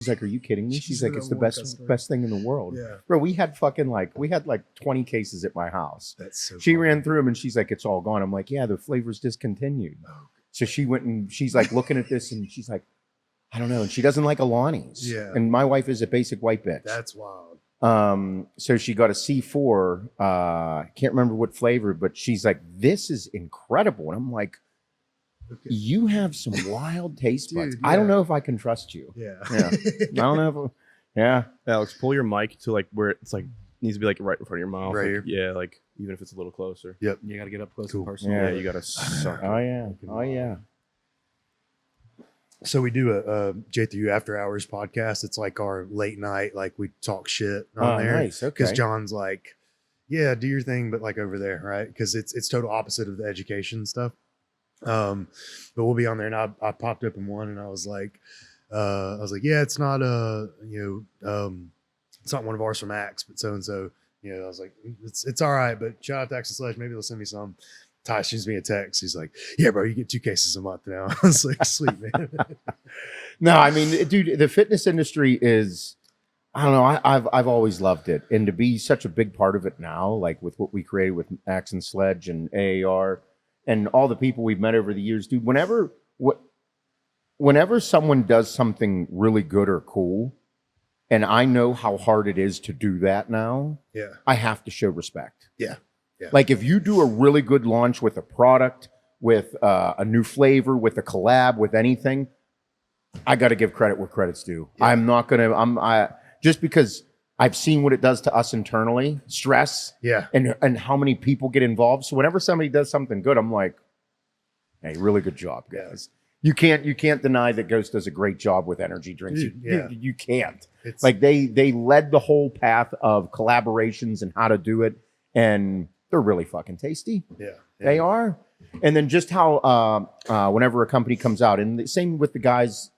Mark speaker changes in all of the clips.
Speaker 1: She's like, are you kidding me? She's like, it's the best thing in the world.
Speaker 2: Yeah.
Speaker 1: Bro, we had 20 cases at my house.
Speaker 2: That's so
Speaker 1: She
Speaker 2: funny.
Speaker 1: ran through them and she's like, it's all gone. I'm like, yeah, the flavor's discontinued.
Speaker 2: Oh,
Speaker 1: so she went and she's like looking at this and she's like, I don't know. And she doesn't like Alani's.
Speaker 2: Yeah.
Speaker 1: And my wife is a basic white bitch.
Speaker 2: that's wild.
Speaker 1: So she got a C4. Can't remember what flavor, but she's like, this is incredible. And I'm like,
Speaker 2: Okay.
Speaker 1: you have some wild taste buds.
Speaker 2: Dude,
Speaker 1: I don't
Speaker 2: yeah.
Speaker 1: know if I can trust you.
Speaker 2: Yeah.
Speaker 1: Yeah. I don't know if, yeah.
Speaker 3: Alex, pull your mic to like where it's like needs to be like right in front of your mouth.
Speaker 2: Right
Speaker 3: like, yeah, like even if it's a little closer.
Speaker 2: Yep.
Speaker 4: You got to get up close
Speaker 2: Cool.
Speaker 4: and personal.
Speaker 1: Yeah,
Speaker 3: you gotta suck.
Speaker 1: Oh yeah. Oh yeah.
Speaker 2: So we do a J3U After Hours podcast. It's like our late night, like we talk shit on there.
Speaker 1: Nice. Okay.
Speaker 2: Because John's like, yeah, do your thing, but like over there, right? Because it's total opposite of the education stuff. But we'll be on there, and I popped up in one, and I was like, yeah, it's not it's not one of ours from Axe, but so and so. You know, I was like, it's all right, but shout out to Axe and Sledge. Maybe they'll send me some. Ty sends me a text. He's like, yeah, bro, you get 2 cases a month now. I was like, sweet, man.
Speaker 1: No, I mean, dude, the fitness industry is, I don't know, I've always loved it. And to be such a big part of it now, like with what we created with Axe and Sledge and AAR and all the people we've met over the years, dude, whenever someone does something really good or cool, and I know how hard it is to do that now,
Speaker 2: Yeah.
Speaker 1: I have to show respect.
Speaker 2: Yeah. Yeah.
Speaker 1: Like if you do a really good launch with a product, with a new flavor, with a collab, with anything, I got to give credit where credit's due.
Speaker 2: Yeah.
Speaker 1: I'm not going to, just because I've seen what it does to us internally, stress
Speaker 2: Yeah.
Speaker 1: and how many people get involved. So whenever somebody does something good, I'm like, hey, really good job, guys. You can't deny that Ghost does a great job with energy drinks.
Speaker 2: Dude, yeah.
Speaker 1: You can't.
Speaker 2: It's
Speaker 1: Like they led the whole path of collaborations and how to do it, and they're really fucking tasty.
Speaker 2: yeah.
Speaker 1: They are. And then just how whenever a company comes out, and the same with the guys,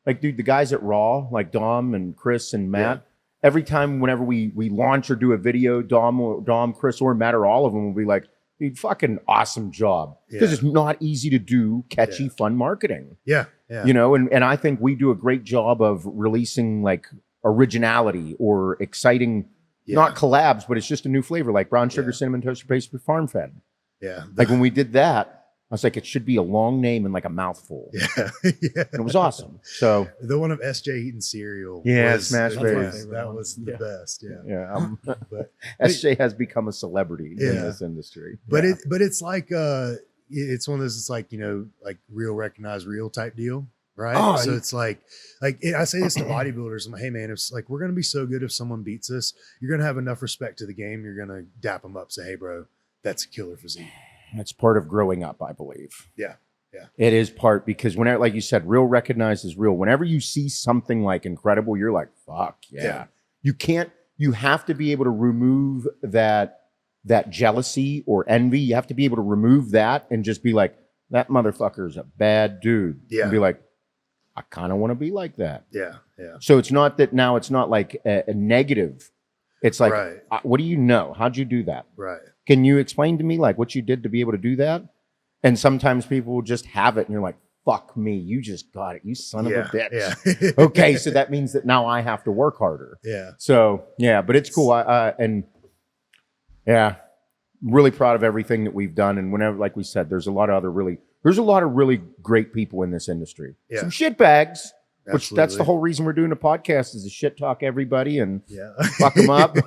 Speaker 1: like dude, the guys at Raw, like Dom and Chris and Matt. Every time whenever we launch or do a video, Dom, Chris, or Matt, or all of them will be like, dude, fucking awesome job. Because
Speaker 2: Yeah.
Speaker 1: it's not easy to do catchy, fun marketing.
Speaker 2: Yeah. Yeah.
Speaker 1: You know, and I think we do a great job of releasing like originality or exciting,
Speaker 2: Yeah.
Speaker 1: not collabs, but it's just a new flavor, like brown sugar
Speaker 2: Yeah.
Speaker 1: cinnamon toaster paste with farm fed.
Speaker 2: Yeah.
Speaker 1: Like when we did that, I was like, it should be a long name and like a mouthful.
Speaker 2: Yeah. Yeah.
Speaker 1: And it was awesome. So
Speaker 2: The one of SJ eating cereal.
Speaker 1: Yeah,
Speaker 2: was-
Speaker 1: Smash
Speaker 2: that
Speaker 1: Berries.
Speaker 2: was- That was the best. Yeah.
Speaker 1: yeah,
Speaker 2: But
Speaker 1: SJ has become a celebrity in
Speaker 2: Yeah.
Speaker 1: this industry.
Speaker 2: but
Speaker 1: Yeah.
Speaker 2: it's like it's one of those, it's like, you know, like real recognize real type deal. Right.
Speaker 1: Oh,
Speaker 2: So
Speaker 1: yeah.
Speaker 2: it's like I say this to bodybuilders. I'm like, hey man, it's like, we're going to be so good if someone beats us, you're going to have enough respect to the game. You're going to dap them up. Say, hey bro, that's a killer physique.
Speaker 1: That's part of growing up, I believe.
Speaker 2: Yeah. Yeah.
Speaker 1: It is part, because whenever, like you said, real recognizes real. Whenever you see something like incredible, you're like, fuck yeah.
Speaker 2: Yeah.
Speaker 1: You have to be able to remove that jealousy or envy. You have to be able to remove that and just be like, that motherfucker is a bad dude.
Speaker 2: Yeah.
Speaker 1: And be like, I kind of want to be like that.
Speaker 2: Yeah. Yeah.
Speaker 1: So it's not that now it's not like a negative. It's like,
Speaker 2: Right.
Speaker 1: what do you know? How'd you do that?
Speaker 2: Right.
Speaker 1: Can you explain to me like what you did to be able to do that? And sometimes people will just have it and you're like, fuck me, you just got it, you son of a bitch.
Speaker 2: Yeah.
Speaker 1: Okay, so that means that now I have to work harder.
Speaker 2: Yeah.
Speaker 1: So yeah, but it's cool. And yeah, really proud of everything that we've done. And whenever, like we said, there's a lot of really great people in this industry.
Speaker 2: Yeah.
Speaker 1: Some shitbags, which that's
Speaker 2: Absolutely.
Speaker 1: the whole reason we're doing a podcast, is to shit talk everybody and
Speaker 2: Yeah.
Speaker 1: fuck them up.
Speaker 2: Oh,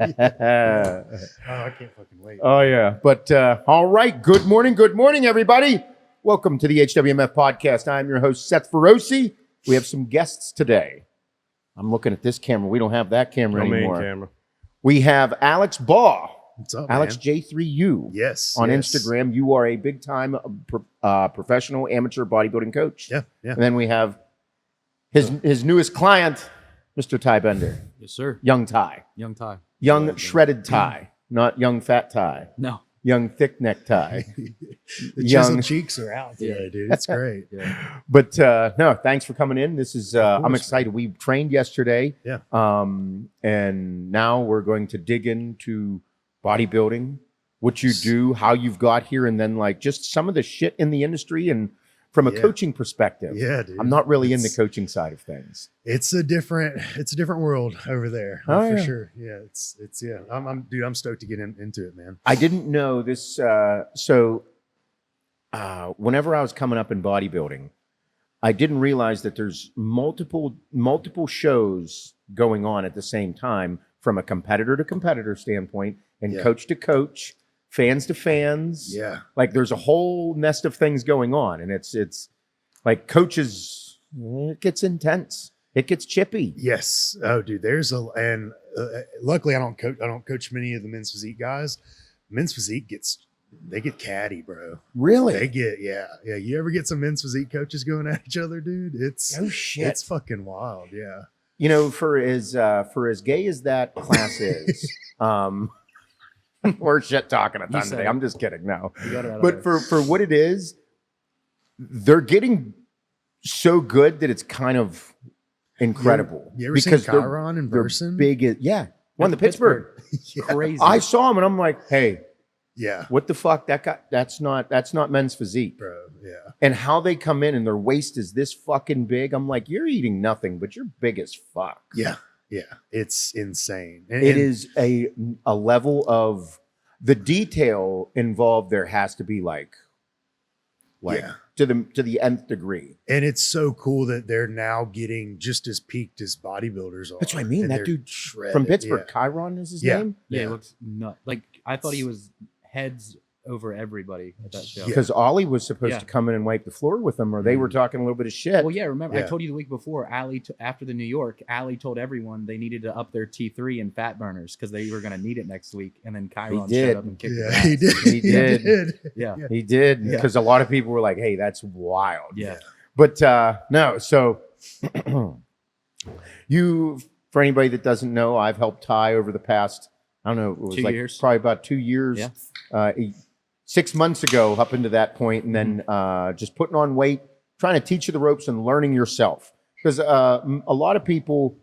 Speaker 2: I can't fucking wait.
Speaker 1: Oh, yeah. But all right. Good morning, everybody. Welcome to the HWMF podcast. I'm your host, Seth Feroce. We have some guests today. I'm looking at this camera. We don't have that camera
Speaker 3: No main
Speaker 1: anymore.
Speaker 3: camera.
Speaker 1: We have Alex Baugh,
Speaker 2: What's up,
Speaker 1: Alex
Speaker 2: man?
Speaker 1: J3U.
Speaker 2: Yes.
Speaker 1: On
Speaker 2: yes.
Speaker 1: Instagram. You are a big-time professional amateur bodybuilding coach.
Speaker 2: Yeah. Yeah.
Speaker 1: And then we have his newest client, Mr. Ty Bender.
Speaker 4: Yes, sir.
Speaker 1: Young Ty.
Speaker 4: Young Ty.
Speaker 1: Young shredded Ty. Not young fat Ty.
Speaker 4: No.
Speaker 1: Young thick neck Ty.
Speaker 2: The
Speaker 1: Young-
Speaker 2: chiseled cheeks are out today, dude. It's great.
Speaker 4: Yeah.
Speaker 1: But no, thanks for coming in. This is I'm
Speaker 2: course,
Speaker 1: excited. We trained yesterday.
Speaker 2: Yeah.
Speaker 1: And now we're going to dig into bodybuilding, what you do, how you've got here, and then like just some of the shit in the industry and from a
Speaker 2: Yeah.
Speaker 1: coaching perspective.
Speaker 2: Yeah, dude.
Speaker 1: I'm not really in the
Speaker 2: It's-
Speaker 1: coaching side of things.
Speaker 2: It's a different world over there
Speaker 1: Oh,
Speaker 2: for
Speaker 1: yeah.
Speaker 2: sure. Yeah, it's yeah. I'm stoked to get into it, man.
Speaker 1: I didn't know this. Whenever I was coming up in bodybuilding, I didn't realize that there's multiple shows going on at the same time, from a competitor to competitor standpoint, and
Speaker 2: Yeah.
Speaker 1: coach to coach, fans to fans.
Speaker 2: Yeah.
Speaker 1: Like there's a whole nest of things going on, and it's like coaches. It gets intense. It gets chippy.
Speaker 2: Yes. Oh, dude. Luckily I don't coach many of the men's physique guys. Men's physique they get catty, bro.
Speaker 1: Really?
Speaker 2: They get yeah. You ever get some men's physique coaches going at each other, dude? It's
Speaker 1: Oh shit!
Speaker 2: It's fucking wild. Yeah.
Speaker 1: You know, for as gay as that class is, we're shit talking a ton
Speaker 4: said
Speaker 1: today.
Speaker 4: it.
Speaker 1: I'm just kidding. No,
Speaker 4: You got it out of
Speaker 1: but
Speaker 4: there.
Speaker 1: for what it is, they're getting so good that it's kind of incredible.
Speaker 2: You ever seen
Speaker 1: because they're-
Speaker 2: Chiron in
Speaker 1: they're
Speaker 2: person?
Speaker 1: big. Yeah, won the Pittsburgh.
Speaker 2: Yeah.
Speaker 4: Crazy.
Speaker 1: I saw him and I'm like, hey,
Speaker 2: Yeah,
Speaker 1: what the fuck? That guy, that's not men's physique.
Speaker 2: bro. Yeah.
Speaker 1: And how they come in and their waist is this fucking big. I'm like, you're eating nothing, but you're big as fuck.
Speaker 2: Yeah. Yeah. It's insane.
Speaker 1: It is a level of the detail involved. There has to be like
Speaker 2: Yeah.
Speaker 1: to the nth degree.
Speaker 2: And it's so cool that they're now getting just as peaked as bodybuilders are.
Speaker 1: That's what I mean.
Speaker 2: And
Speaker 1: That
Speaker 2: they're
Speaker 1: dude
Speaker 2: shredded.
Speaker 1: from Pittsburgh,
Speaker 2: Yeah.
Speaker 1: Chiron is his
Speaker 2: Yeah.
Speaker 1: name.
Speaker 4: Yeah,
Speaker 2: Yeah.
Speaker 4: it looks nuts. Like I thought he was heads over everybody at that show.
Speaker 2: Yeah.
Speaker 1: Because Ollie was supposed
Speaker 4: Yeah.
Speaker 1: to come in and wipe the floor with him, or they were talking a little bit of shit.
Speaker 4: Well, yeah. Remember, I
Speaker 2: Yeah.
Speaker 4: told you the week before. After the New York, Allie told everyone they needed to up their T3 and fat burners because they were going to need it next week. And then Chiron
Speaker 1: did.
Speaker 4: showed up and kicked his
Speaker 2: Yeah,
Speaker 4: ass.
Speaker 2: he did.
Speaker 1: He did.
Speaker 4: Yeah.
Speaker 2: Yeah.
Speaker 1: He did,
Speaker 4: Yeah.
Speaker 1: because a lot of people were like, "Hey, that's wild."
Speaker 4: Yeah.
Speaker 1: But no, so for anybody that doesn't know, I've helped Ty over the past, I don't know, it was
Speaker 4: 2
Speaker 1: like
Speaker 4: years.
Speaker 1: probably about 2 years.
Speaker 4: Yeah.
Speaker 1: 6 months ago, up into that point, and then just putting on weight, trying to teach you the ropes and learning yourself. Because a lot of people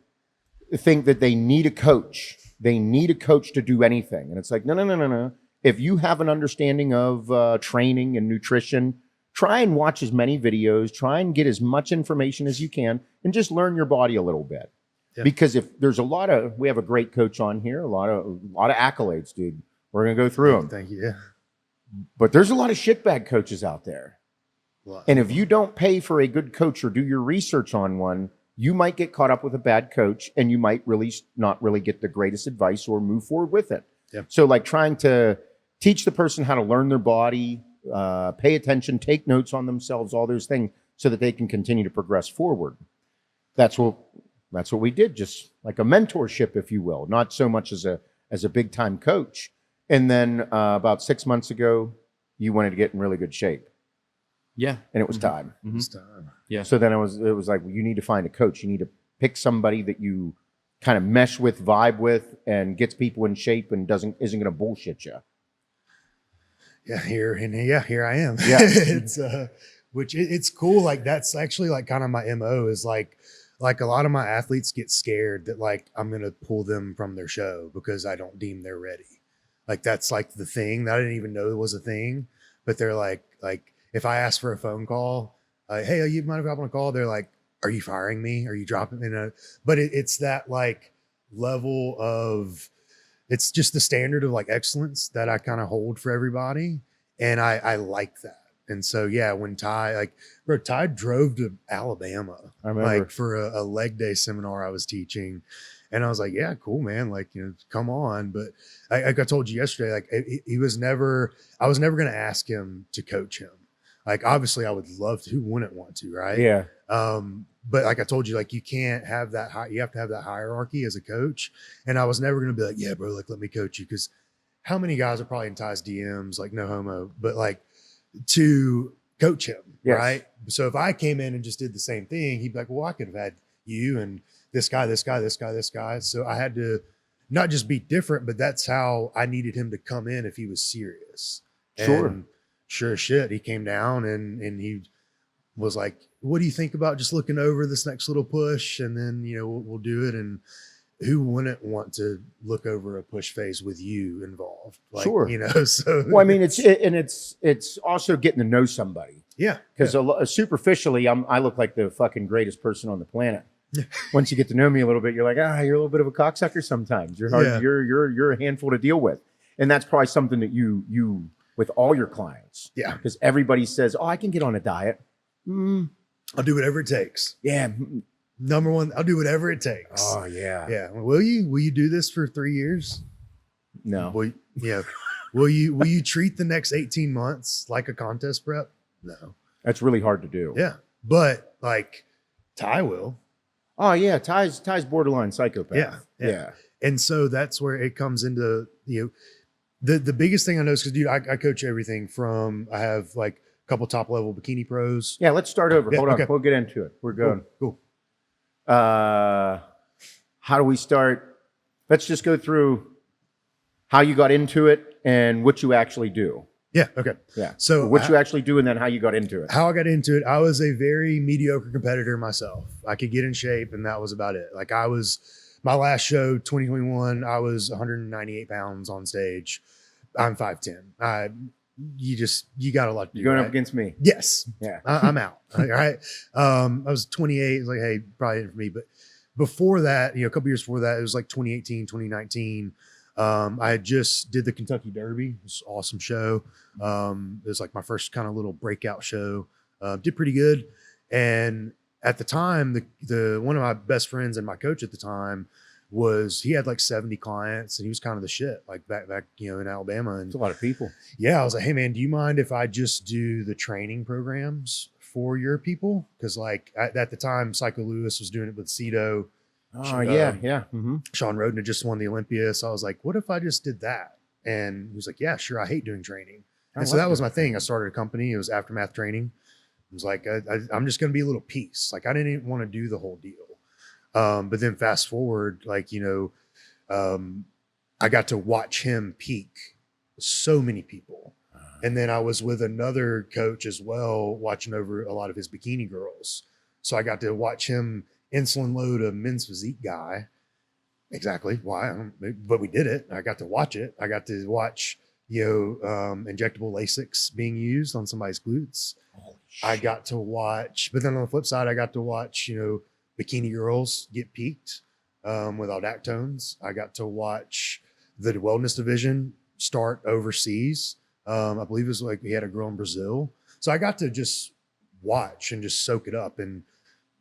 Speaker 1: think that they need a coach. They need a coach to do anything. And it's like, no. If you have an understanding of training and nutrition, try and watch as many videos, try and get as much information as you can, and just learn your body a little bit.
Speaker 2: Yeah.
Speaker 1: Because if there's we have a great coach on here, a lot of accolades, dude. We're going to go through them.
Speaker 2: Thank you. Yeah.
Speaker 1: But there's a lot of shitbag coaches out there.
Speaker 2: Well,
Speaker 1: And if you don't pay for a good coach or do your research on one, you might get caught up with a bad coach and you might not really get the greatest advice or move forward with it.
Speaker 2: Yeah.
Speaker 1: So like trying to teach the person how to learn their body, pay attention, take notes on themselves, all those things so that they can continue to progress forward. That's what we did, just like a mentorship, if you will, not so much as a big time coach. And then about 6 months ago, you wanted to get in really good shape.
Speaker 4: Yeah.
Speaker 1: And it was time.
Speaker 4: Mhm.
Speaker 2: it's time.
Speaker 4: Yeah.
Speaker 1: So then it was like, well, you need to find a coach. You need to pick somebody that you kind of mesh with, vibe with, and gets people in shape and isn't going to bullshit you.
Speaker 2: Yeah, here I am.
Speaker 1: Yeah.
Speaker 2: It's it's cool. Like that's actually like kind of my MO is like a lot of my athletes get scared that like I'm gonna pull them from their show because I don't deem they're ready. Like that's like the thing that I didn't even know it was a thing. But they're like if I ask for a phone call, hey, you mind if I hop on a call? They're like, are you firing me? Are you dropping me? But it's that like level of, it's just the standard of like excellence that I kind of hold for everybody. And I like that. And so, yeah, when Ty drove to Alabama,
Speaker 1: I remember.
Speaker 2: like for a leg day seminar I was teaching. And I was like, yeah, cool, man. Like, come on. But like I told you yesterday, like I was never going to ask him to coach him. Like, obviously I would love to, who wouldn't want to, right?
Speaker 1: Yeah.
Speaker 2: But like I told you, like you can't have that you have to have that hierarchy as a coach. And I was never going to be like, yeah, bro, like let me coach you. Cause how many guys are probably in Ty's DMs, like no homo, but like to coach him.
Speaker 1: Yes.
Speaker 2: Right. So if I came in and just did the same thing, he'd be like, well, I could have had you and this guy. So I had to not just be different, but that's how I needed him to come in if he was serious.
Speaker 1: Sure.
Speaker 2: And sure as shit, he came down and he was like, what do you think about just looking over this next little push? And then, we'll do it. And who wouldn't want to look over a push phase with you involved? Like,
Speaker 1: Sure.
Speaker 2: So
Speaker 1: Well, I mean, it's also getting to know somebody.
Speaker 2: Yeah.
Speaker 1: Because superficially, I look like the fucking greatest person on the planet. Once you get to know me a little bit, you're like, you're a little bit of a cocksucker sometimes. You're hard.
Speaker 2: Yeah.
Speaker 1: You're a handful to deal with, and that's probably something that you with all your clients.
Speaker 2: Yeah.
Speaker 1: Because everybody says, I can get on a diet.
Speaker 2: I'll do whatever it takes.
Speaker 1: Yeah.
Speaker 2: Number one, I'll do whatever it takes.
Speaker 1: Oh yeah.
Speaker 2: Yeah. Will you do this for 3 years?
Speaker 1: No.
Speaker 2: Will you treat the next 18 months like a contest prep? No.
Speaker 1: That's really hard to do.
Speaker 2: Yeah. But like Ty will.
Speaker 1: Oh yeah. Ty's borderline psychopath.
Speaker 2: Yeah. And so that's where it comes into, the biggest thing I know is because I coach everything from, I have like a couple top level bikini pros.
Speaker 1: Yeah. Let's start over.
Speaker 2: Yeah,
Speaker 1: Hold on.
Speaker 2: okay.
Speaker 1: We'll get into it. We're going.
Speaker 2: Cool.
Speaker 1: How do we start? Let's just go through how you got into it and what you actually do.
Speaker 2: Yeah. Okay.
Speaker 1: Yeah.
Speaker 2: So
Speaker 1: what you actually do and then how you got into it.
Speaker 2: How I got into it, I was a very mediocre competitor myself. I could get in shape and that was about it. Like my last show, 2021, I was 198 pounds on stage. I'm 5'10". You got a lot to do.
Speaker 1: You're going
Speaker 2: right?
Speaker 1: up against me.
Speaker 2: Yes.
Speaker 1: Yeah.
Speaker 2: I'm out. All right. I was 28. It's like, hey, probably ain't for me. But before that, a couple years before that, it was like 2018, 2019. I had just did the Kentucky Derby. It was an awesome show. It was like my first kind of little breakout show. Did pretty good. And at the time, the one of my best friends and my coach at the time he had like 70 clients and he was kind of the shit, like back in Alabama. And
Speaker 1: It's a lot of people.
Speaker 2: yeah, I was like, hey man, do you mind if I just do the training programs for your people? Because like at the time, Psycho Lewis was doing it with Cito.
Speaker 1: Oh yeah. Mm-hmm.
Speaker 2: Sean Roden had just won the Olympia. So I was like, what if I just did that? And he was like, yeah, sure. I hate doing training. And so that was my thing. I started a company. It was Aftermath Training. It was like, I'm just going to be a little piece. Like I didn't even want to do the whole deal. But then fast forward, like, I got to watch him peak so many people. And then I was with another coach as well, watching over a lot of his bikini girls. So I got to watch him insulin load a men's physique guy. Exactly why, but we did it. I got to watch it. I got to watch, injectable Lasix being used on somebody's glutes. I got to watch, but then on the flip side, I got to watch, bikini girls get peaked with aldactones. I got to watch the wellness division start overseas. I believe it was like we had a girl in Brazil. So I got to just watch and just soak it up and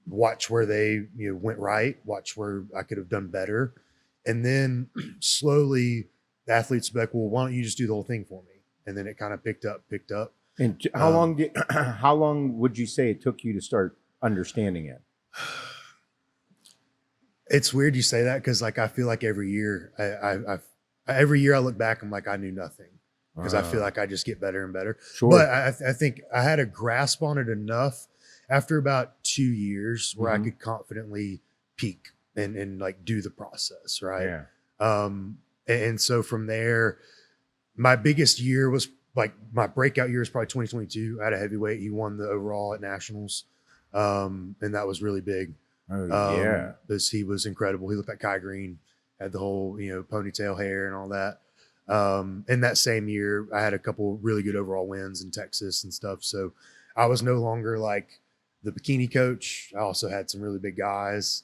Speaker 2: watch where they went right, watch where I could have done better. And then slowly the athletes be like, well, why don't you just do the whole thing for me? And then it kind of picked up.
Speaker 1: And how long would you say it took you to start understanding it?
Speaker 2: It's weird you say that because like I feel like every year I look back, I'm like I knew nothing because I feel like I just get better and better.
Speaker 1: Sure.
Speaker 2: But I think I had a grasp on it enough after about 2 years where I could confidently peak and like do the process, right?
Speaker 1: Yeah.
Speaker 2: And so from there, my biggest year was like my breakout year is probably 2022. I had a heavyweight. He won the overall at nationals, and that was really big.
Speaker 1: Oh yeah.
Speaker 2: Because he was incredible. He looked like Kai Green, had the whole, ponytail hair and all that. And that same year I had a couple really good overall wins in Texas and stuff. So I was no longer like the bikini coach. I also had some really big guys.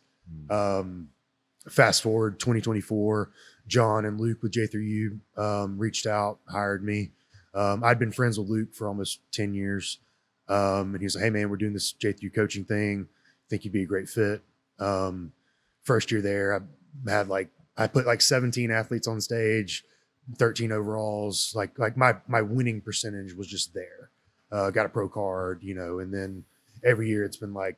Speaker 2: Fast forward 2024, John and Luke with J3U, reached out, hired me. I'd been friends with Luke for almost 10 years. And he was like, hey man, we're doing this J3U coaching thing. Think you'd be a great fit. First year there, I put like 17 athletes on stage, 13 overalls. Like my winning percentage was just there. Got a pro card, and then every year it's been like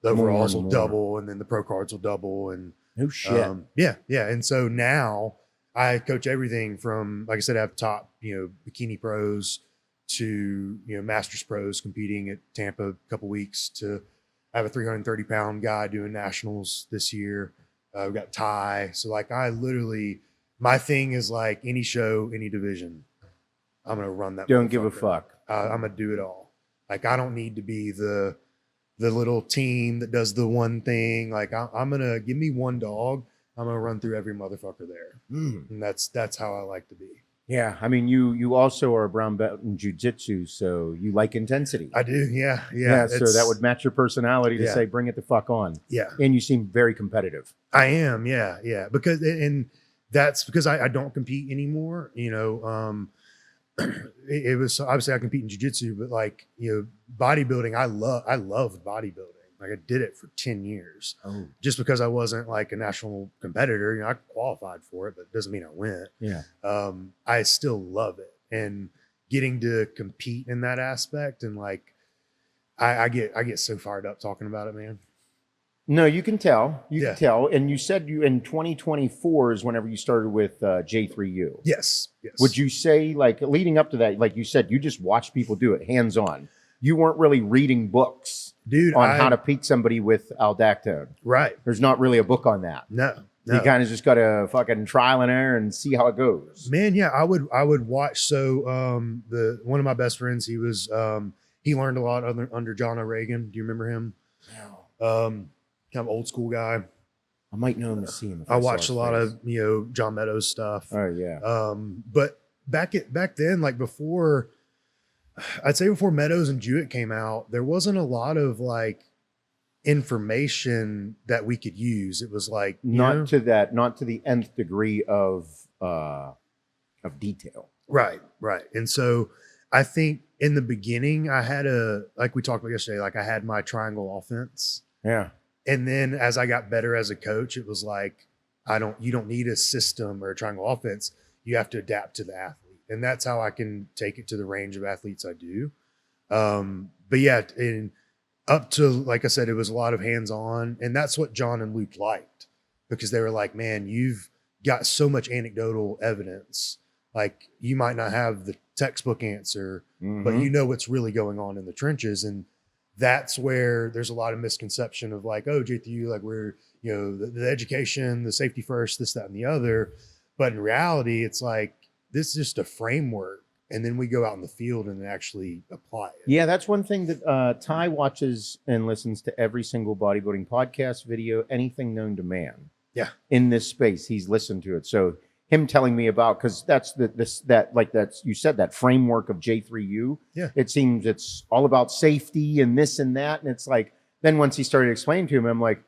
Speaker 2: the overalls will double and then the pro cards will double and
Speaker 1: no shit.
Speaker 2: Yeah. And so now I coach everything from, like I said, I have top, bikini pros to, masters pros competing at Tampa a couple weeks to I have a 330 pound guy doing nationals this year. We've got Ty. So like my thing is like any show, any division, I'm going to run that.
Speaker 1: Don't give a fuck.
Speaker 2: I'm going to do it all. Like, I don't need to be the little team that does the one thing. Like I'm going to give me one dog. I'm going to run through every motherfucker there. And that's how I like to be.
Speaker 1: Yeah, I mean, you also are a brown belt in jiu-jitsu, so you like intensity.
Speaker 2: I do. Yeah.
Speaker 1: Yeah, so that would match your personality to
Speaker 2: Yeah.
Speaker 1: say, bring it the fuck on.
Speaker 2: Yeah.
Speaker 1: And you seem very competitive.
Speaker 2: I am. Yeah. Yeah. Because, and that's because I don't compete anymore. It was obviously I compete in jiu-jitsu, but like, bodybuilding, I loved bodybuilding. Like I did it for 10 years just because I wasn't like a national competitor. I qualified for it, but it doesn't mean I went.
Speaker 1: Yeah.
Speaker 2: I still love it, and getting to compete in that aspect. And like, I get so fired up talking about it, man.
Speaker 1: No, you can tell. You can tell. And you said you in 2024 is whenever you started with J3U.
Speaker 2: Yes.
Speaker 1: Would you say, like, leading up to that, like you said, you just watched people do it hands on. You weren't really reading books,
Speaker 2: dude,
Speaker 1: on how to peak somebody with aldactone.
Speaker 2: Right.
Speaker 1: There's not really a book on that.
Speaker 2: No.
Speaker 1: You kind of just got to fucking trial and error and see how it goes.
Speaker 2: Man, yeah, I would watch. So one of my best friends, he learned a lot under John O'Regan. Do you remember him?
Speaker 1: No.
Speaker 2: Kind of old school guy.
Speaker 1: I might know him to see him.
Speaker 2: I watched a lot of John Meadows stuff.
Speaker 1: Oh yeah.
Speaker 2: But back then, like before, I'd say before Meadows and Jewett came out, there wasn't a lot of like information that we could use. It was like
Speaker 1: not to the nth degree of detail.
Speaker 2: Right. And so I think in the beginning, I had like we talked about yesterday, like I had my triangle offense.
Speaker 1: Yeah.
Speaker 2: And then as I got better as a coach, it was like, you don't need a system or a triangle offense. You have to adapt to the athlete. And that's how I can take it to the range of athletes I do. But yeah, and up to, like I said, it was a lot of hands-on. And that's what John and Luke liked, because they were like, man, you've got so much anecdotal evidence. Like you might not have the textbook answer, but you know what's really going on in the trenches. And that's where there's a lot of misconception of like, oh, J3U, like we're, the education, the safety first, this, that, and the other. But in reality, it's like, this is just a framework. And then we go out in the field and actually apply it.
Speaker 1: Yeah, that's one thing that Ty watches and listens to every single bodybuilding podcast, video, anything known to man.
Speaker 2: Yeah.
Speaker 1: In this space, he's listened to it. So him telling me about, because that's you said that framework of J3U.
Speaker 2: Yeah.
Speaker 1: It seems it's all about safety and this and that. And it's like, then once he started explaining to him, I'm like,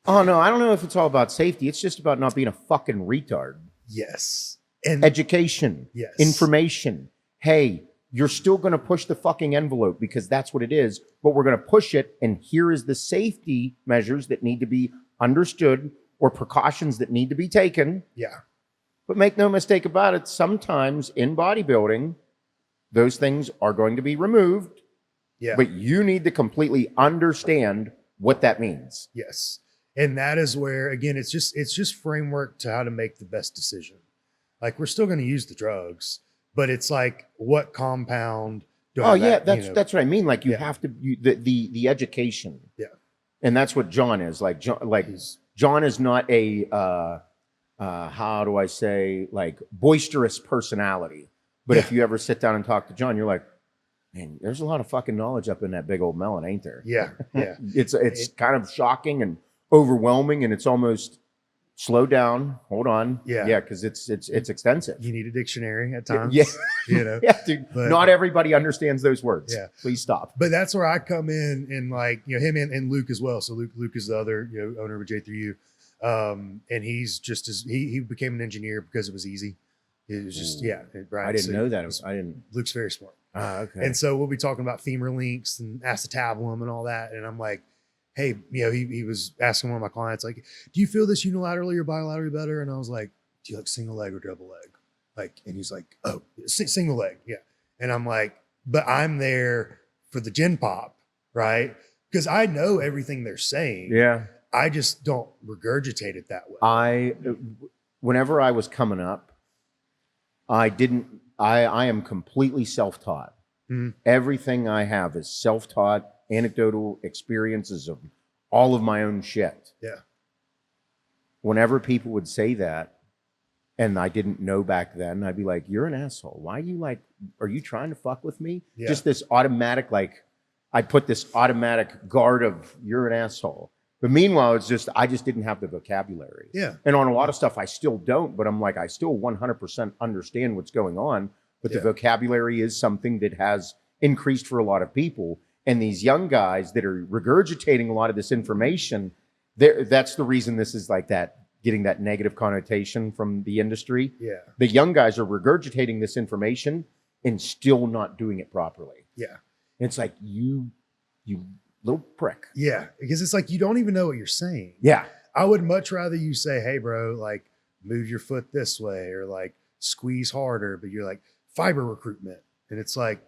Speaker 1: oh no, I don't know if it's all about safety. It's just about not being a fucking retard.
Speaker 2: Yes. And
Speaker 1: education,
Speaker 2: yes,
Speaker 1: information. Hey, you're still going to push the fucking envelope because that's what it is, but we're going to push it. And here is the safety measures that need to be understood or precautions that need to be taken.
Speaker 2: Yeah.
Speaker 1: But make no mistake about it, sometimes in bodybuilding, those things are going to be removed.
Speaker 2: Yeah.
Speaker 1: But you need to completely understand what that means.
Speaker 2: Yes. And that is where, again, it's just framework to how to make the best decision. Like we're still going to use the drugs, but it's like, what compound do I
Speaker 1: that's what I mean. Like you have to, the education.
Speaker 2: Yeah.
Speaker 1: And that's what John is. Like John is not a, how do I say, like boisterous personality. But if you ever sit down and talk to John, you're like, man, there's a lot of fucking knowledge up in that big old melon, ain't there?
Speaker 2: Yeah. Yeah.
Speaker 1: It's kind of shocking and overwhelming, and it's almost slow down, hold on. Yeah, because it's extensive.
Speaker 2: You need a dictionary at times.
Speaker 1: Yeah. Yeah, dude.
Speaker 2: But
Speaker 1: not everybody understands those words.
Speaker 2: Yeah.
Speaker 1: Please stop.
Speaker 2: But that's where I come in, and like, him and Luke as well. So Luke is the other, owner of J3U. And he's just he became an engineer because it was easy. It was just, right.
Speaker 1: I didn't know that. I didn't.
Speaker 2: Luke's very smart.
Speaker 1: Okay.
Speaker 2: And so we'll be talking about femur links and acetabulum and all that. And I'm like, hey, he was asking one of my clients, like, do you feel this unilaterally or bilaterally better? And I was like, do you like single leg or double leg? Like, and he's like, oh, single leg. Yeah. And I'm like, but I'm there for the gen pop, right? Because I know everything they're saying.
Speaker 1: Yeah.
Speaker 2: I just don't regurgitate it that way.
Speaker 1: Whenever I was coming up, I am completely self-taught.
Speaker 2: Mm-hmm.
Speaker 1: Everything I have is self-taught, anecdotal experiences of all of my own shit.
Speaker 2: Yeah.
Speaker 1: Whenever people would say that, and I didn't know back then, I'd be like, you're an asshole. Why are you trying to fuck with me? Yeah. Just this automatic, like, I put this automatic guard of, you're an asshole. But meanwhile, it's just, I just didn't have the vocabulary.
Speaker 2: Yeah.
Speaker 1: And on a lot of stuff, I still don't, but I'm like, I still 100% understand what's going on. But the vocabulary is something that has increased for a lot of people. And these young guys that are regurgitating a lot of this information, that's the reason this is like that, getting that negative connotation from the industry.
Speaker 2: Yeah.
Speaker 1: The young guys are regurgitating this information and still not doing it properly.
Speaker 2: Yeah.
Speaker 1: It's like, you little prick.
Speaker 2: Yeah. Because it's like, you don't even know what you're saying.
Speaker 1: Yeah.
Speaker 2: I would much rather you say, hey, bro, like move your foot this way or like squeeze harder. But you're like fiber recruitment. And it's like,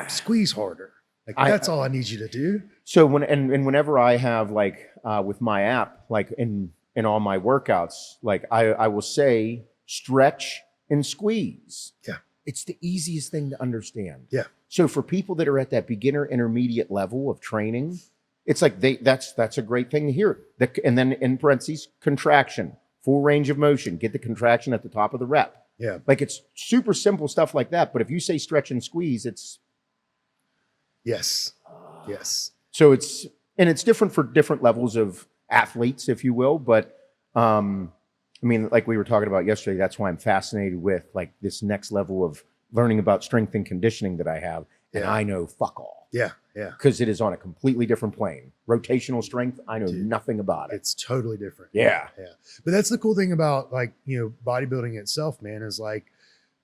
Speaker 2: squeeze harder. Like that's all I need you to do.
Speaker 1: So whenever I have like with my app, like in all my workouts, like I will say stretch and squeeze.
Speaker 2: Yeah.
Speaker 1: It's the easiest thing to understand.
Speaker 2: Yeah.
Speaker 1: So for people that are at that beginner intermediate level of training, it's like that's a great thing to hear. And then in parentheses, contraction, full range of motion, get the contraction at the top of the rep.
Speaker 2: Yeah.
Speaker 1: Like it's super simple stuff like that. But if you say stretch and squeeze, it's
Speaker 2: Yes. Yes.
Speaker 1: so it's different for different levels of athletes, if you will. But I mean, like we were talking about yesterday, that's why I'm fascinated with like this next level of learning about strength and conditioning that I have. And I know fuck all.
Speaker 2: Yeah. Yeah.
Speaker 1: Because it is on a completely different plane. Rotational strength, I know nothing about it.
Speaker 2: It's totally different.
Speaker 1: Yeah.
Speaker 2: Yeah. But that's the cool thing about like, you know, bodybuilding itself, man, is like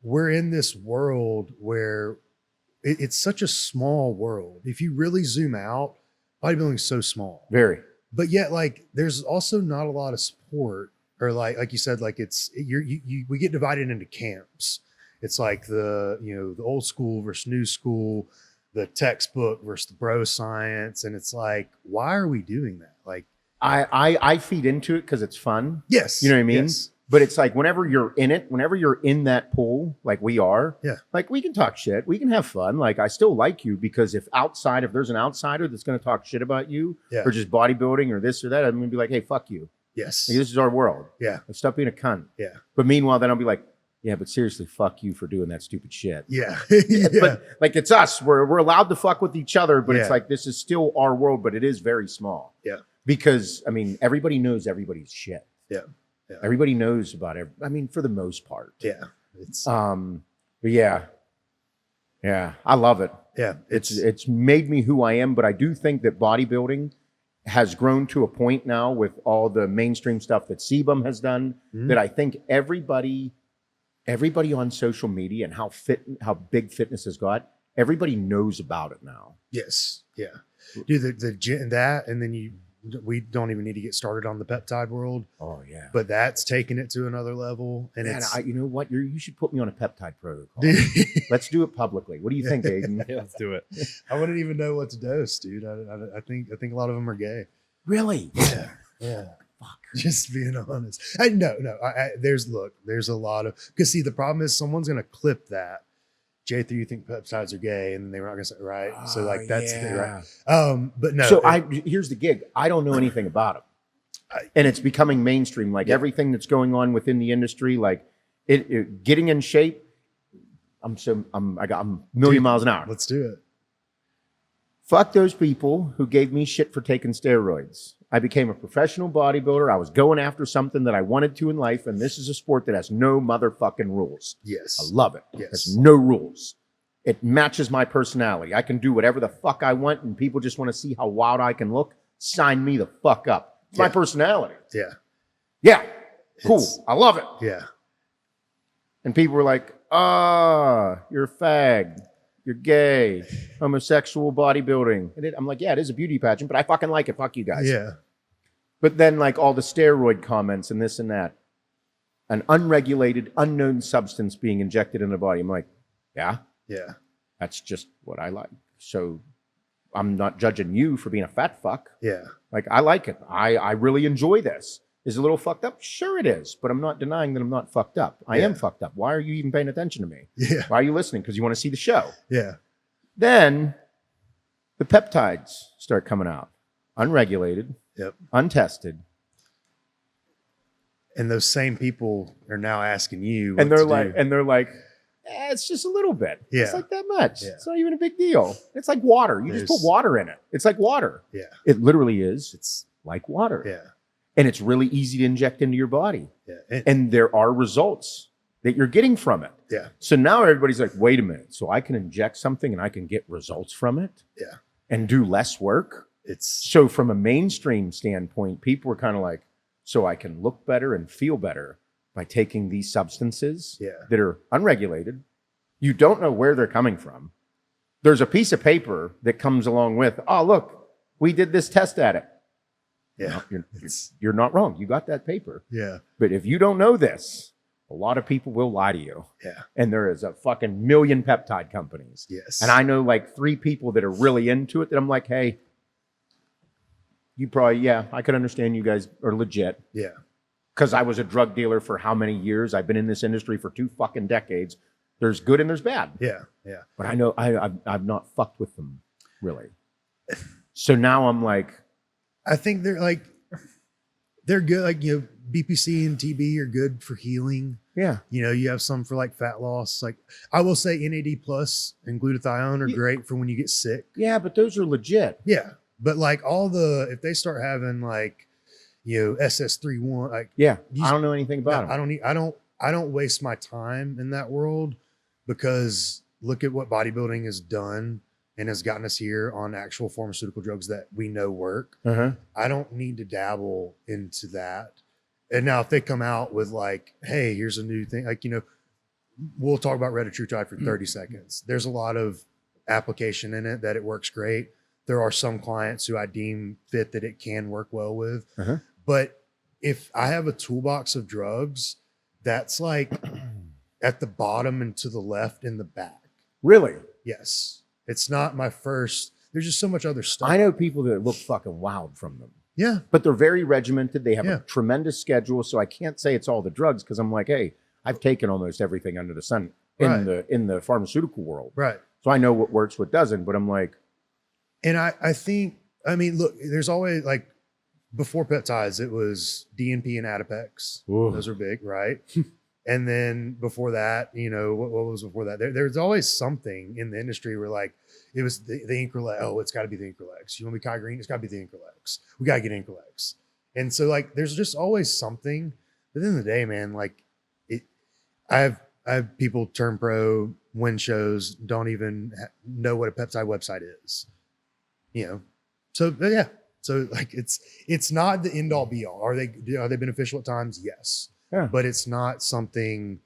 Speaker 2: we're in this world where it's such a small world. If you really zoom out, bodybuilding is so small.
Speaker 1: Very.
Speaker 2: But yet, like, there's also not a lot of support, or like you said, like we get divided into camps. It's like the old school versus new school, the textbook versus the bro science, and it's like, why are we doing that? Like,
Speaker 1: I feed into it because it's fun.
Speaker 2: yes,
Speaker 1: You know what I mean?
Speaker 2: yes.
Speaker 1: But it's like whenever you're in it, whenever you're in that pool, like we are, like we can talk shit, we can have fun. Like I still like you because if there's an outsider that's going to talk shit about you or just bodybuilding or this or that, I'm going to be like, hey, fuck you.
Speaker 2: Yes.
Speaker 1: Like, this is our world.
Speaker 2: Yeah.
Speaker 1: Like, stop being a cunt.
Speaker 2: Yeah.
Speaker 1: But meanwhile, then I'll be like, yeah, but seriously, fuck you for doing that stupid shit.
Speaker 2: Yeah.
Speaker 1: But like it's us. We're allowed to fuck with each other, but it's
Speaker 2: Yeah.
Speaker 1: like this is still our world, but it is very small.
Speaker 2: Yeah.
Speaker 1: Because I mean, everybody knows everybody's shit.
Speaker 2: Yeah. Yeah.
Speaker 1: Everybody knows about it. I mean, for the most part.
Speaker 2: Yeah. It's
Speaker 1: but yeah. Yeah. I love it.
Speaker 2: yeah.
Speaker 1: It's made me who I am, but I do think that bodybuilding has grown to a point now with all the mainstream stuff that Sebum has done that I think everybody on social media and how big fitness has got, everybody knows about it now.
Speaker 2: yes. Yeah. Dude, the gym, that, and then we don't even need to get started on the peptide world,
Speaker 1: Oh yeah.
Speaker 2: but that's taking it to another level. And
Speaker 1: Man,
Speaker 2: it's,
Speaker 1: you know what? You should put me on a peptide protocol.
Speaker 2: dude,
Speaker 1: Let's do it publicly. What do you think, Aiden?
Speaker 3: Yeah, let's do it.
Speaker 2: I wouldn't even know what to dose, dude. I think a lot of them are gay.
Speaker 1: Really?
Speaker 2: Yeah. Yeah.
Speaker 1: Fuck.
Speaker 2: Just being honest. No. There's a lot of, because see, the problem is someone's going to clip that. J3, you think peptides are gay, and they were not going to say, right. So like, that's right. But no.
Speaker 1: So here's the gig. I don't know anything about it. And it's becoming mainstream. Like everything that's going on within the industry, like it getting in shape. I'm a million miles an hour.
Speaker 2: Let's do it.
Speaker 1: Fuck those people who gave me shit for taking steroids. I became a professional bodybuilder. I was going after something that I wanted to in life, and this is a sport that has no motherfucking rules.
Speaker 2: Yes.
Speaker 1: I love it.
Speaker 2: Yes.
Speaker 1: There's no rules. It matches my personality. I can do whatever the fuck I want, and people just want to see how wild I can look. Sign me the fuck up. It's my personality.
Speaker 2: Yeah.
Speaker 1: Yeah. Cool.
Speaker 2: It's-
Speaker 1: I love it.
Speaker 2: Yeah.
Speaker 1: And people were like, you're a fag. You're gay. Homosexual bodybuilding. And I'm like, yeah, it is a beauty pageant, but I fucking like it. Fuck you guys.
Speaker 2: Yeah.
Speaker 1: But then like all the steroid comments and this and that. An unregulated, unknown substance being injected in the body. I'm like, yeah,
Speaker 2: Yeah.
Speaker 1: that's just what I like. So I'm not judging you for being a fat fuck.
Speaker 2: Yeah.
Speaker 1: Like, I like it. I really enjoy this. Is it a little fucked up? Sure it is. But I'm not denying that I'm not fucked up. I am fucked up. Why are you even paying attention to me?
Speaker 2: Yeah.
Speaker 1: Why are you listening? Because you want to see the show.
Speaker 2: Yeah.
Speaker 1: Then the peptides start coming out. Unregulated.
Speaker 2: Yep.
Speaker 1: Untested.
Speaker 2: And those same people are now asking you,
Speaker 1: And
Speaker 2: what
Speaker 1: they're
Speaker 2: to
Speaker 1: like,
Speaker 2: do.
Speaker 1: it's just a little bit.
Speaker 2: Yeah.
Speaker 1: It's like that much.
Speaker 2: Yeah.
Speaker 1: It's not even a big deal. It's like water. You just put
Speaker 2: There's-
Speaker 1: water in it. It's like water.
Speaker 2: yeah,
Speaker 1: It literally is.
Speaker 2: it's
Speaker 1: like water.
Speaker 2: Yeah.
Speaker 1: And it's really easy to inject into your body.
Speaker 2: Yeah.
Speaker 1: And there are results that you're getting from it.
Speaker 2: Yeah.
Speaker 1: So now everybody's like, wait a minute. So I can inject something and I can get results from it?
Speaker 2: Yeah.
Speaker 1: And do less work?
Speaker 2: It's
Speaker 1: So from a mainstream standpoint, people were kind of like, so I can look better and feel better by taking these substances that are unregulated. You don't know where they're coming from. There's a piece of paper that comes along with, oh, look, we did this test at it.
Speaker 2: yeah.
Speaker 1: You're not wrong. You got that paper.
Speaker 2: Yeah.
Speaker 1: But if you don't know this, a lot of people will lie to you.
Speaker 2: Yeah.
Speaker 1: And there is a fucking million peptide companies.
Speaker 2: Yes.
Speaker 1: And I know like 3 people that are really into it that I'm like, hey, you probably, I could understand you guys are legit.
Speaker 2: Yeah.
Speaker 1: Because I was a drug dealer for how many years? I've been in this industry for 2 fucking decades. There's good and there's bad.
Speaker 2: Yeah. Yeah.
Speaker 1: But I know I've not fucked with them, really. So now I'm like,
Speaker 2: I think they're good. Like, you know, BPC and TB are good for healing.
Speaker 1: yeah.
Speaker 2: You know, you have some for like fat loss. Like, I will say NAD plus and glutathione are great for when you get sick.
Speaker 1: Yeah, but those are legit.
Speaker 2: Yeah. But like if they start having like, you know, SS31, like,
Speaker 1: Yeah.
Speaker 2: You-
Speaker 1: I don't know anything about them.
Speaker 2: I don't waste my time in that world, because look at what bodybuilding has done and has gotten us here on actual pharmaceutical drugs that we know work.
Speaker 1: Uh-huh.
Speaker 2: I don't need to dabble into that. And now if they come out with like, hey, here's a new thing, like, you know, we'll talk about retatrutide for 30 seconds. There's a lot of application in it that it works great. There are some clients who I deem fit that it can work well with.
Speaker 1: Uh-huh.
Speaker 2: But if I have a toolbox of drugs, that's like at the bottom and to the left in the back.
Speaker 1: Really?
Speaker 2: Yes. It's not my first. There's just so much other stuff.
Speaker 1: I know people that look fucking wild from them.
Speaker 2: Yeah.
Speaker 1: But they're very regimented. They have
Speaker 2: Yeah.
Speaker 1: a tremendous schedule. So I can't say it's all the drugs, because I'm like, hey, I've taken almost everything under the sun in the pharmaceutical world.
Speaker 2: Right.
Speaker 1: So I know what works, what doesn't. But I'm like,
Speaker 2: And I think, I mean, look, there's always like, before peptides, it was DNP and Adipex.
Speaker 1: Ooh.
Speaker 2: Those are big, right? And then before that, you know, what was before that? There's always something in the industry where like, it was the Increlex. Oh, it's got to be the Increlex. You want to be Kai Green? It's got to be the Increlex. We got to get Increlex. And so like, there's just always something. But at the end of the day, man, like I have people turn pro, win shows, don't even know what a peptide website is, you know? So yeah. So like, it's not the end all be all. Are they beneficial at times? Yes.
Speaker 1: yeah.
Speaker 2: But it's not something.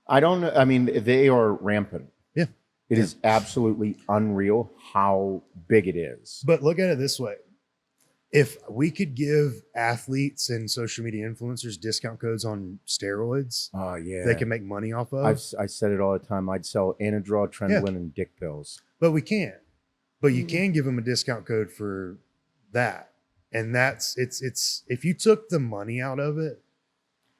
Speaker 1: I don't know. I mean, they are rampant.
Speaker 2: Yeah.
Speaker 1: It is absolutely unreal how big it is.
Speaker 2: But look at it this way. If we could give athletes and social media influencers discount codes on steroids,
Speaker 1: Oh, yeah.
Speaker 2: they can make money off of.
Speaker 1: I said it all the time. I'd sell Anadrol, Trenbolone, and dick pills.
Speaker 2: But we can't. But you can give them a discount code for that. And that's it's if you took the money out of it,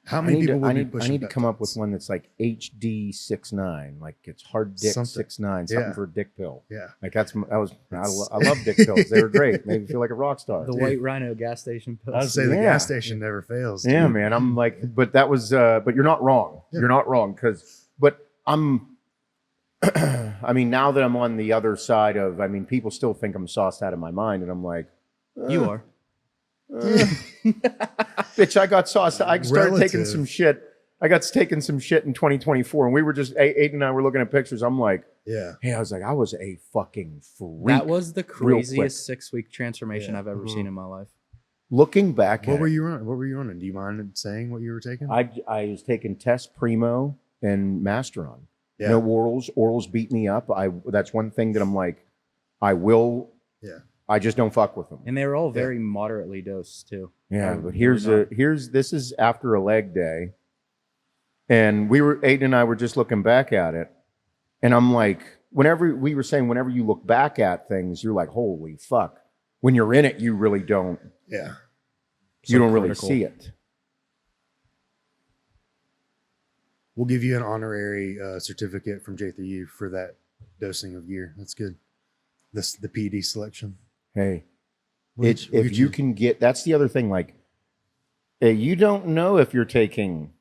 Speaker 2: how many people would be pushing?
Speaker 1: I need to come up with
Speaker 2: peptides?
Speaker 1: one that's like HD69, like it's hard dick
Speaker 2: Something.
Speaker 1: 69, something
Speaker 2: Yeah.
Speaker 1: for a dick pill.
Speaker 2: Yeah.
Speaker 1: Like I love dick pills. They were great. Made me feel like a rock star.
Speaker 4: The White Rhino gas station pills.
Speaker 2: I would say the
Speaker 1: Yeah.
Speaker 2: gas station never fails.
Speaker 1: Yeah,
Speaker 2: dude.
Speaker 1: man. I'm like, but that was, but you're not wrong.
Speaker 2: Yeah.
Speaker 1: You're not wrong. But I'm, I mean, now that I'm on the other side of, I mean, people still think I'm sauced out of my mind. And I'm like,
Speaker 4: You are.
Speaker 1: bitch, I got sauced. I started taking
Speaker 2: Relative.
Speaker 1: some shit. I got taking some shit in 2024. And we were just, Aiden and I were looking at pictures. I'm like,
Speaker 2: Yeah.
Speaker 1: hey, I was like, I was a fucking freak.
Speaker 4: That was the
Speaker 1: real quick.
Speaker 4: craziest 6-week transformation
Speaker 2: Yeah.
Speaker 4: I've ever seen in my life.
Speaker 1: Looking back
Speaker 2: What
Speaker 1: at
Speaker 2: were
Speaker 1: it,
Speaker 2: you on? What were you on? Do you mind saying what you were taking?
Speaker 1: I was taking Test Primo and Masteron.
Speaker 2: Yeah.
Speaker 1: No orals. Orals beat me up. That's one thing that I'm like, I will.
Speaker 2: Yeah.
Speaker 1: I just don't fuck with them.
Speaker 4: And they were all very moderately dosed too.
Speaker 1: Yeah,
Speaker 4: Oh,
Speaker 1: but
Speaker 4: really
Speaker 1: this is after a leg day, and Aiden and I were just looking back at it, and I'm like, whenever you look back at things, you're like, holy fuck. When you're in it, you really don't.
Speaker 2: Yeah.
Speaker 1: You don't really
Speaker 3: critical.
Speaker 1: see it.
Speaker 2: We'll give you an honorary certificate from J3U for that dosing of gear. That's good. The PD selection.
Speaker 1: Hey,
Speaker 2: We'll
Speaker 1: if
Speaker 2: get
Speaker 1: you can get, that's the other thing. Like, you don't know if you're taking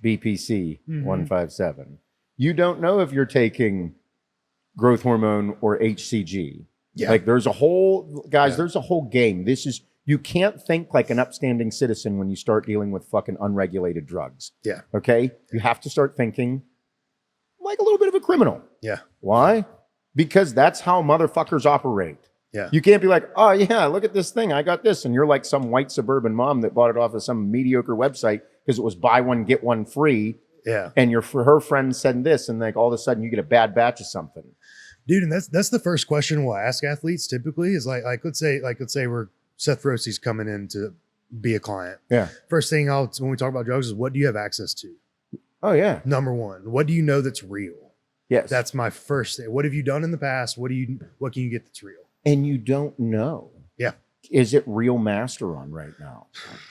Speaker 1: BPC 157. You don't know if you're taking growth hormone or HCG.
Speaker 2: Yeah.
Speaker 1: Like there's a whole, guys,
Speaker 2: Yeah.
Speaker 1: there's a whole game. You can't think like an upstanding citizen when you start dealing with fucking unregulated drugs.
Speaker 2: Yeah.
Speaker 1: Okay? You have to start thinking like a little bit of a criminal.
Speaker 2: Yeah.
Speaker 1: Why? Because that's how motherfuckers operate.
Speaker 2: Yeah.
Speaker 1: You can't be like, oh yeah, look at this thing. I got this. And you're like some white suburban mom that bought it off of some mediocre website because it was buy one, get one free.
Speaker 2: Yeah.
Speaker 1: And her friend said this, and like all of a sudden you get a bad batch of something.
Speaker 2: Dude, and that's the first question we'll ask athletes typically is like let's say we're Seth Feroce's coming in to be a client.
Speaker 1: Yeah.
Speaker 2: First thing when we talk about drugs is what do you have access to?
Speaker 1: Oh yeah.
Speaker 2: Number one, what do you know that's real?
Speaker 1: Yes.
Speaker 2: That's my first thing. What have you done in the past? What can you get that's real?
Speaker 1: And you don't know.
Speaker 2: Yeah.
Speaker 1: Is it real Masteron right now?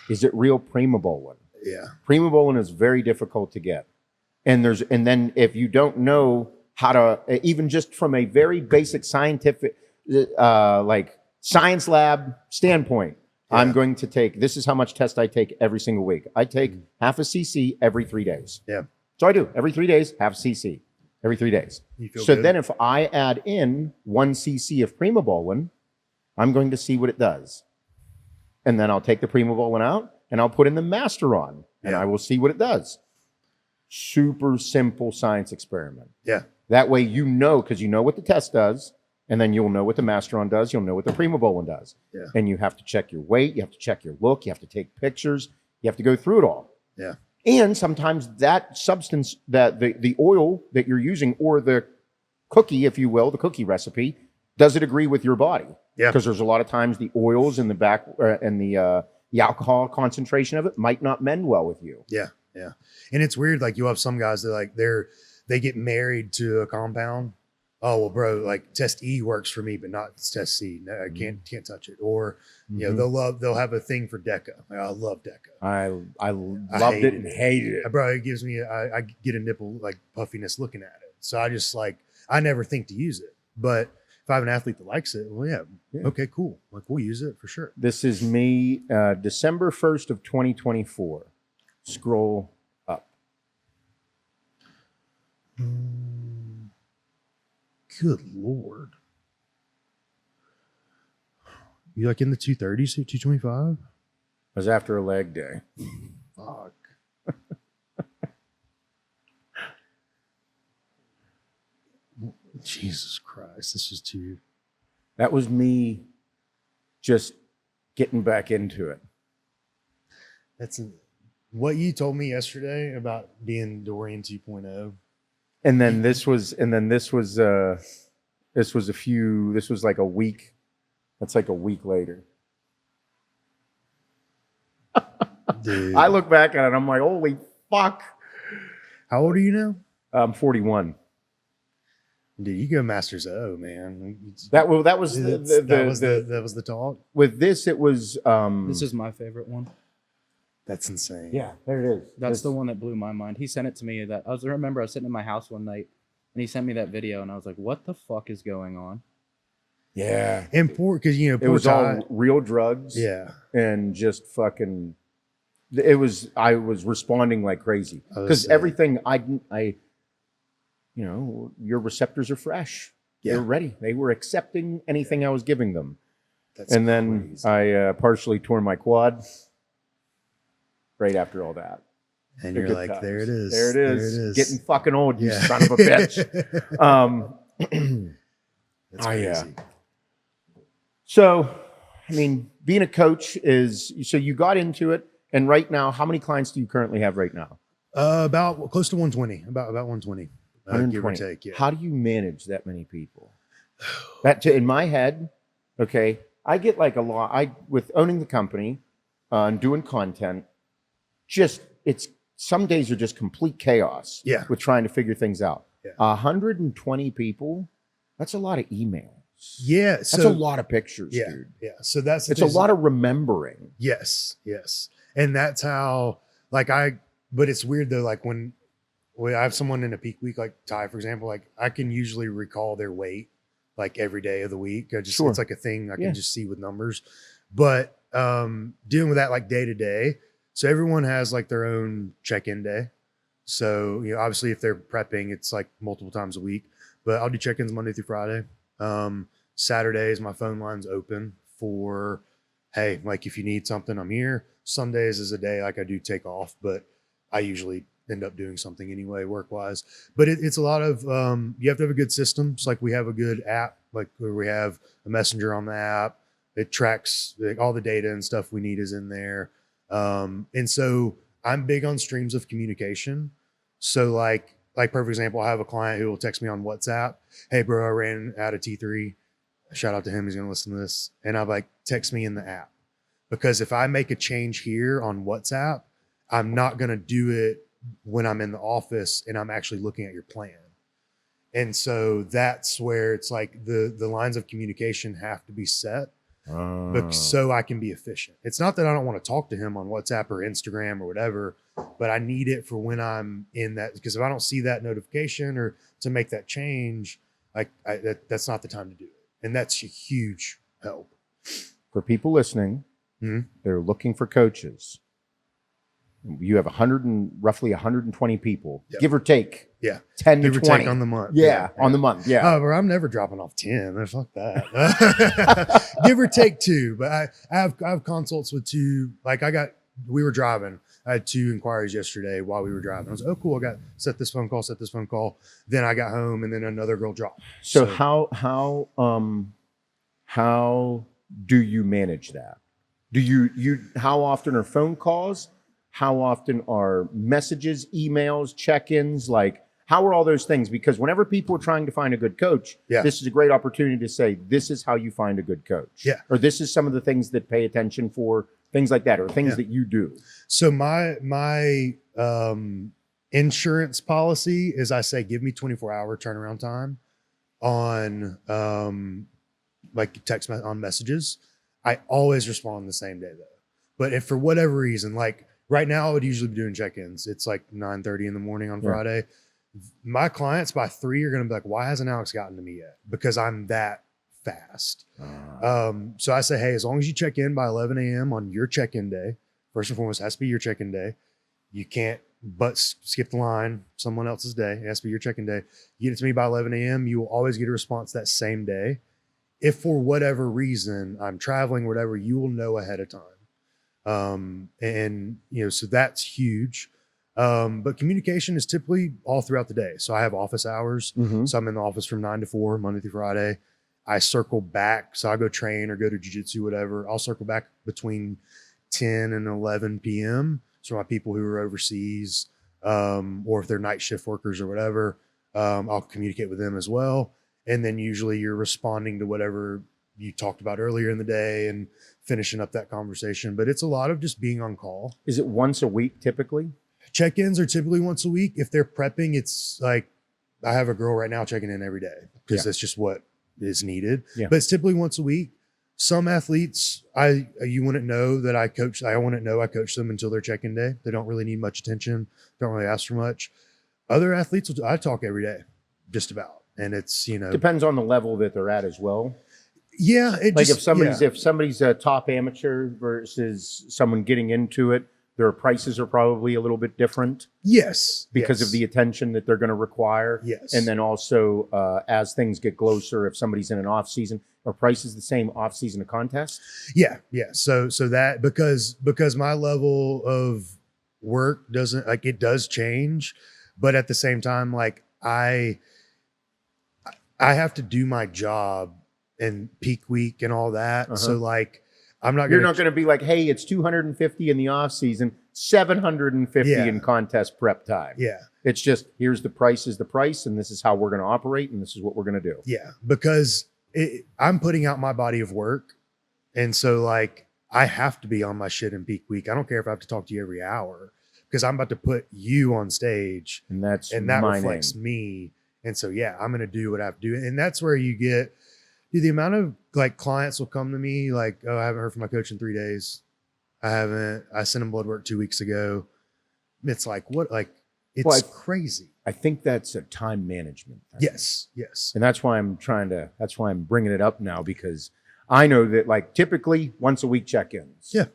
Speaker 1: Is it real Primobolan?
Speaker 2: Yeah.
Speaker 1: Primobolan is very difficult to get. And then if you don't know how to, even just from a very basic scientific, like science lab standpoint,
Speaker 2: Yeah.
Speaker 1: I'm going to take, this is how much test I take every single week. I take half a cc every 3 days.
Speaker 2: Yeah.
Speaker 1: So I do every 3 days, half a cc every 3 days.
Speaker 2: You feel
Speaker 1: So
Speaker 2: good?
Speaker 1: then if I add in 1 cc of Primobolan, I'm going to see what it does. And then I'll take the Primobolan out and I'll put in the Masteron and
Speaker 2: Yeah.
Speaker 1: I will see what it does. Super simple science experiment.
Speaker 2: Yeah.
Speaker 1: That way you know, because you know what the test does, and then you'll know what the Masteron does, you'll know what the Primobolan does.
Speaker 2: Yeah.
Speaker 1: And you have to check your weight, you have to check your look, you have to take pictures, you have to go through it all.
Speaker 2: Yeah.
Speaker 1: And sometimes that substance, that the oil that you're using, or the cookie, if you will, the cookie recipe, does it agree with your body?
Speaker 2: Yeah.
Speaker 1: Because there's a lot of times the oils in the back and the alcohol concentration of it might not mend well with you.
Speaker 2: Yeah. Yeah. And it's weird. Like you have some guys that like they get married to a compound. Oh, well, bro, like test E works for me, but not test C. No, I can't touch it. Or, you know, they'll have a thing for Deca. Like, I love Deca.
Speaker 1: I loved it and hated it.
Speaker 2: Bro, it gives me, I get a nipple like puffiness looking at it. So I just like, I never think to use it. But if I have an athlete that likes it, well, yeah. Okay, cool. Like we'll use it for sure.
Speaker 1: This is me, December 1st of 2024. Scroll up.
Speaker 2: Good Lord. You like in the 230s, 225?
Speaker 1: It was after a leg day.
Speaker 2: Fuck. Jesus Christ. This is too.
Speaker 1: That was me just getting back into it.
Speaker 2: What you told me yesterday about being Dorian 2.0.
Speaker 1: And then this was like a week. That's like a week later.
Speaker 2: Dude.
Speaker 1: I look back at it, I'm like, holy fuck.
Speaker 2: How old are you now?
Speaker 1: I'm 41.
Speaker 2: Dude, you go Masters O, man.
Speaker 1: That was
Speaker 2: that was the talk.
Speaker 1: with this. It was
Speaker 4: This is my favorite one.
Speaker 2: That's insane.
Speaker 1: yeah, there it is.
Speaker 4: That's the one that blew my mind. He sent it to me. I remember I was sitting in my house one night, and he sent me that video, and I was like, "What the fuck is going on?"
Speaker 1: Yeah,
Speaker 2: And poor, because you know,
Speaker 1: it
Speaker 2: poor
Speaker 1: was
Speaker 2: Ty,
Speaker 1: all real drugs.
Speaker 2: yeah.
Speaker 1: and just fucking. I was responding like crazy because
Speaker 2: saying.
Speaker 1: everything I, you know, your receptors are fresh.
Speaker 2: Yeah.
Speaker 1: They're ready. They were accepting anything I was giving them.
Speaker 2: That's
Speaker 1: And then
Speaker 2: crazy.
Speaker 1: I partially tore my quad right after all that.
Speaker 2: And
Speaker 1: The
Speaker 2: you're
Speaker 1: good
Speaker 2: like,
Speaker 1: times.
Speaker 2: there it is.
Speaker 1: There it is.
Speaker 2: There it is.
Speaker 1: Getting fucking old, you
Speaker 2: Yeah.
Speaker 1: son of a bitch.
Speaker 2: That's
Speaker 1: Oh, yeah.
Speaker 2: crazy.
Speaker 1: So, I mean, being a coach is, so you got into it. And right now, how many clients do you currently have right now?
Speaker 2: About close to 120. About 120. Give or
Speaker 1: 120.
Speaker 2: take. Yeah.
Speaker 1: How do you manage that many people? In my head, okay, I get like a lot. With owning the company and doing content, it's some days are just complete chaos.
Speaker 2: Yeah.
Speaker 1: With trying to figure things out.
Speaker 2: Yeah.
Speaker 1: 120 people, that's a lot of emails.
Speaker 2: Yeah.
Speaker 1: That's
Speaker 2: So
Speaker 1: a lot of pictures,
Speaker 2: yeah.
Speaker 1: dude.
Speaker 2: Yeah. So that's the
Speaker 1: It's a
Speaker 2: thing.
Speaker 1: lot of remembering.
Speaker 2: Yes. Yes. And that's how, but it's weird though. Like when I have someone in a peak week, like Ty, for example, like I can usually recall their weight like every day of the week.
Speaker 1: Sure.
Speaker 2: It's like a thing I
Speaker 1: Yeah.
Speaker 2: can just see with numbers. But dealing with that like day to day. So everyone has like their own check-in day. So, you know, obviously if they're prepping, it's like multiple times a week, but I'll do check-ins Monday through Friday. Saturdays, my phone line's open for hey, like if you need something, I'm here. Sundays is a day like I do take off, but I usually end up doing something anyway, work wise. But it's a lot of, you have to have a good system. It's like we have a good app, like where we have a messenger on the app. It tracks like, all the data and stuff we need is in there. And so I'm big on streams of communication. So like perfect example, I have a client who will text me on WhatsApp. Hey bro, I ran out of T3. Shout out to him. He's going to listen to this. And I'm like, text me in the app, because if I make a change here on WhatsApp, I'm not going to do it when I'm in the office and I'm actually looking at your plan. And so that's where it's like the lines of communication have to be set. So I can be efficient. It's not that I don't want to talk to him on WhatsApp or Instagram or whatever, but I need it for when I'm in that, because if I don't see that notification or to make that change, that's not the time to do it. And that's a huge help.
Speaker 1: For people listening, they're looking for coaches. You have roughly 120 people, give or take.
Speaker 2: Yeah.
Speaker 1: 10
Speaker 2: give
Speaker 1: to
Speaker 2: or
Speaker 1: 20
Speaker 2: take on the month.
Speaker 1: Yeah, on the month. Yeah.
Speaker 2: But I'm never dropping off 10. Fuck that. Give or take 2. But I have consults with 2. Like we were driving. I had 2 inquiries yesterday while we were driving. I was like, oh, cool. I got set this phone call. Then I got home and then another girl dropped.
Speaker 1: So how do you manage that? Do you how often are phone calls? How often are messages, emails, check-ins? Like, how are all those things? Because whenever people are trying to find a good coach, this is a great opportunity to say, this is how you find a good coach. Yeah. Or this is some of the things that pay attention for, things like that, or things that you do.
Speaker 2: So my insurance policy is I say, give me 24-hour turnaround time on like text on messages. I always respond the same day though. But if for whatever reason, like right now I would usually be doing check-ins. It's like 9:30 in the morning on Friday. My clients by 3 are going to be like, why hasn't Alex gotten to me yet? Because I'm that fast. So I say, hey, as long as you check in by 11 a.m. on your check-in day, first and foremost, it has to be your check-in day. You can't but skip the line, someone else's day. It has to be your check-in day. You get it to me by 11 a.m. You will always get a response that same day. If for whatever reason I'm traveling, whatever, you will know ahead of time. And so that's huge. But communication is typically all throughout the day. So I have office hours. So I'm in the office from 9 to 4, Monday through Friday. I circle back. So I go train or go to jiu-jitsu, whatever. I'll circle back between 10 and 11 p.m. So my people who are overseas, or if they're night shift workers or whatever, I'll communicate with them as well. And then usually you're responding to whatever you talked about earlier in the day and finishing up that conversation. But it's a lot of just being on call.
Speaker 1: Is it once a week typically?
Speaker 2: Check-ins are typically once a week. If they're prepping, it's like I have a girl right now checking in every day because that's just what is needed. But it's typically once a week. Some athletes, you wouldn't know that I coach. I wouldn't know I coach them until their check-in day. They don't really need much attention. Don't really ask for much. Other athletes, I talk every day, just about. And it's,
Speaker 1: depends on the level that they're at as well.
Speaker 2: Yeah.
Speaker 1: If somebody's a top amateur versus someone getting into it, their prices are probably a little bit different.
Speaker 2: Yes.
Speaker 1: Because of the attention that they're going to require.
Speaker 2: Yes.
Speaker 1: And then also as things get closer, if somebody's in an off season, are prices the same off season to contest?
Speaker 2: Yeah. Yeah. So that because my level of work doesn't like, it does change, but at the same time, like I have to do my job and peak week and all that. So like, you're not going to
Speaker 1: be like, hey, it's 250 in the off season, 750 in contest prep time.
Speaker 2: Yeah.
Speaker 1: It's just, here's the price is the price. And this is how we're going to operate. And this is what we're going to do.
Speaker 2: Yeah. Because I'm putting out my body of work. And so like, I have to be on my shit in peak week. I don't care if I have to talk to you every hour because I'm about to put you on stage and that reflects me. And so, I'm going to do what I have to do. And that's where you get the amount of like clients will come to me like, oh, I haven't heard from my coach in 3 days. I sent him blood work 2 weeks ago. It's like, what? Like, it's crazy.
Speaker 1: I think that's a time management thing.
Speaker 2: Yes. And
Speaker 1: that's why I'm bringing it up now, because I know that like typically once a week check-ins.
Speaker 2: Yeah.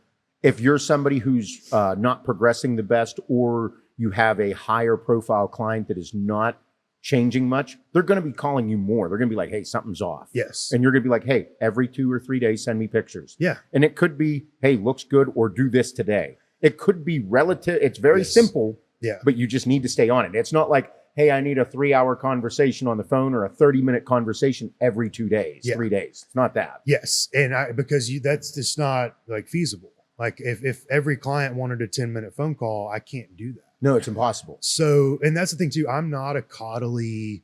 Speaker 1: If you're somebody who's not progressing the best, or you have a higher profile client that is not changing much, they're going to be calling you more. They're going to be like, hey, something's off.
Speaker 2: Yes.
Speaker 1: And you're going to be like, hey, every 2 or 3 days, send me pictures.
Speaker 2: Yeah.
Speaker 1: And it could be, hey, looks good, or do this today. It could be relative. It's very simple, but you just need to stay on it. It's not like, hey, I need a 3-hour conversation on the phone or a 30-minute conversation every 2 days, 3 days. It's not that.
Speaker 2: Yes. And because that's just not like feasible. Like if every client wanted a 10-minute phone call, I can't do that.
Speaker 1: No, it's impossible.
Speaker 2: So, and that's the thing too. I'm not a coddly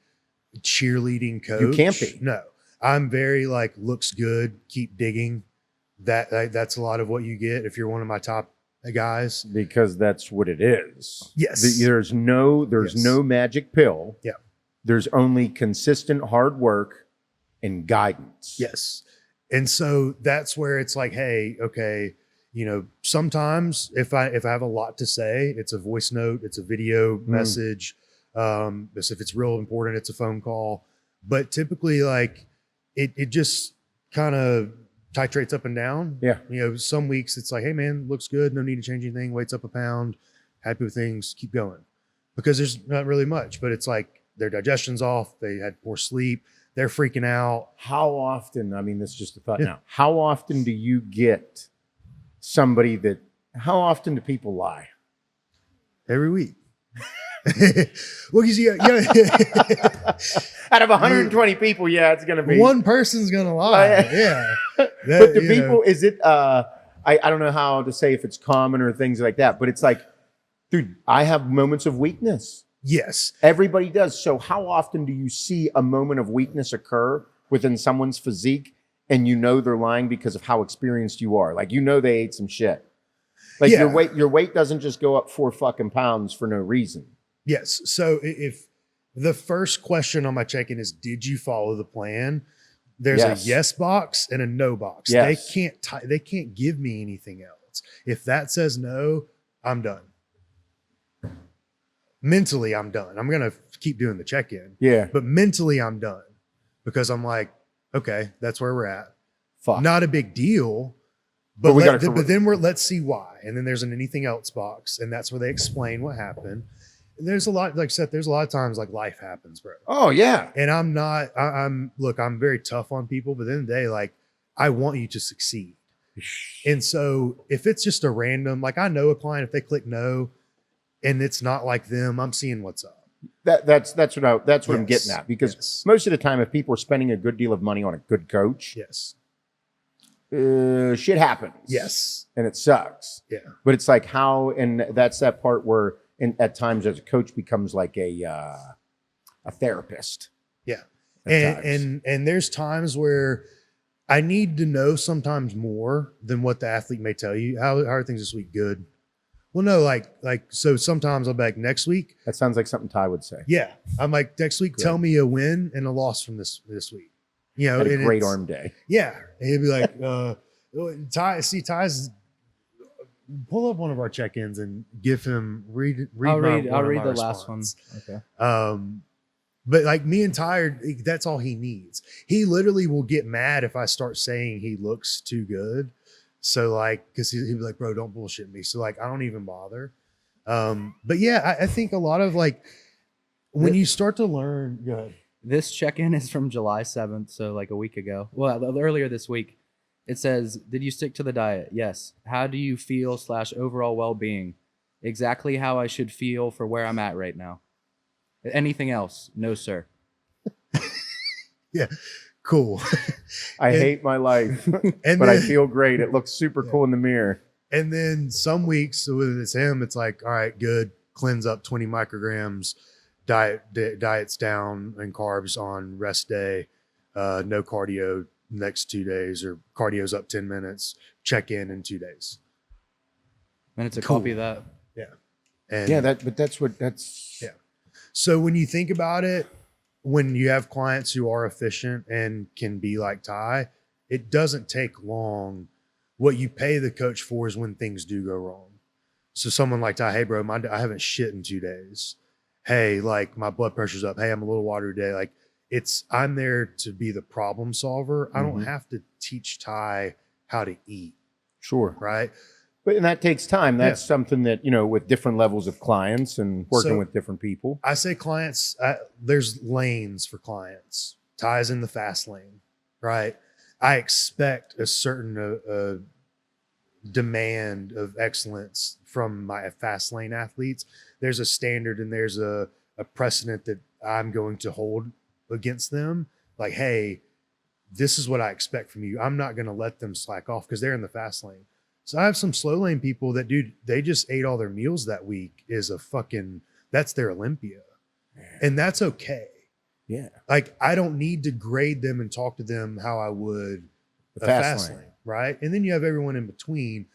Speaker 2: cheerleading coach.
Speaker 1: You can't be.
Speaker 2: No, I'm very like, looks good, keep digging. That's a lot of what you get if you're one of my top guys.
Speaker 1: Because that's what it is.
Speaker 2: Yes.
Speaker 1: There's no magic pill.
Speaker 2: Yeah.
Speaker 1: There's only consistent hard work and guidance.
Speaker 2: Yes. And so that's where it's like, hey, okay, you know, sometimes if I have a lot to say, it's a voice note, it's a video message. If it's real important, it's a phone call. But typically, like it just kind of titrates up and down.
Speaker 1: Yeah.
Speaker 2: You know, some weeks it's like, hey man, looks good, no need to change anything, weight's up a pound, happy with things, keep going. Because there's not really much, but it's like their digestion's off, they had poor sleep, they're freaking out.
Speaker 1: How often, I mean, this is just a thought now, how often do you get somebody how often do people lie?
Speaker 2: Every week. Well, you
Speaker 1: out of 120 people, it's going to be
Speaker 2: one person's going to lie. Yeah.
Speaker 1: But the people, is it, I don't know how to say if it's common or things like that, but it's like, dude, I have moments of weakness.
Speaker 2: Yes.
Speaker 1: Everybody does. So how often do you see a moment of weakness occur within someone's physique and you know they're lying because of how experienced you are? Like, you know, they ate some shit. Like your weight doesn't just go up 4 fucking pounds for no reason.
Speaker 2: Yes. So if the first question on my check-in is, did you follow the plan? There's a yes box and a no box.
Speaker 1: Yes.
Speaker 2: They can't give me anything else. If that says no, I'm done. Mentally, I'm done. I'm going to keep doing the check-in.
Speaker 1: Yeah.
Speaker 2: But mentally, I'm done because I'm like, okay, that's where we're at.
Speaker 1: Fuck.
Speaker 2: Not a big deal. But then let's see why. And then there's an anything else box. And that's where they explain what happened. And there's a lot, like Seth, there's a lot of times like life happens, bro.
Speaker 1: Oh yeah.
Speaker 2: And I'm very tough on people, but at the end of the day, like I want you to succeed. And so if it's just a random, like I know a client, if they click no and it's not like them, I'm seeing what's up.
Speaker 1: That's what I'm getting at, because most of the time, if people are spending a good deal of money on a good coach, shit happens.
Speaker 2: Yes.
Speaker 1: And it sucks.
Speaker 2: Yeah.
Speaker 1: But it's like and that's that part where at times as a coach becomes like a therapist.
Speaker 2: Yeah. And there's times where I need to know sometimes more than what the athlete may tell you. How are things this week? Good. Well, no, so sometimes I'll be like, next week.
Speaker 1: That sounds like something Ty would say.
Speaker 2: Yeah. I'm like, next week, tell me a win and a loss from this week. You know,
Speaker 1: had a great arm day.
Speaker 2: Yeah. And he'd be like, Ty's, pull up one of our check-ins and give him
Speaker 4: I'll read the last one. Okay.
Speaker 2: But like me and Ty, that's all he needs. He literally will get mad if I start saying he looks too good. So like, cause he'd be like, bro, don't bullshit me. So like, I don't even bother. But yeah, I think a lot of like, when you start to learn, go ahead.
Speaker 4: This check-in is from July 7th. So like a week ago. Well, earlier this week. It says, did you stick to the diet? Yes. How do you feel / overall well-being? Exactly how I should feel for where I'm at right now. Anything else? No, sir.
Speaker 2: Yeah. Cool.
Speaker 1: I hate my life, but I feel great. It looks super cool in the mirror.
Speaker 2: And then some weeks with it's him, it's like, all right, good. Cleanse up 20 micrograms, diets down and carbs on rest day, no cardio next 2 days, or cardio's up 10 minutes, check in 2 days.
Speaker 4: And it's a copy of that.
Speaker 2: Yeah. And
Speaker 1: that's.
Speaker 2: So when you think about it, when you have clients who are efficient and can be like Ty, it doesn't take long. What you pay the coach for is when things do go wrong. So someone like Ty, hey bro, I haven't shit in 2 days. Hey, like my blood pressure's up. Hey, I'm a little watery today. Like I'm there to be the problem solver. I don't have to teach Ty how to eat.
Speaker 1: Sure.
Speaker 2: Right.
Speaker 1: But and that takes time. That's something that, with different levels of clients and working
Speaker 2: So-
Speaker 1: with different people.
Speaker 2: I say clients, there's lanes for clients. Ty's in the fast lane, right? I expect a certain demand of excellence from my fast lane athletes. There's a standard and there's a precedent that I'm going to hold against them. Like, hey, this is what I expect from you. I'm not going to let them slack off because they're in the fast lane. So I have some slow lane people that, dude, they just ate all their meals that week that's their Olympia. And that's okay.
Speaker 1: Yeah.
Speaker 2: Like, I don't need to grade them and talk to them how I would
Speaker 1: The
Speaker 2: a
Speaker 1: fast lane.
Speaker 2: right? And then you have everyone in between,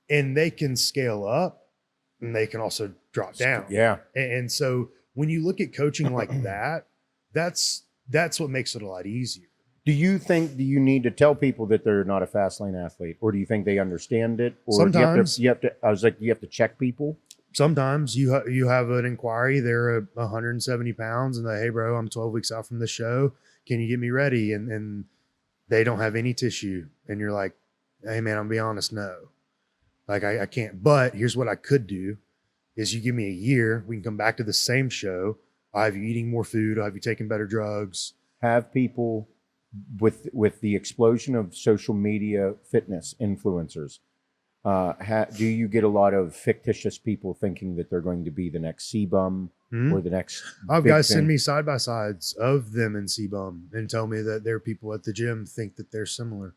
Speaker 2: and they can scale up and they can also drop down.
Speaker 1: Yeah.
Speaker 2: And so when you look at coaching like that, that's what makes it a lot easier.
Speaker 1: Do you need to tell people that they're not a fast lane athlete, or do you think they understand it? Or
Speaker 2: Sometimes.
Speaker 1: do you have to check people?
Speaker 2: Sometimes you have an inquiry, they're 170 pounds and hey bro, I'm 12 weeks out from the show. Can you get me ready? And they don't have any tissue. And you're like, hey man, I'm gonna be honest, no. Like I can't, but here's what I could do is you give me a year, we can come back to the same show. I'll have you eating more food. I'll have you taking better drugs.
Speaker 1: Have people with the explosion of social media fitness influencers, do you get a lot of fictitious people thinking that they're going to be the next C-bum or the next
Speaker 2: I have
Speaker 1: big
Speaker 2: guys
Speaker 1: thing?
Speaker 2: send me side by sides of them in C-bum and tell me that their people at the gym think that they're similar.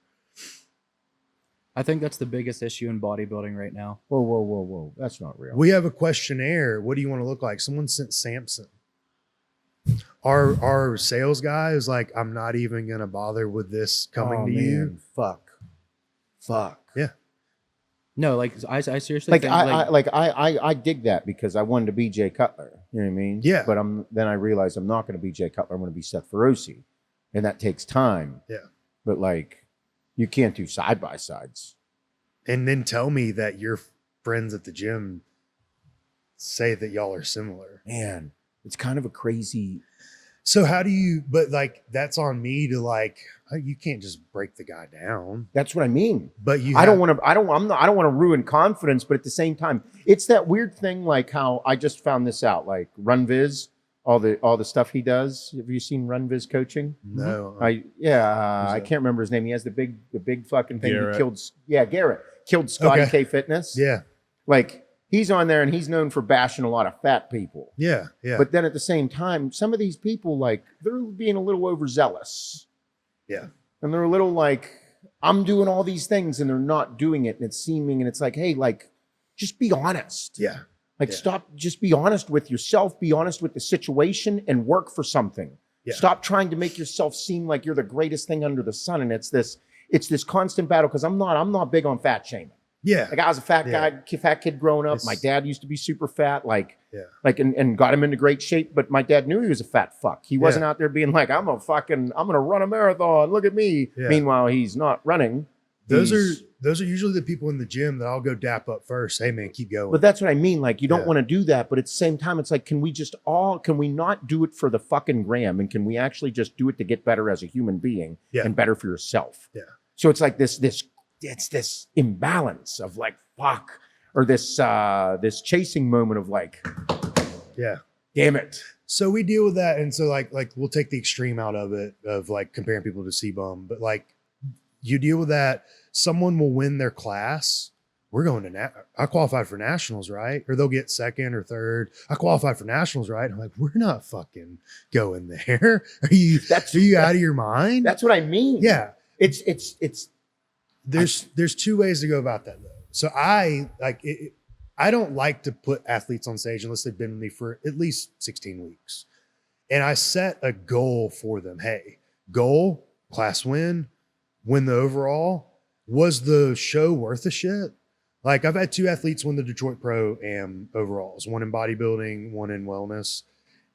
Speaker 4: I think that's the biggest issue in bodybuilding right now.
Speaker 1: Whoa. That's not real.
Speaker 2: We have a questionnaire. What do you want to look like? Someone sent Samson. Our sales guy is like, I'm not even going to bother with this coming to you.
Speaker 1: Fuck.
Speaker 2: Yeah.
Speaker 4: No, like I seriously
Speaker 1: Like
Speaker 4: think
Speaker 1: I dig that because I wanted to be Jay Cutler. You know what I mean?
Speaker 2: Yeah.
Speaker 1: But then I realized I'm not going to be Jay Cutler. I'm going to be Seth Feroce, and that takes time.
Speaker 2: Yeah.
Speaker 1: But like, you can't do side by sides.
Speaker 2: And then tell me that your friends at the gym say that y'all are similar.
Speaker 1: Man, it's kind of a crazy.
Speaker 2: So how do you, but like, that's on me to like, you can't just break the guy down,
Speaker 1: That's what I mean.
Speaker 2: but you,
Speaker 1: I don't want to ruin confidence, but at the same time, it's that weird thing like how I just found this out, like Run Viz, all the stuff he does. Have you seen Run Viz coaching?
Speaker 2: No.
Speaker 1: I can't remember his name. He has the big fucking thing.
Speaker 3: Garrett.
Speaker 1: He killed. Yeah, Garrett killed Scotty
Speaker 2: Okay.
Speaker 1: K Fitness.
Speaker 2: Yeah.
Speaker 1: Like he's on there and he's known for bashing a lot of fat people.
Speaker 2: Yeah. Yeah.
Speaker 1: But then at the same time, some of these people like they're being a little overzealous.
Speaker 2: Yeah.
Speaker 1: And they're a little like, I'm doing all these things and they're not doing it. And it's like, hey, like, just be honest.
Speaker 2: Yeah.
Speaker 1: Like,
Speaker 2: Yeah.
Speaker 1: stop, just be honest with yourself, be honest with the situation and work for something.
Speaker 2: Yeah.
Speaker 1: Stop trying to make yourself seem like you're the greatest thing under the sun. And it's this constant battle because I'm not big on fat shaming.
Speaker 2: Yeah.
Speaker 1: Like I was a fat
Speaker 2: Yeah.
Speaker 1: guy, fat kid growing up.
Speaker 2: It's-
Speaker 1: My dad used to be super fat,
Speaker 2: Yeah.
Speaker 1: and got him into great shape. But my dad knew he was a fat fuck. He wasn't out there being like, I'm gonna run a marathon. Look at me.
Speaker 2: Yeah.
Speaker 1: Meanwhile, he's not running.
Speaker 2: Those
Speaker 1: He's-
Speaker 2: are usually the people in the gym that I'll go dap up first. Hey man, keep going.
Speaker 1: But that's what I mean. Like, you don't
Speaker 2: Yeah.
Speaker 1: want to do that. But at the same time, it's like, can we not do it for the fucking gram? And can we actually just do it to get better as a human being
Speaker 2: Yeah.
Speaker 1: and better for yourself?
Speaker 2: Yeah.
Speaker 1: So it's like it's this imbalance of like, fuck, or this chasing moment of like,
Speaker 2: Yeah.
Speaker 1: damn it.
Speaker 2: So we deal with that. And so like we'll take the extreme out of it of like comparing people to C-bum, but like you deal with that. Someone will win their class. We're going to, I qualified for nationals, right? Or they'll get second or third. I qualified for nationals, right? I'm like, we're not fucking going there. Are you out of your mind?
Speaker 1: That's what I mean.
Speaker 2: Yeah.
Speaker 1: It's
Speaker 2: There's two ways to go about that though. So I don't like to put athletes on stage unless they've been with me for at least 16 weeks. And I set a goal for them. Hey, goal, class win the overall. Was the show worth a shit? Like I've had 2 athletes win the Detroit Pro Am overalls, one in bodybuilding, one in wellness.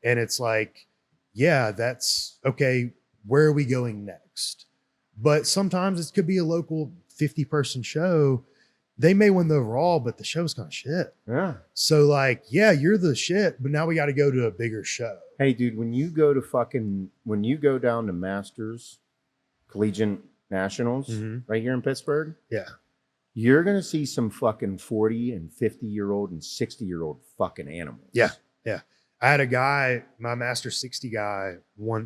Speaker 2: And it's like, yeah, that's okay. Where are we going next? But sometimes it could be a local 50-person show. They may win the overall, but the show's kind of shit.
Speaker 1: yeah.
Speaker 2: So like, yeah, you're the shit, but now we got to go to a bigger show.
Speaker 1: Hey, dude, when you go down to Masters, Collegiate Nationals,
Speaker 2: Mhm.
Speaker 1: right here in Pittsburgh,
Speaker 2: Yeah.
Speaker 1: you're going to see some fucking 40 and 50-year-old and 60-year-old fucking animals.
Speaker 2: Yeah. I had a guy, my Master 60 guy,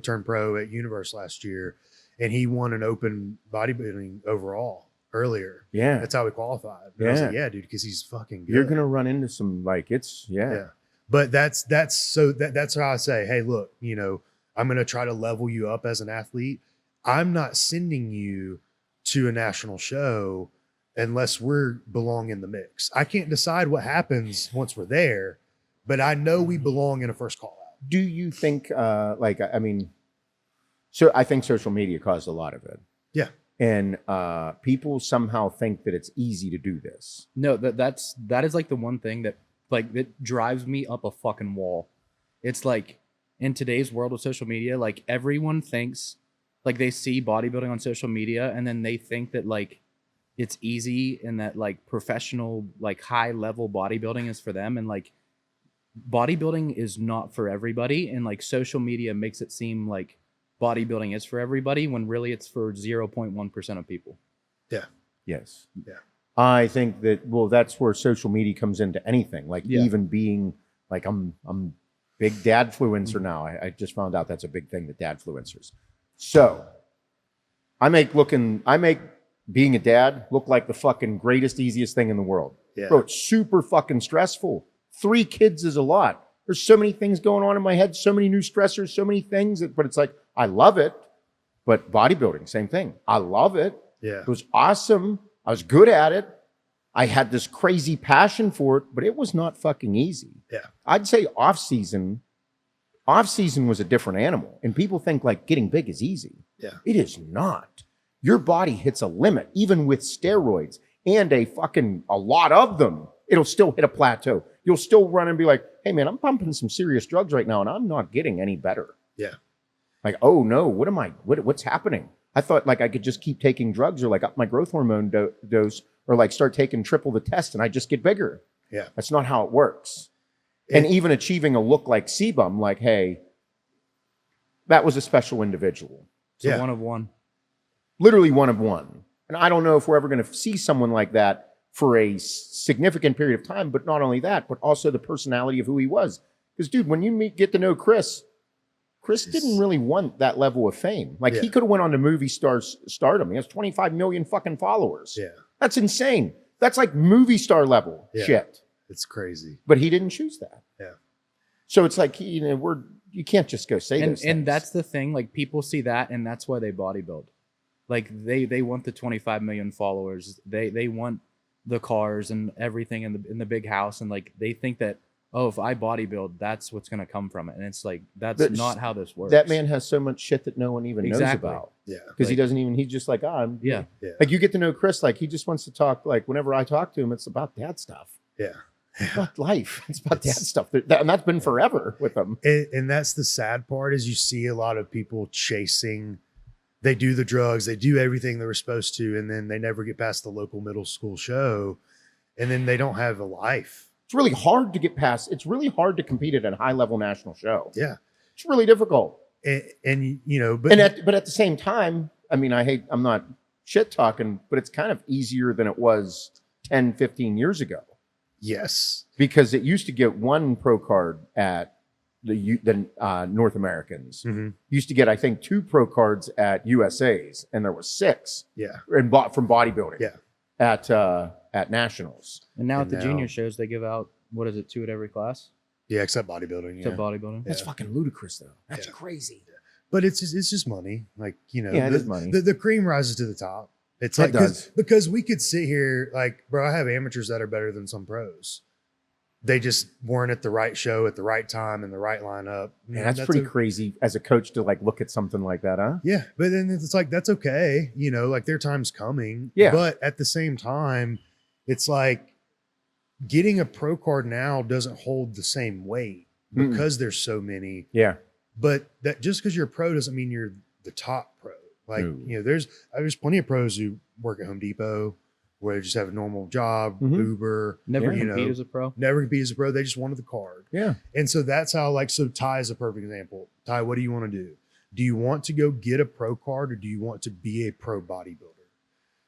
Speaker 2: turned pro at Universe last year, and he won an open bodybuilding overall earlier.
Speaker 1: Yeah.
Speaker 2: That's how he qualified. And I was like, yeah, dude, because he's fucking good.
Speaker 1: You're going to run into some, like, it's,
Speaker 2: But that's how I say, hey, look, you know, I'm going to try to level you up as an athlete. I'm not sending you to a national show unless we belong in the mix. I can't decide what happens once we're there, but I know we belong in a first call out.
Speaker 1: Do you think, like, I mean, so I think social media caused a lot of it.
Speaker 2: Yeah.
Speaker 1: And people somehow think that it's easy to do this.
Speaker 4: No, that is like the one thing that like that drives me up a fucking wall. It's like in today's world of social media, like everyone thinks like they see bodybuilding on social media and then they think that like it's easy and that like professional, like high level bodybuilding is for them. And like bodybuilding is not for everybody. And like social media makes it seem like bodybuilding is for everybody when really it's for 0.1% of people.
Speaker 2: Yeah.
Speaker 1: Yes.
Speaker 2: Yeah.
Speaker 1: I think that, well, that's where social media comes into anything. Like even being like, I'm big dadfluencer now. I just found out that's a big thing, the dadfluencers. So I make being a dad look like the fucking greatest, easiest thing in the world.
Speaker 2: Yeah.
Speaker 1: Bro, it's super fucking stressful. 3 kids is a lot. There's so many things going on in my head, so many new stressors, so many things, but it's like, I love it. But bodybuilding, same thing. I love it.
Speaker 2: Yeah.
Speaker 1: It was awesome. I was good at it. I had this crazy passion for it, but it was not fucking easy.
Speaker 2: Yeah.
Speaker 1: I'd say off season was a different animal. And people think like getting big is easy.
Speaker 2: Yeah.
Speaker 1: It is not. Your body hits a limit, even with steroids and a lot of them. It'll still hit a plateau. You'll still run and be like, hey man, I'm pumping some serious drugs right now and I'm not getting any better.
Speaker 2: Yeah.
Speaker 1: Like, oh no, what's happening? I thought like I could just keep taking drugs or like up my growth hormone dose or like start taking triple the test and I just get bigger.
Speaker 2: Yeah.
Speaker 1: That's not how it works. And even achieving a look like Sebum, like, hey, that was a special individual.
Speaker 4: So one of one.
Speaker 1: Literally one of one. And I don't know if we're ever going to see someone like that for a significant period of time, but not only that, but also the personality of who he was. Because dude, when you get to know Chris didn't really want that level of fame. Like he could have went on to movie stardom. He has 25 million fucking followers.
Speaker 2: Yeah.
Speaker 1: That's insane. That's like movie star level shit.
Speaker 2: It's crazy.
Speaker 1: But he didn't choose that.
Speaker 2: Yeah.
Speaker 1: So it's like, you can't just go say those things.
Speaker 4: And that's the thing. Like people see that and that's why they bodybuild. Like they want the 25 million followers. They want the cars and everything in the big house. And like, they think that, oh, if I bodybuild, that's what's going to come from it. And it's like, that's not how this works.
Speaker 1: That man has so much shit that no one even knows about.
Speaker 2: Yeah.
Speaker 1: Because he's just like,
Speaker 4: yeah.
Speaker 1: Like you get to know Chris, like he just wants to talk, like whenever I talk to him, it's about dad stuff.
Speaker 2: Yeah.
Speaker 1: It's about life. It's about dad stuff. And that's been forever with him.
Speaker 2: And that's the sad part is you see a lot of people chasing. They do the drugs, they do everything they were supposed to, and then they never get past the local middle school show, and then they don't have a life.
Speaker 1: It's really hard to get past. It's really hard to compete at a high level national show.
Speaker 2: Yeah.
Speaker 1: It's really difficult.
Speaker 2: And you know,
Speaker 1: but at the same time, I mean, I'm not shit talking, but it's kind of easier than it was 10, 15 years ago.
Speaker 2: Yes.
Speaker 1: Because it used to get one pro card at the North Americans.
Speaker 2: Mm-hmm.
Speaker 1: Used to get, I think, 2 pro cards at USA's, and there were 6.
Speaker 2: Yeah.
Speaker 1: And from bodybuilding.
Speaker 2: Yeah.
Speaker 1: At nationals.
Speaker 4: And now at the junior shows, they give out, 2 at every class?
Speaker 2: Yeah, except bodybuilding.
Speaker 4: Except bodybuilding.
Speaker 1: That's fucking ludicrous, though. That's crazy.
Speaker 2: Yeah. But it's just money. Like, you know,
Speaker 1: it is money.
Speaker 2: The cream rises to the top. It's like, because we could sit here like, bro, I have amateurs that are better than some pros. They just weren't at the right show at the right time in the right lineup.
Speaker 1: Man, that's pretty crazy as a coach to like look at something like that, huh?
Speaker 2: Yeah. But then it's like, that's okay. You know, like their time's coming.
Speaker 1: Yeah.
Speaker 2: But at the same time, it's like getting a pro card now doesn't hold the same weight because there's so many.
Speaker 1: Yeah.
Speaker 2: But that just because you're a pro doesn't mean you're the top pro. Like, you know, there's plenty of pros who work at Home Depot where they just have a normal job, Uber.
Speaker 4: Never compete as a pro.
Speaker 2: Never compete as a pro. They just wanted the card.
Speaker 1: Yeah.
Speaker 2: And so that's how, like, so Ty is a perfect example. Ty, what do you want to do? Do you want to go get a pro card or do you want to be a pro bodybuilder?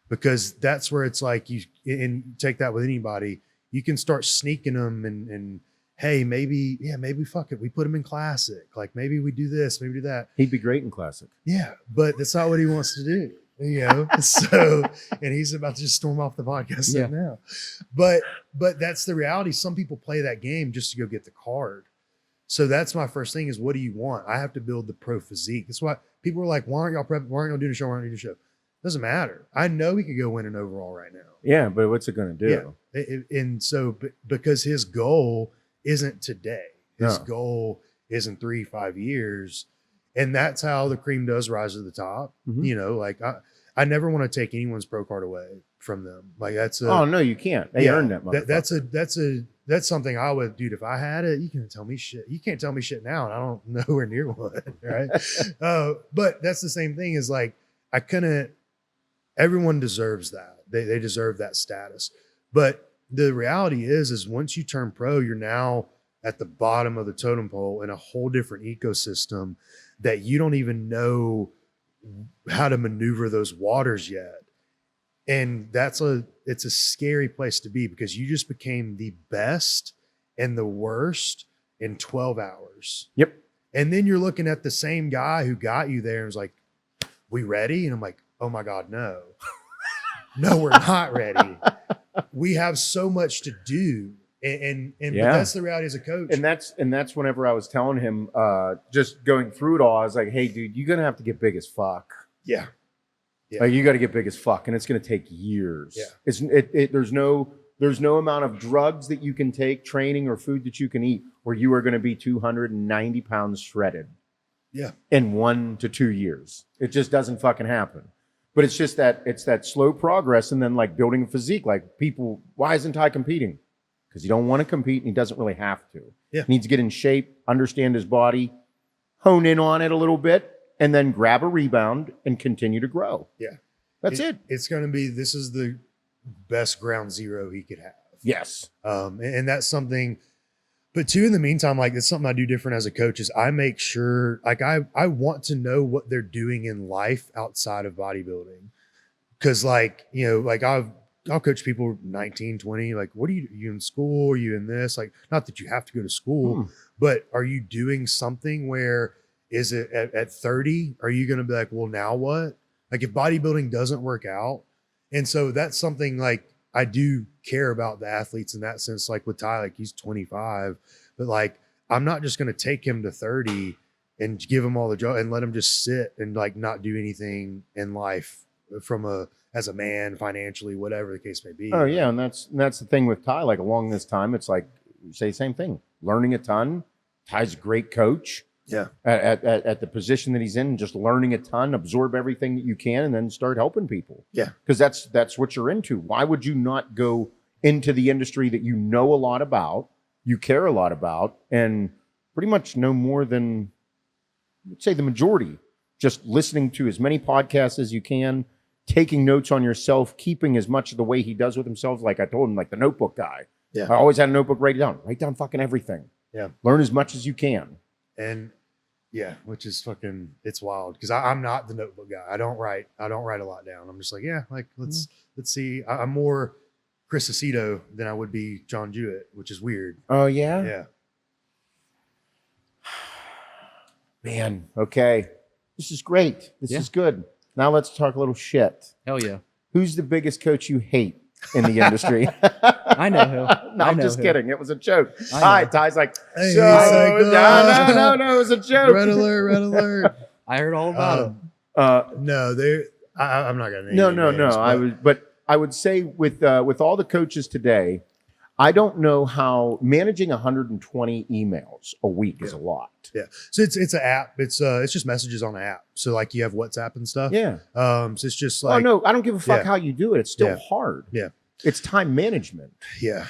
Speaker 2: because that's where it's like you take that with anybody. You can start sneaking them and hey, maybe fuck it. We put him in classic. Like maybe we do this, maybe do that.
Speaker 1: He'd be great in classic.
Speaker 2: Yeah, but that's not what he wants to do. So, and he's about to just storm off the podcast right now. But that's the reality. Some people play that game just to go get the card. So that's my first thing is, what do you want? I have to build the pro physique. That's why people are like, why aren't y'all prepping? Why aren't y'all doing a show? Why aren't you doing a show? Doesn't matter. I know he could go win an overall right now.
Speaker 1: Yeah, but what's it going to do?
Speaker 2: Yeah. And so, because his goal isn't today, his goal isn't 3-5 years. And that's how the cream does rise to the top. Like I never want to take anyone's pro card away from them. Like that's
Speaker 1: oh no, you can't. They earned that.
Speaker 2: That's something I would, dude. If I had it, you can't tell me shit. You can't tell me shit now, and I don't nowhere near one, right? But that's the same thing. Is like I couldn't. Everyone deserves that. They deserve that status. But the reality is once you turn pro, you're now at the bottom of the totem pole in a whole different ecosystem that you don't even know how to maneuver those waters yet. And it's a scary place to be, because you just became the best and the worst in 12 hours.
Speaker 1: Yep.
Speaker 2: And then you're looking at the same guy who got you there and was like, we ready? And I'm like, oh my God, no. No, we're not ready. We have so much to do. And but that's the reality as a coach.
Speaker 1: And that's whenever I was telling him, just going through it all, I was like, hey dude, you're going to have to get big as fuck.
Speaker 2: Yeah.
Speaker 1: Like you got to get big as fuck, and it's going to take years. Yeah. There's no amount of drugs that you can take, training or food that you can eat where you are going to be 290 pounds shredded.
Speaker 2: Yeah.
Speaker 1: In 1 to 2 years. It just doesn't fucking happen. But it's just that slow progress, and then like building a physique. Like people, why isn't Ty competing? Because he don't want to compete and he doesn't really have to.
Speaker 2: Yeah.
Speaker 1: He needs to get in shape, understand his body, hone in on it a little bit, and then grab a rebound and continue to grow.
Speaker 2: Yeah.
Speaker 1: That's it.
Speaker 2: It's going to be, this is the best ground zero he could have.
Speaker 1: Yes.
Speaker 2: And that's something, but too, in the meantime, like it's something I do different as a coach is I make sure, like I want to know what they're doing in life outside of bodybuilding. Cause like, like I'll coach people 19, 20, like, what are you in school? Are you in this? Like, not that you have to go to school, but are you doing something where, is it at 30? Are you going to be like, well, now what? Like if bodybuilding doesn't work out. And so that's something like I do care about the athletes in that sense. Like with Ty, like he's 25, but like, I'm not just going to take him to 30 and give him all the job and let him just sit and like not do anything in life as a man, financially, whatever the case may be.
Speaker 1: Oh yeah. And that's the thing with Ty, like along this time, it's like, say the same thing, learning a ton. Ty's a great coach.
Speaker 2: Yeah.
Speaker 1: At the position that he's in, just learning a ton, absorb everything that you can, and then start helping people.
Speaker 2: Yeah.
Speaker 1: Because that's what you're into. Why would you not go into the industry that you know a lot about, you care a lot about, and pretty much know more than, let's say, the majority? Just listening to as many podcasts as you can, taking notes on yourself, keeping as much of the way he does with himself. Like I told him, like the notebook guy.
Speaker 2: Yeah.
Speaker 1: I always had a notebook, write down fucking everything.
Speaker 2: Yeah.
Speaker 1: Learn as much as you can.
Speaker 2: And yeah, which is fucking, it's wild because I'm not the notebook guy. I don't write a lot down. I'm just like, yeah, like let's see. I'm more Chris Aceto than I would be John Jewett, which is weird.
Speaker 1: Oh yeah?
Speaker 2: Yeah.
Speaker 1: Man, okay. This is great. This is good. Now let's talk a little shit.
Speaker 4: Hell yeah.
Speaker 1: Who's the biggest coach you hate in the industry?
Speaker 4: I know who.
Speaker 1: No, I'm just kidding. It was a joke.
Speaker 4: I
Speaker 1: Hi,
Speaker 4: know.
Speaker 1: Ty's like,
Speaker 2: Hey,
Speaker 1: so,
Speaker 2: he's like,
Speaker 1: no, it was a joke.
Speaker 2: Red alert.
Speaker 4: I heard all about him.
Speaker 2: No, I'm not gonna name
Speaker 1: No.
Speaker 2: any names,
Speaker 1: I would say with all the coaches today, I don't know how managing 120 emails a week is a lot.
Speaker 2: Yeah. So it's an app. It's just messages on an app. So like you have WhatsApp and stuff.
Speaker 1: Yeah.
Speaker 2: So it's just like,
Speaker 1: Oh no, I don't give a fuck
Speaker 2: Yeah.
Speaker 1: how you do it. It's still
Speaker 2: Yeah.
Speaker 1: hard.
Speaker 2: Yeah.
Speaker 1: It's time management.
Speaker 2: yeah.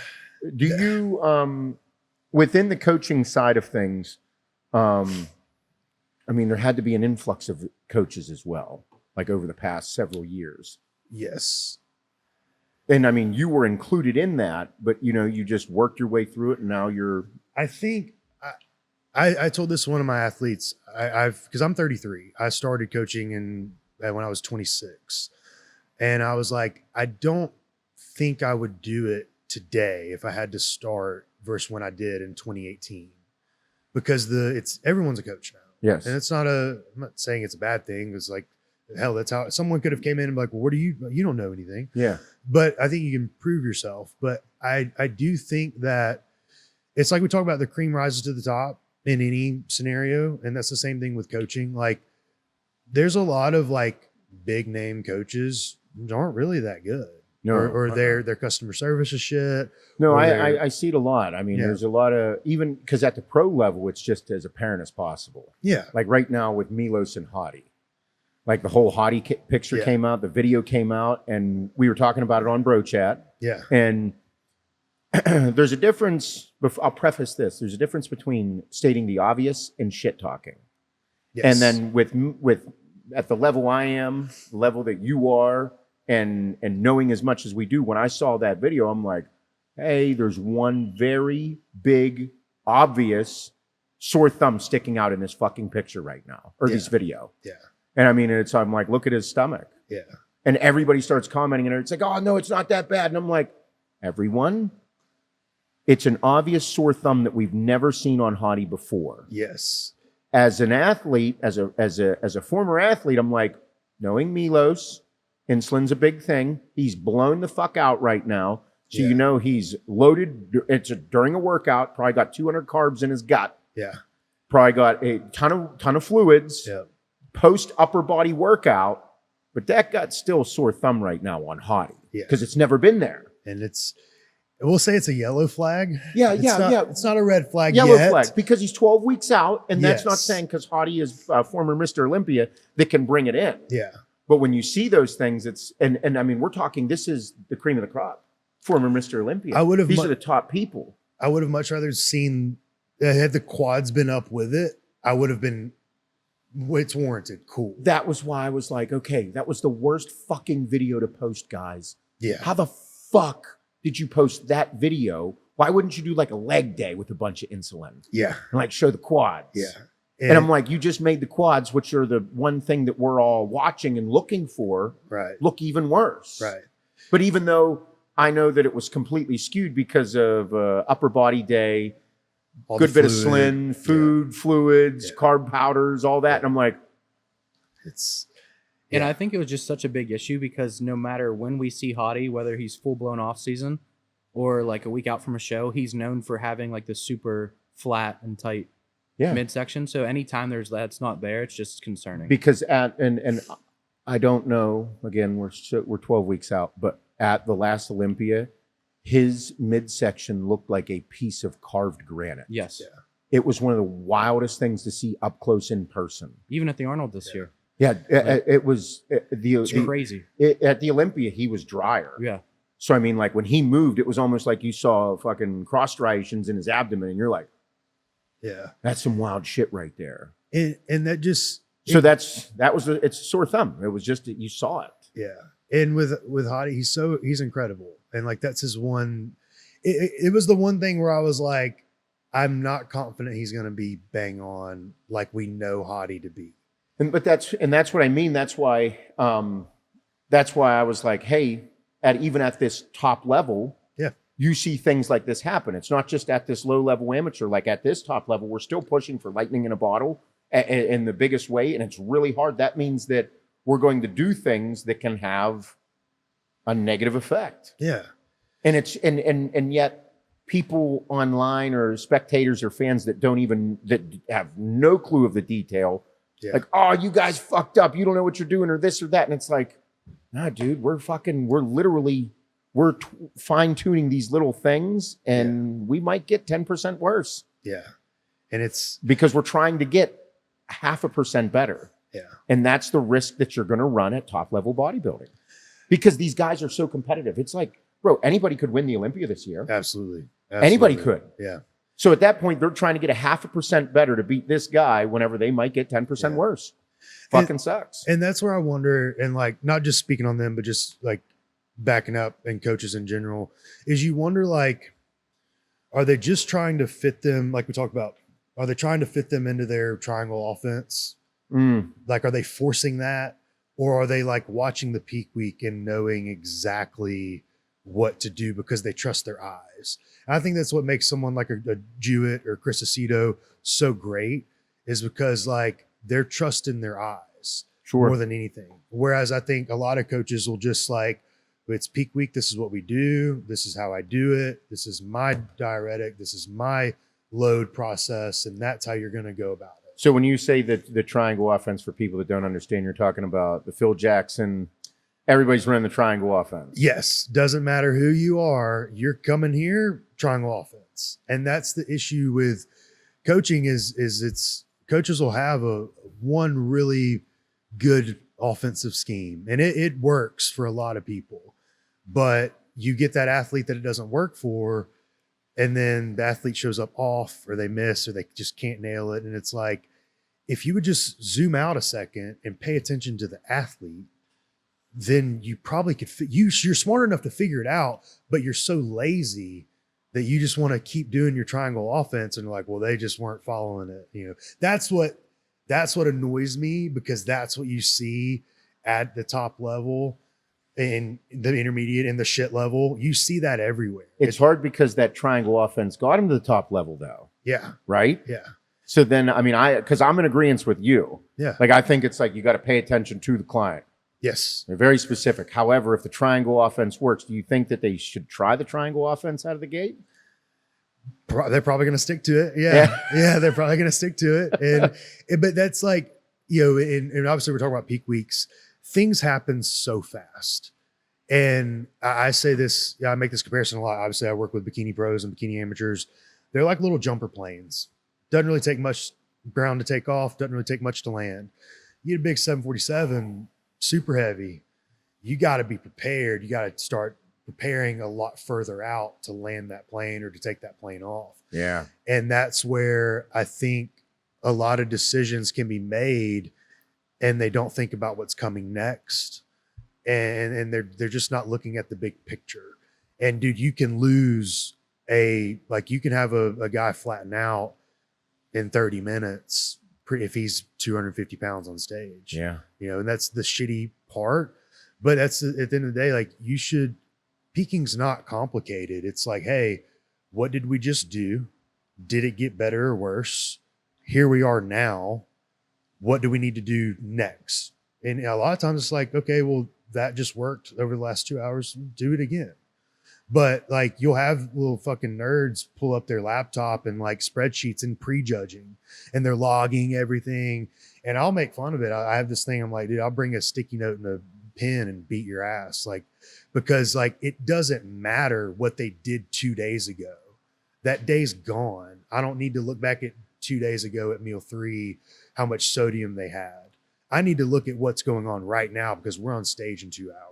Speaker 1: Do you within the coaching side of things, I mean, there had to be an influx of coaches as well, like over the past several years.
Speaker 2: Yes.
Speaker 1: And I mean, you were included in that, but you just worked your way through it, and now you're.
Speaker 2: I think I told this to one of my athletes. Because I'm 33. I started coaching when I was 26, And I was like, I don't think I would do it today if I had to start versus when I did in 2018, because everyone's a coach now.
Speaker 1: Yes.
Speaker 2: And I'm not saying it's a bad thing. It's like, hell, that's how someone could have came in and be like, well, what you don't know anything.
Speaker 1: Yeah.
Speaker 2: But I think you can prove yourself. But I do think that it's like we talk about the cream rises to the top in any scenario. And that's the same thing with coaching. Like there's a lot of like big name coaches who aren't really that good.
Speaker 1: No.
Speaker 2: Or their customer service is shit.
Speaker 1: No,
Speaker 2: or
Speaker 1: I see it a lot. I mean,
Speaker 2: Yeah.
Speaker 1: there's a lot of, even because at the pro level, it's just as apparent as possible.
Speaker 2: Yeah.
Speaker 1: Like right now with Milos and Hottie. Like the whole Hottie picture
Speaker 2: Yeah.
Speaker 1: came out, the video came out, and we were talking about it on Bro Chat.
Speaker 2: Yeah.
Speaker 1: And there's a difference. I'll preface this. There's a difference between stating the obvious and shit talking.
Speaker 2: Yes.
Speaker 1: And then with at the level I am, the level that you are, and knowing as much as we do, when I saw that video, I'm like, hey, there's one very big, obvious sore thumb sticking out in this fucking picture right now, or this video.
Speaker 2: Yeah.
Speaker 1: And I mean, I'm like, look at his stomach.
Speaker 2: Yeah.
Speaker 1: And everybody starts commenting, and it's like, oh, no, it's not that bad. And I'm like, everyone, it's an obvious sore thumb that we've never seen on Hottie before.
Speaker 2: Yes.
Speaker 1: As an athlete, as a former athlete, I'm like, knowing Milos, insulin's a big thing. He's blown the fuck out right now. So
Speaker 2: Yeah.
Speaker 1: you know he's loaded. During a workout, probably got 200 carbs in his gut.
Speaker 2: Yeah.
Speaker 1: Probably got a ton of fluids.
Speaker 2: Yeah.
Speaker 1: Post upper body workout, but that gut's still a sore thumb right now on Hottie
Speaker 2: Yeah.
Speaker 1: because it's never been there.
Speaker 2: And we'll say it's a yellow flag.
Speaker 1: Yeah,
Speaker 2: It's
Speaker 1: yeah,
Speaker 2: not,
Speaker 1: yeah.
Speaker 2: It's not a red flag
Speaker 1: Yellow
Speaker 2: yet.
Speaker 1: flag because he's 12 weeks out, and that's not
Speaker 2: Yes.
Speaker 1: saying because Hottie is former Mr. Olympia that can bring it in.
Speaker 2: Yeah.
Speaker 1: But when you see those things, it's and I mean, we're talking. This is the cream of the crop. Former Mr. Olympia.
Speaker 2: I would have
Speaker 1: These are the top people.
Speaker 2: I would have much rather seen had the quads been up with it. I would have been. It's warranted. Cool.
Speaker 1: That was why I was like, okay, that was the worst fucking video to post, guys.
Speaker 2: Yeah.
Speaker 1: How the fuck did you post that video? Why wouldn't you do like a leg day with a bunch of insulin
Speaker 2: Yeah.
Speaker 1: and like show the quads?
Speaker 2: Yeah.
Speaker 1: And I'm like, you just made the quads, which are the one thing that we're all watching and looking for,
Speaker 2: right.
Speaker 1: look even worse.
Speaker 2: Right.
Speaker 1: But even though I know that it was completely skewed because of upper body day,
Speaker 2: All
Speaker 1: good
Speaker 2: the
Speaker 1: bit of
Speaker 2: fluid.
Speaker 1: slim, food, fluids,
Speaker 2: Yeah.
Speaker 1: carb powders, all that. And I'm like,
Speaker 2: It's.
Speaker 4: And
Speaker 2: Yeah.
Speaker 4: I think it was just such a big issue because no matter when we see Hottie, whether he's full blown off season or like a week out from a show, he's known for having like the super flat and tight
Speaker 1: yeah.
Speaker 4: midsection. So anytime that's not there, it's just concerning.
Speaker 1: Because and I don't know, again, we're 12 weeks out, but at the last Olympia, his midsection looked like a piece of carved granite.
Speaker 4: Yes.
Speaker 2: Yeah.
Speaker 1: It was one of the wildest things to see up close in person.
Speaker 4: Even at the Arnold this year.
Speaker 1: Yeah, it was
Speaker 4: It's crazy.
Speaker 1: at the Olympia, he was drier.
Speaker 4: Yeah.
Speaker 1: So I mean, like when he moved, it was almost like you saw fucking cross striations in his abdomen, and you're like,
Speaker 2: Yeah.
Speaker 1: that's some wild shit right there.
Speaker 2: And that just.
Speaker 1: So it's a sore thumb. It was just that you saw it.
Speaker 2: Yeah. And with Hottie, he's incredible. And like, that's his one, it was the one thing where I was like, I'm not confident he's going to be bang on like we know Hottie to be.
Speaker 1: But that's what I mean. That's why I was like, hey, even at this top level,
Speaker 2: Yeah.
Speaker 1: you see things like this happen. It's not just at this low level amateur. Like at this top level, we're still pushing for lightning in a bottle in the biggest way, and it's really hard. That means that we're going to do things that can have a negative effect.
Speaker 2: Yeah.
Speaker 1: And it's and yet people online or spectators or fans that have no clue of the detail.
Speaker 2: Yeah.
Speaker 1: Like, oh, you guys fucked up. You don't know what you're doing or this or that. And it's like, nah, dude, we're fine tuning these little things and we might get 10% worse
Speaker 2: Yeah. And it's,
Speaker 1: because we're trying to get 0.5% better.
Speaker 2: yeah.
Speaker 1: And that's the risk that you're going to run at top level bodybuilding because these guys are so competitive. It's like, bro, anybody could win the Olympia this year.
Speaker 2: Absolutely.
Speaker 1: Anybody could.
Speaker 2: Yeah.
Speaker 1: So at that point, they're trying to get 0.5% better to beat this guy whenever they might get 10%
Speaker 2: Yeah.
Speaker 1: worse. Fucking sucks.
Speaker 2: And that's where I wonder, and like, not just speaking on them, but just like backing up and coaches in general, is you wonder, like, are they just trying to fit them, like we talked about, are they trying to fit them into their triangle offense? Like, are they forcing that? Or are they like watching the peak week and knowing exactly what to do because they trust their eyes? And I think that's what makes someone like a Jewett or Chris Aceto so great, is because like they're trusting their eyes more than anything. Whereas I think a lot of coaches will just like, it's peak week, this is what we do, this is how I do it, this is my diuretic, this is my load process, and that's how you're going to go about it.
Speaker 1: So when you say that the triangle offense, for people that don't understand, you're talking about the Phil Jackson, everybody's running the triangle offense.
Speaker 2: Yes, doesn't matter who you are, you're coming here, triangle offense. And that's the issue with coaching is it's coaches will have one really good offensive scheme, and it works for a lot of people. But you get that athlete that it doesn't work for, and then the athlete shows up off, or they miss, or they just can't nail it. And it's like, if you would just zoom out a second and pay attention to the athlete, then you probably could, you're smart enough to figure it out, but you're so lazy that you just want to keep doing your triangle offense. And you're like, well, they just weren't following it. You know, that's what annoys me, because that's what you see at the top level and the intermediate and the shit level. You see that everywhere.
Speaker 1: It's hard because that triangle offense got him to the top level though.
Speaker 2: Yeah.
Speaker 1: Right?
Speaker 2: Yeah.
Speaker 1: So then, I mean, because I'm in agreement with you.
Speaker 2: Yeah.
Speaker 1: Like, I think it's like you got to pay attention to the client.
Speaker 2: Yes.
Speaker 1: They're very specific. However, if the triangle offense works, do you think that they should try the triangle offense out of the gate?
Speaker 2: They're probably going to stick to it. Yeah. Yeah. They're probably going to stick to it. But that's like, you know, and obviously we're talking about peak weeks. Things happen so fast. And I say this, I make this comparison a lot. Obviously I work with bikini pros and bikini amateurs. They're like little jumper planes. Doesn't really take much ground to take off. Doesn't really take much to land. You get a big 747, super heavy. You got to be prepared. You got to start preparing a lot further out to land that plane or to take that plane off.
Speaker 1: Yeah.
Speaker 2: And that's where I think a lot of decisions can be made, and they don't think about what's coming next. And they're just not looking at the big picture. And dude, you can lose you can have a guy flatten out in 30 minutes if he's 250 pounds on stage.
Speaker 1: Yeah.
Speaker 2: You know, and that's the shitty part. But that's at the end of the day, like, peaking's not complicated. It's like, hey, what did we just do? Did it get better or worse? Here we are now. What do we need to do next? And a lot of times it's like, okay, well, that just worked over the last 2 hours. Do it again. But like, you'll have little fucking nerds pull up their laptop and like spreadsheets and prejudging, and they're logging everything. And I'll make fun of it. I have this thing. I'm like, dude, I'll bring a sticky note and a pen and beat your ass. Like, because like, it doesn't matter what they did 2 days ago. That day's gone. I don't need to look back at 2 days ago at meal 3, how much sodium they had. I need to look at what's going on right now, because we're on stage in 2 hours.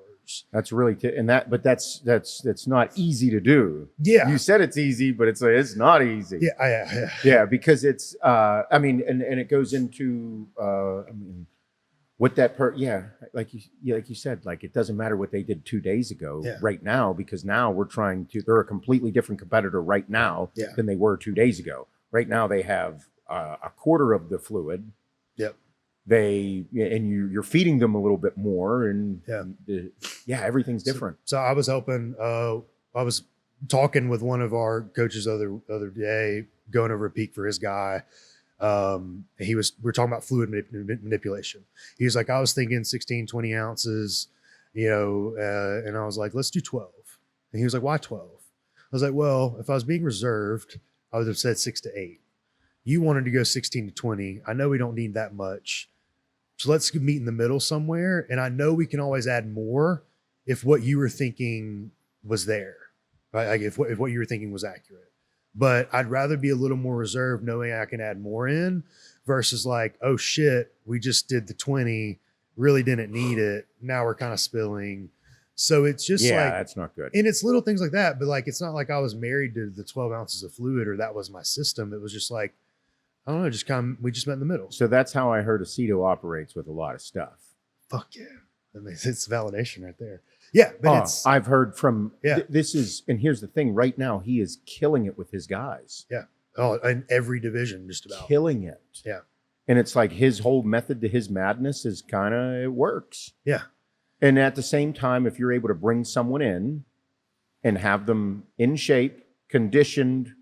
Speaker 1: That's really, but that's not easy to do.
Speaker 2: Yeah.
Speaker 1: You said it's easy, but it's not easy.
Speaker 2: Yeah.
Speaker 1: Yeah. Because it's, I mean, and it goes into, I mean, what that like you said, like, it doesn't matter what they did 2 days ago, right now, because now they're a completely different competitor right now than they were 2 days ago. Right now they have a quarter of the fluid.
Speaker 2: Yep.
Speaker 1: You're feeding them a little bit more, and everything's different.
Speaker 2: So I was helping, I was talking with one of our coaches the other day, going over a peak for his guy. We were talking about fluid manipulation. He was like, I was thinking 16, 20 ounces, you know, and I was like, let's do 12. And he was like, why 12? I was like, well, if I was being reserved, I would have said 6 to 8. You wanted to go 16 to 20. I know we don't need that much. So let's meet in the middle somewhere. And I know we can always add more if what you were thinking was there, right? Like if what you were thinking was accurate. But I'd rather be a little more reserved knowing I can add more in, versus like, oh shit, we just did the 20, really didn't need it. Now we're kind of spilling. So it's just
Speaker 1: that's not good.
Speaker 2: And it's little things like that. But like, it's not like I was married to the 12 ounces of fluid, or that was my system. It was just like, I don't know, we just met in the middle.
Speaker 1: So that's how I heard Aceto operates with a lot of stuff.
Speaker 2: Fuck yeah. I mean, it's validation right there. Yeah. But
Speaker 1: I've heard from, and here's the thing, right now, he is killing it with his guys.
Speaker 2: Yeah. Oh, in every division, just about.
Speaker 1: Killing it.
Speaker 2: Yeah.
Speaker 1: And it's like his whole method to his madness is kind of, it works.
Speaker 2: Yeah.
Speaker 1: And at the same time, if you're able to bring someone in and have them in shape, conditioned,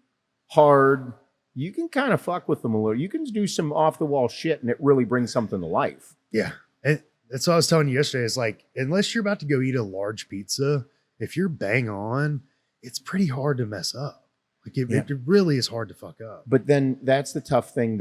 Speaker 1: hard, you can kind of fuck with them a little. You can do some off the wall shit and it really brings something to life.
Speaker 2: Yeah. And that's what I was telling you yesterday. It's like, unless you're about to go eat a large pizza, if you're bang on, it's pretty hard to mess up. Like it really is hard to fuck up.
Speaker 1: But then that's the tough thing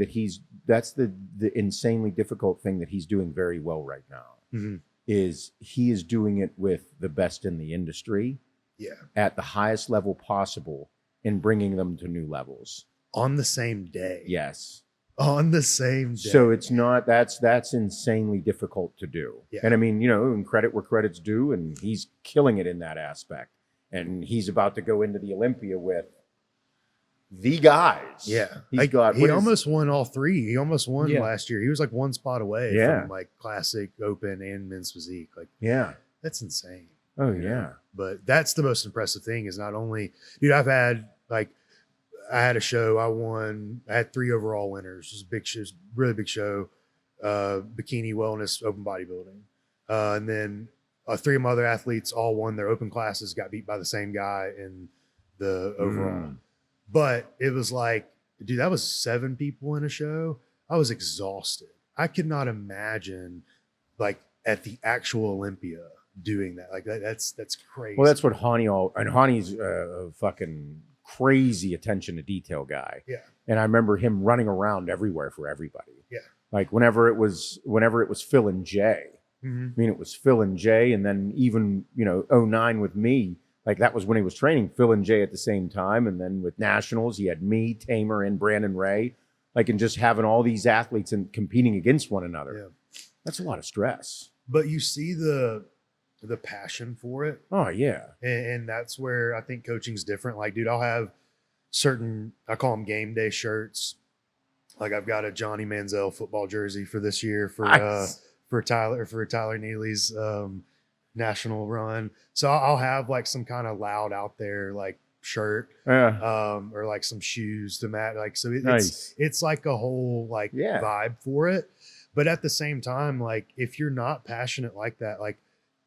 Speaker 1: that's the insanely difficult thing that he's doing very well right now.
Speaker 2: Mm-hmm.
Speaker 1: Is he is doing it with the best in the industry.
Speaker 2: Yeah.
Speaker 1: At the highest level possible and bringing them to new levels.
Speaker 2: On the same day.
Speaker 1: Yes.
Speaker 2: On the same day.
Speaker 1: So it's not, that's insanely difficult to do.
Speaker 2: Yeah.
Speaker 1: And I mean, and credit where credit's due, and he's killing it in that aspect. And he's about to go into the Olympia with the guys.
Speaker 2: Yeah.
Speaker 1: He
Speaker 2: almost won all three. He almost won last year. He was like one spot away from like classic, open, and men's physique. Like, that's insane.
Speaker 1: Oh yeah.
Speaker 2: But that's the most impressive thing is not only, dude, I had a show. I had 3 overall winners. It was a big show, really big show. Bikini wellness, open bodybuilding. And then 3 of my other athletes all won their open classes, got beat by the same guy in the overall. But it was like, dude, that was 7 people in a show. I was exhausted. I could not imagine like at the actual Olympia doing that. Like that's crazy.
Speaker 1: Well, that's what Hani's a fucking crazy attention to detail guy.
Speaker 2: Yeah.
Speaker 1: And I remember him running around everywhere for everybody.
Speaker 2: Yeah.
Speaker 1: Like whenever it was Phil and Jay.
Speaker 2: Mm-hmm.
Speaker 1: I mean, it was Phil and Jay, and then even 09 with me. Like that was when he was training Phil and Jay at the same time, and then with nationals he had me, Tamer, and Brandon Ray. Like, and just having all these athletes and competing against one another.
Speaker 2: Yeah.
Speaker 1: That's a lot of stress.
Speaker 2: But you see the passion for it.
Speaker 1: Oh yeah.
Speaker 2: And that's where I think coaching's different. Like, dude, I'll have certain, I call them game day shirts. Like I've got a Johnny Manziel football jersey for this year for Tyler Neely's national run. So I'll have like some kind of loud out there like shirt, or like some shoes to match. Like, so it's like a whole like vibe for it. But at the same time, like if you're not passionate like that, like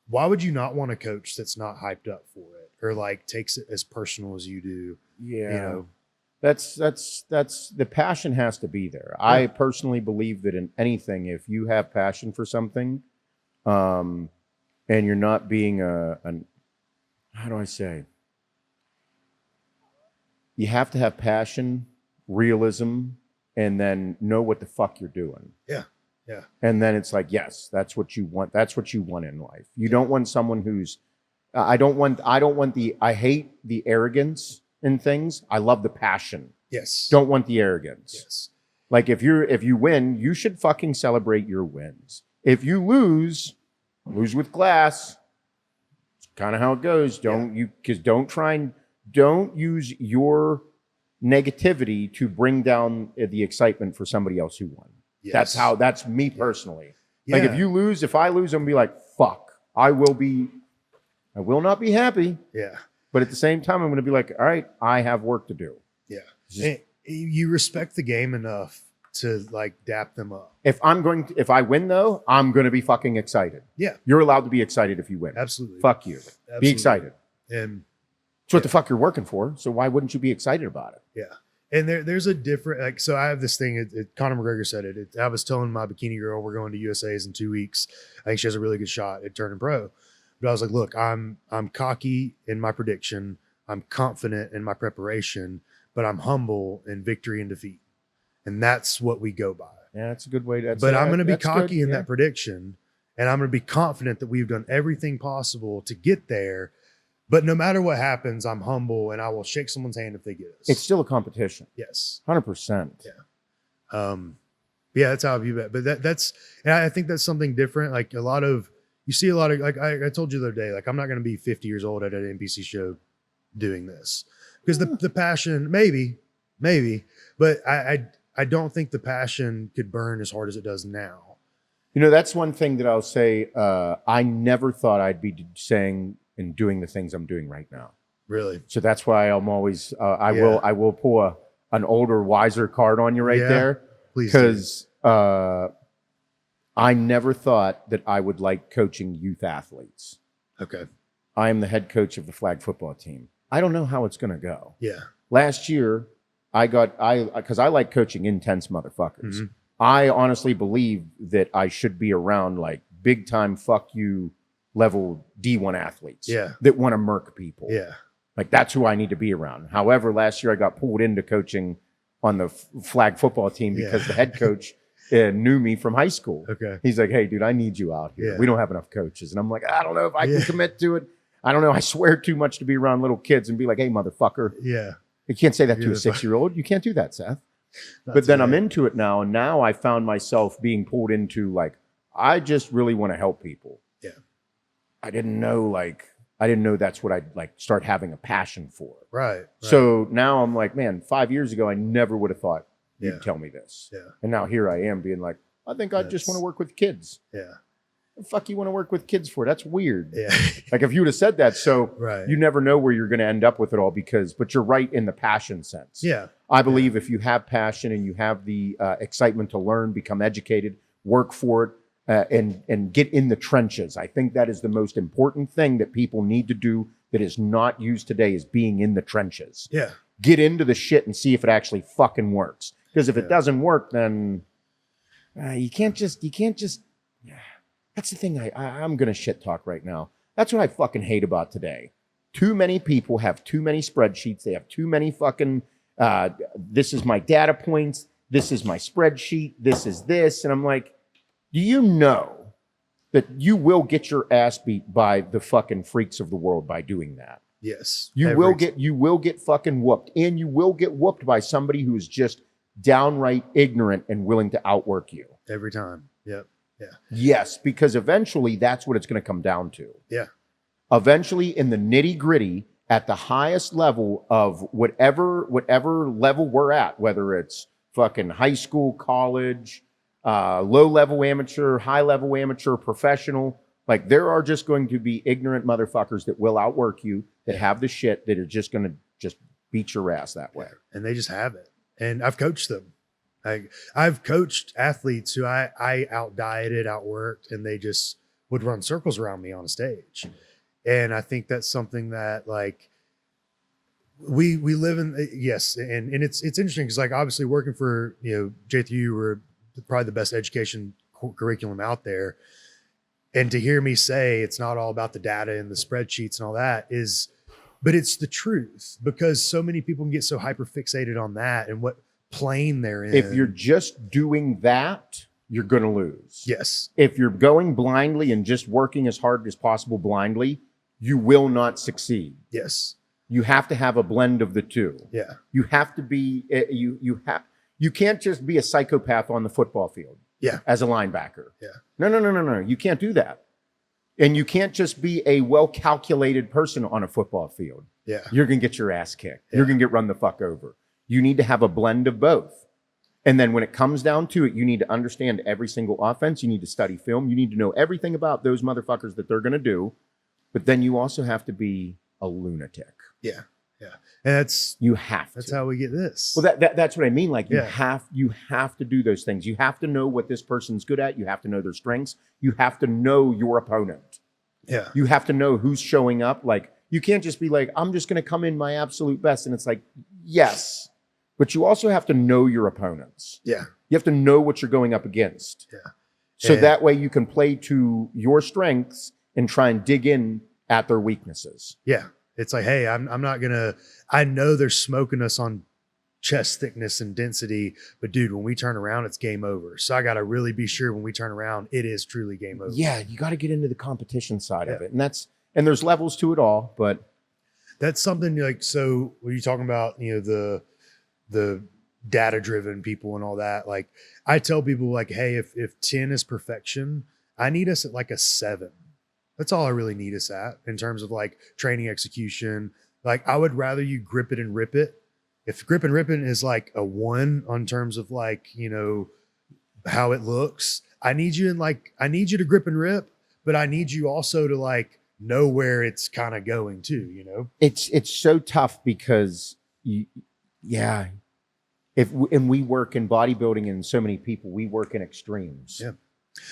Speaker 2: why would you not want a coach that's not hyped up for it or like takes it as personal as you do?
Speaker 1: Yeah. That's the passion has to be there. Yeah. I personally believe that in anything, if you have passion for something, and you're not being how do I say? You have to have passion, realism, and then know what the fuck you're doing.
Speaker 2: Yeah. Yeah.
Speaker 1: And then it's like, yes, that's what you want. That's what you want in life. You don't want someone who's, I hate the arrogance in things. I love the passion.
Speaker 2: Yes.
Speaker 1: Don't want the arrogance.
Speaker 2: Yes.
Speaker 1: Like if you win, you should fucking celebrate your wins. If you lose with class. It's kind of how it goes. Don't use your negativity to bring down the excitement for somebody else who won. Yes. That's me personally. Yeah. Like if I lose, I'm gonna be like, fuck. I will not be happy.
Speaker 2: Yeah.
Speaker 1: But at the same time, I'm gonna be like, all right, I have work to do.
Speaker 2: Yeah. You respect the game enough to like dap them up.
Speaker 1: If I win though, I'm gonna be fucking excited.
Speaker 2: Yeah.
Speaker 1: You're allowed to be excited if you win.
Speaker 2: Absolutely.
Speaker 1: Fuck you. Absolutely. Be excited.
Speaker 2: And
Speaker 1: it's what the fuck you're working for. So why wouldn't you be excited about it?
Speaker 2: Yeah. And there's a different, like, so I have this thing, Conor McGregor said it. I was telling my bikini girl, we're going to USA's in 2 weeks. I think she has a really good shot at turning pro. But I was like, look, I'm cocky in my prediction. I'm confident in my preparation, but I'm humble in victory and defeat. And that's what we go by.
Speaker 1: Yeah, that's a good way to.
Speaker 2: But I'm going to be cocky in that prediction. And I'm going to be confident that we've done everything possible to get there. But no matter what happens, I'm humble and I will shake someone's hand if they get us.
Speaker 1: It's still a competition.
Speaker 2: Yes.
Speaker 1: 100%.
Speaker 2: Yeah. Yeah, that's how I view it. But that's, and I think that's something different. Like you see a lot of, like I told you the other day, like I'm not going to be 50 years old at an NPC show doing this because the passion, maybe, but I don't think the passion could burn as hard as it does now.
Speaker 1: That's one thing that I'll say. I never thought I'd be saying and doing the things I'm doing right now.
Speaker 2: Really?
Speaker 1: So that's why I'm always, I will pull an older, wiser card on you right there.
Speaker 2: Please.
Speaker 1: Because I never thought that I would like coaching youth athletes.
Speaker 2: Okay.
Speaker 1: I am the head coach of the flag football team. I don't know how it's going to go.
Speaker 2: Yeah.
Speaker 1: Last year, because I like coaching intense motherfuckers.
Speaker 2: Mm-hmm.
Speaker 1: I honestly believe that I should be around like big time fuck you level D1 athletes.
Speaker 2: Yeah.
Speaker 1: That want to murk people.
Speaker 2: Yeah.
Speaker 1: Like that's who I need to be around. However, last year I got pulled into coaching on the flag football team because the head coach knew me from high school.
Speaker 2: Okay.
Speaker 1: He's like, hey, dude, I need you out here.
Speaker 2: Yeah.
Speaker 1: We don't have enough coaches. And I'm like, I don't know if I can commit to it. I don't know. I swear too much to be around little kids and be like, hey, motherfucker.
Speaker 2: Yeah.
Speaker 1: You can't say that to
Speaker 2: You're
Speaker 1: a
Speaker 2: the
Speaker 1: 6-year-old. You can't do that, Seth.
Speaker 2: Not
Speaker 1: But then I'm
Speaker 2: today.
Speaker 1: into it now. And now I found myself being pulled into like, I just really want to help people.
Speaker 2: Yeah.
Speaker 1: I didn't know that's what I'd like start having a passion for.
Speaker 2: Right.
Speaker 1: So now I'm like, man, 5 years ago, I never would have thought you'd
Speaker 2: Yeah.
Speaker 1: tell me this.
Speaker 2: Yeah.
Speaker 1: And now here I am being like, I think I just want to work with kids.
Speaker 2: Yeah.
Speaker 1: The fuck you want to work with kids for? That's weird.
Speaker 2: Yeah.
Speaker 1: Like if you would have said that, so
Speaker 2: Right.
Speaker 1: you never know where you're going to end up with it all but you're right in the passion sense.
Speaker 2: Yeah.
Speaker 1: I believe if you have passion and you have the excitement to learn, become educated, work for it, and get in the trenches. I think that is the most important thing that people need to do that is not used today is being in the trenches.
Speaker 2: Yeah.
Speaker 1: Get into the shit and see if it actually fucking works. Because if it
Speaker 2: Yeah.
Speaker 1: doesn't work, then you can't just, that's the thing I'm going to shit talk right now. That's what I fucking hate about today. Too many people have too many spreadsheets. They have too many fucking, this is my data points. This is my spreadsheet. This is this. And I'm like, do you know that you will get your ass beat by the fucking freaks of the world by doing that?
Speaker 2: Yes.
Speaker 1: You will get fucking whooped, and you will get whooped by somebody who is just downright ignorant and willing to outwork you.
Speaker 2: Every time. Yep. Yeah.
Speaker 1: Yes, because eventually that's what it's going to come down to.
Speaker 2: Yeah.
Speaker 1: Eventually, in the nitty gritty, at the highest level of whatever level we're at, whether it's fucking high school, college, low level amateur, high level amateur, professional, like there are just going to be ignorant motherfuckers that will outwork you, that have the shit, that are just going to just beat your ass that way.
Speaker 2: And they just have it. And I've coached them. I've coached athletes who I out dieted, outworked, and they just would run circles around me on a stage. And I think that's something that like we live in. Yes. And it's interesting because like obviously working for, J3U, we're probably the best education curriculum out there. And to hear me say it's not all about the data and the spreadsheets and all that but it's the truth, because so many people can get so hyper fixated on that and what plane they're in.
Speaker 1: If you're just doing that, you're going to lose.
Speaker 2: Yes.
Speaker 1: If you're going blindly and just working as hard as possible blindly, you will not succeed.
Speaker 2: Yes.
Speaker 1: You have to have a blend of the two.
Speaker 2: Yeah.
Speaker 1: You have to be, you can't just be a psychopath on the football field.
Speaker 2: Yeah.
Speaker 1: As a linebacker.
Speaker 2: Yeah.
Speaker 1: No. You can't do that. And you can't just be a well-calculated person on a football field.
Speaker 2: Yeah.
Speaker 1: You're going to get your ass kicked.
Speaker 2: Yeah.
Speaker 1: You're going to get run the fuck over. You need to have a blend of both. And then when it comes down to it, you need to understand every single offense. You need to study film. You need to know everything about those motherfuckers that they're going to do. But then you also have to be a lunatic.
Speaker 2: Yeah. Yeah. And that's
Speaker 1: How
Speaker 2: how we get this.
Speaker 1: well, that's what I mean. Like you
Speaker 2: Yeah.
Speaker 1: have to do those things. You have to know what this person's good at. You have to know their strengths. You have to know your opponent.
Speaker 2: Yeah.
Speaker 1: You have to know who's showing up. Like you can't just be like, I'm just going to come in my absolute best. And it's like, yes, but you also have to know your opponents.
Speaker 2: Yeah.
Speaker 1: You have to know what you're going up against.
Speaker 2: Yeah.
Speaker 1: So
Speaker 2: And-
Speaker 1: that way you can play to your strengths and try and dig in at their weaknesses.
Speaker 2: Yeah. It's like, hey, I'm not gonna. I know they're smoking us on chest thickness and density, but dude, when we turn around, it's game over. So I got to really be sure when we turn around, it is truly game over.
Speaker 1: Yeah, you got to get into the competition side of
Speaker 2: Yeah.
Speaker 1: it, and there's levels to it all. But
Speaker 2: That's something like, so when you're talking about, the data driven people and all that, like I tell people like, hey, if 10 is perfection, I need us at like a 7. That's all I really need us at in terms of like training execution. Like I would rather you grip it and rip it. If grip and ripping is like a 1 on terms of like, how it looks, I need you to grip and rip, but I need you also to like know where it's kind of going to,
Speaker 1: it's so tough because and we work in bodybuilding and so many people, we work in extremes.
Speaker 2: Yeah.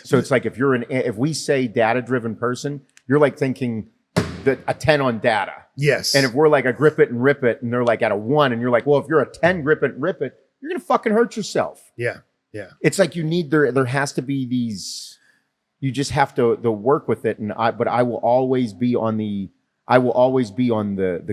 Speaker 1: So it's like if we say data-driven person, you're like thinking that a 10 on data.
Speaker 2: Yes.
Speaker 1: And if we're like a grip it and rip it, and they're like at a 1, and you're like, well, if you're a 10, grip it and rip it, you're gonna fucking hurt yourself.
Speaker 2: Yeah. Yeah.
Speaker 1: It's like you need there has to be these. You just have to work with it, but I will always be on the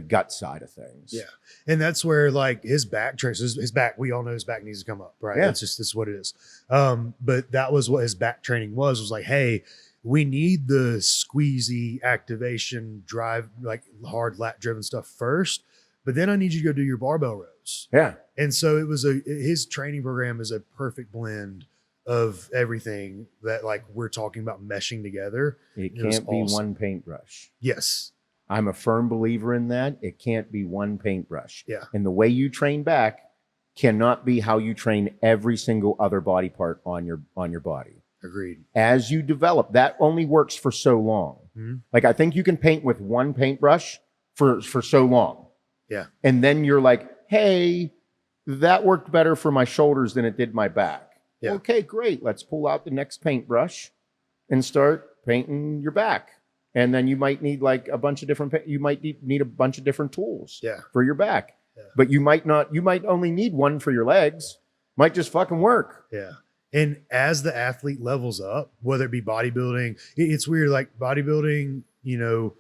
Speaker 1: gut side of things.
Speaker 2: Yeah. And that's where like his back traces, his back, we all know his back needs to come up, right?
Speaker 1: Yeah.
Speaker 2: That's what it is. But that was what his back training was like, hey, we need the squeezy activation drive, like hard lat driven stuff first, but then I need you to go do your barbell rows.
Speaker 1: Yeah.
Speaker 2: And so his training program is a perfect blend of everything that like we're talking about meshing together.
Speaker 1: It can't be one paintbrush.
Speaker 2: Yes.
Speaker 1: I'm a firm believer in that. It can't be one paintbrush.
Speaker 2: Yeah.
Speaker 1: And the way you train back cannot be how you train every single other body part on your body.
Speaker 2: Agreed.
Speaker 1: As you develop, that only works for so long.
Speaker 2: Mm-hmm.
Speaker 1: Like I think you can paint with one paintbrush for so long.
Speaker 2: Yeah.
Speaker 1: And then you're like, hey, that worked better for my shoulders than it did my back.
Speaker 2: Yeah.
Speaker 1: Okay, great. Let's pull out the next paintbrush and start painting your back. And then you might need like a bunch of different, you might need a bunch of different tools for your back. Yeah. But you might only need one for your legs. Might just fucking work.
Speaker 2: Yeah. And as the athlete levels up, whether it be bodybuilding, it's weird, like bodybuilding, you know,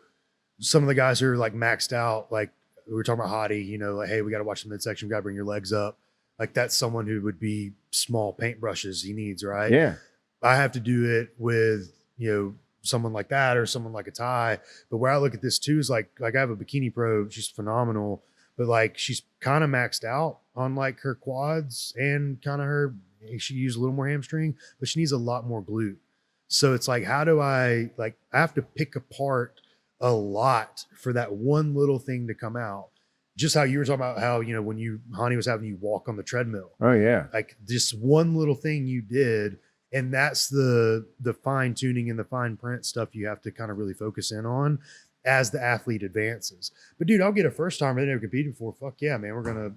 Speaker 2: some of the guys who are like maxed out, like we were talking about Hottie, you know, like, hey, we got to watch the midsection, we got to bring your legs up. Like that's someone who would be small paintbrushes he needs, right?
Speaker 1: Yeah.
Speaker 2: I have to do it with, you know, someone like that or someone like a Ty. But where I look at this too is like I have a bikini pro, she's phenomenal, but like she's kind of maxed out on like her quads and kind of she used a little more hamstring, but she needs a lot more glute. So it's like, how do I have to pick apart a lot for that one little thing to come out. Just how you were talking about how, you know, when Hani was having you walk on the treadmill.
Speaker 1: Oh yeah.
Speaker 2: Like just one little thing you did. And that's the fine tuning and the fine print stuff you have to kind of really focus in on as the athlete advances. But dude, I'll get a first timer they never competed before. Fuck yeah, man. We're going to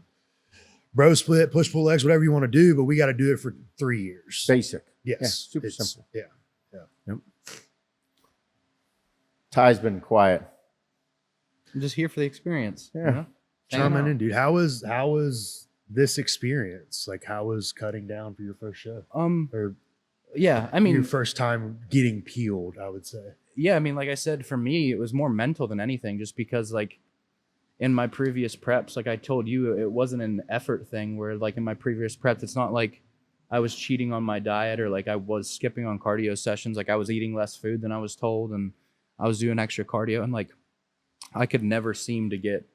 Speaker 2: bro split, push pull legs, whatever you want to do, but we got to do it for 3 years.
Speaker 1: Basic.
Speaker 2: Yes.
Speaker 1: Yeah, super simple.
Speaker 2: Yeah. Yeah.
Speaker 1: Yep. Ty's been quiet.
Speaker 4: I'm just here for the experience.
Speaker 1: Yeah.
Speaker 4: You know?
Speaker 2: Chime in, dude. How was this experience? Like, how was cutting down for your first show? Or
Speaker 4: yeah, I mean,
Speaker 2: your first time getting peeled, I would say.
Speaker 4: Yeah, I mean, like I said, for me, it was more mental than anything, just because like in my previous preps, like I told you, it wasn't an effort thing where like in my previous preps, it's not like I was cheating on my diet or like I was skipping on cardio sessions. Like I was eating less food than I was told and I was doing extra cardio and like I could never seem to get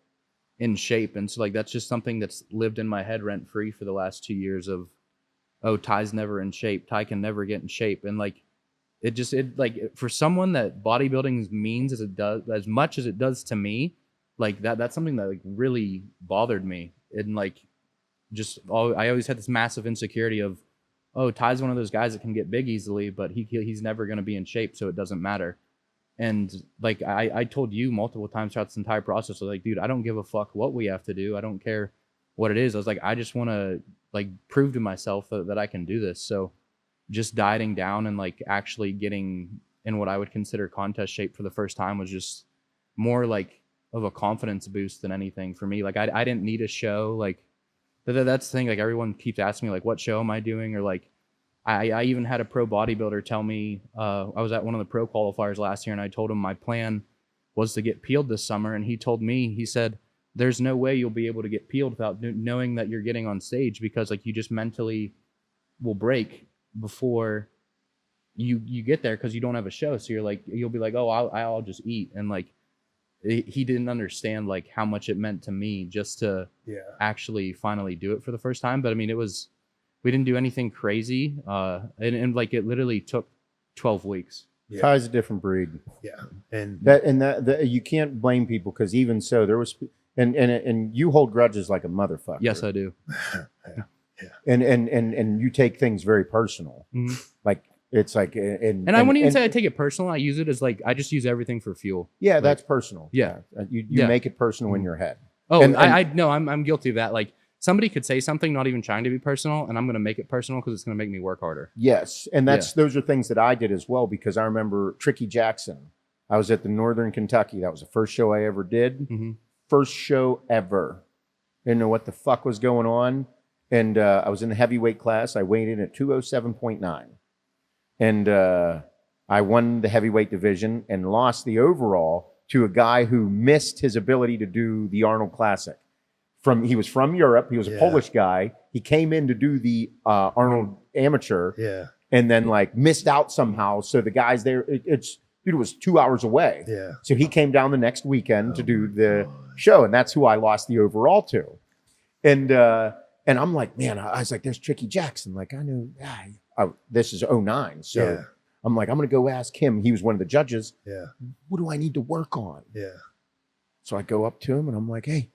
Speaker 4: in shape. And so like that's just something that's lived in my head rent free for the last 2 years of, oh, Ty's never in shape. Ty can never get in shape. And like it like for someone that bodybuilding means as much as it does to me, like that's something that like really bothered me. And like I always had this massive insecurity of, oh, Ty's one of those guys that can get big easily, but he's never going to be in shape, so it doesn't matter. And like I told you multiple times throughout this entire process, I was like, dude, I don't give a fuck what we have to do. I don't care what it is. I was like, I just want to like prove to myself that I can do this. So just dieting down and like actually getting in what I would consider contest shape for the first time was just more like of a confidence boost than anything for me. Like I didn't need a show. Like that's the thing. Like everyone keeps asking me like, what show am I doing? Or like, I even had a pro bodybuilder tell me, I was at one of the pro qualifiers last year and I told him my plan was to get peeled this summer. And he told me, he said, there's no way you'll be able to get peeled without knowing that you're getting on stage, because like you just mentally will break before you get there because you don't have a show. So you'll be like, oh, I'll just eat. And like, he didn't understand like how much it meant to me just to actually finally do it for the first time. But I mean, we didn't do anything crazy. And like it literally took 12 weeks.
Speaker 1: Yeah. Ty's a different breed.
Speaker 2: Yeah. And
Speaker 1: that you can't blame people, because even so there was, and you hold grudges like a motherfucker.
Speaker 4: Yes, I do.
Speaker 1: Yeah. And you take things very personal.
Speaker 4: Mm-hmm.
Speaker 1: Like it's like, and
Speaker 4: I wouldn't even say I take it personal. I use it as like, I just use everything for fuel.
Speaker 1: Yeah.
Speaker 4: Like,
Speaker 1: that's personal.
Speaker 4: Yeah.
Speaker 1: You make it personal in your head.
Speaker 4: Oh, and I know I'm guilty of that. Like somebody could say something not even trying to be personal, and I'm going to make it personal because it's going to make me work harder.
Speaker 1: Yes, and those are things that I did as well, because I remember Tricky Jackson. I was at the Northern Kentucky. That was the first show I ever did.
Speaker 4: Mm-hmm.
Speaker 1: First show ever. Didn't know what the fuck was going on. And I was in the heavyweight class. I weighed in at 207.9. And I won the heavyweight division and lost the overall to a guy who missed his ability to do the Arnold Classic. He was from Europe. He was a Polish guy. He came in to do the Arnold Amateur.
Speaker 2: Yeah.
Speaker 1: And then like missed out somehow. So the guys there, it was 2 hours away.
Speaker 2: Yeah.
Speaker 1: So he came down the next weekend to do the show, and that's who I lost the overall to. And I'm like, man, I was like, there's Tricky Jackson. Like, I know, this is 09. So I'm like, I'm going to go ask him. He was one of the judges.
Speaker 2: Yeah.
Speaker 1: What do I need to work on?
Speaker 2: Yeah.
Speaker 1: So I go up to him and I'm like, hey,